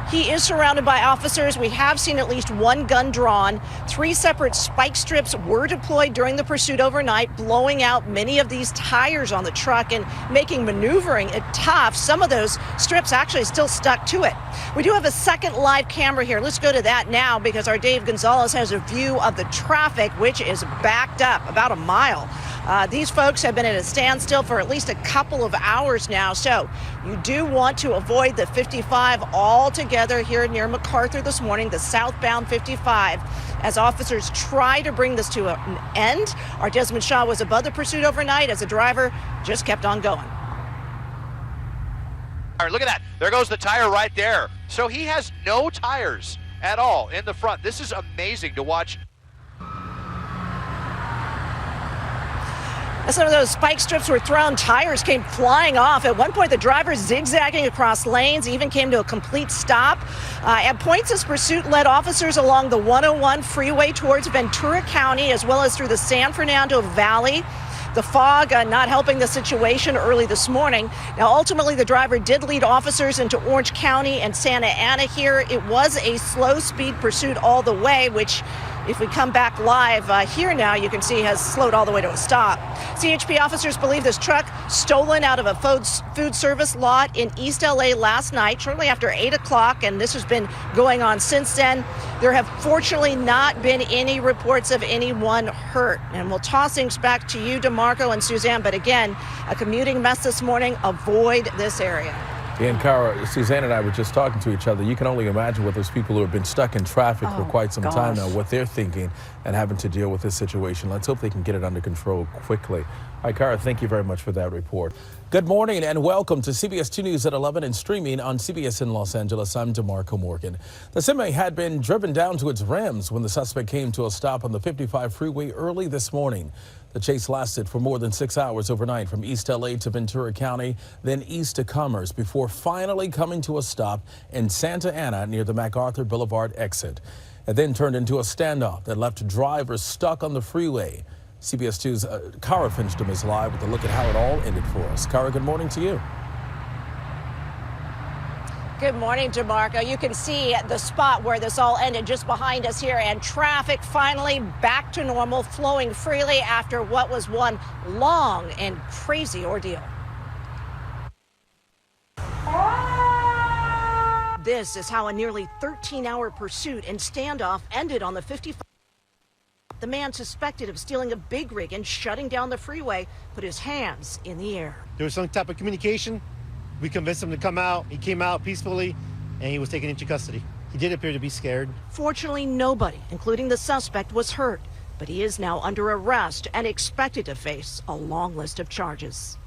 He is surrounded by officers. We have seen at least one gun drawn. 3 separate spike strips were deployed during the pursuit overnight, blowing out many of these tires on the truck and making maneuvering it tough. Some of those strips actually still stuck to it. We do have a second live camera here. Let's go to that now because our Dave Gonzalez has a view of the traffic, which is backed up about a mile. These folks have been at a standstill for at least a couple of hours now, so you do want to avoid the 55 altogether here near MacArthur this morning, the southbound 55, as officers try to bring this to an end. Our Desmond Shaw was above the pursuit overnight as the driver just kept on going. All right, look at that. There goes the tire right there. So he has no tires at all in the front. This is amazing to watch. As some of those spike strips were thrown, tires came flying off. At one point, the driver zigzagging across lanes, even came to a complete stop. At points, this pursuit led officers along the 101 freeway towards Ventura County, as well as through the San Fernando Valley. The fog not helping the situation early this morning. Now, ultimately, the driver did lead officers into Orange County and Santa Ana here. It was a slow-speed pursuit all the way, which, if we come back live here now, you can see has slowed all the way to a stop. CHP officers believe this truck stolen out of a food service lot in East LA last night, shortly after 8 o'clock, and this has been going on since then. There have fortunately not been any reports of anyone hurt. And we'll toss things back to you, DeMarco and Suzanne, but again, a commuting mess this morning. Avoid this area. And Cara, Suzanne and I were just talking to each other. You can only imagine what those people who have been stuck in traffic for quite some time now, what they're thinking and having to deal with this situation. Let's hope they can get it under control quickly. All right, Cara, thank you very much for that report. Good morning and welcome to CBS 2 News at 11 and streaming on CBS in Los Angeles. I'm DeMarco Morgan. The semi had been driven down to its rims when the suspect came to a stop on the 55 freeway early this morning. The chase lasted for more than 6 hours overnight from East LA to Ventura County, then east to Commerce, before finally coming to a stop in Santa Ana near the MacArthur Boulevard exit. It then turned into a standoff that left drivers stuck on the freeway. CBS 2's Cara Fincham is live with a look at how it all ended for us. Cara, good morning to you. Good morning, DeMarco. You can see the spot where this all ended just behind us here, and traffic finally back to normal, flowing freely after what was one long and crazy ordeal. This is how a nearly 13-hour pursuit and standoff ended on the 55. The man suspected of stealing a big rig and shutting down the freeway put his hands in the air. There was some type of communication. We convinced him to come out. He came out peacefully, and he was taken into custody. He did appear to be scared. Fortunately, nobody, including the suspect, was hurt, but he is now under arrest and expected to face a long list of charges.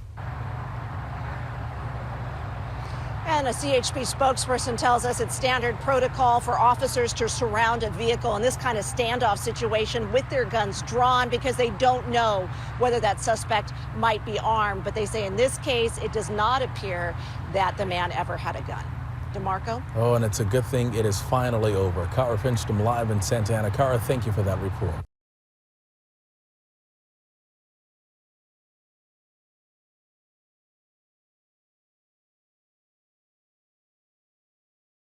Again, a CHP spokesperson tells us it's standard protocol for officers to surround a vehicle in this kind of standoff situation with their guns drawn because they don't know whether that suspect might be armed. But they say in this case, it does not appear that the man ever had a gun. DeMarco? Oh, and it's a good thing it is finally over. Kara Fincham live in Santa Ana. Kara, thank you for that report.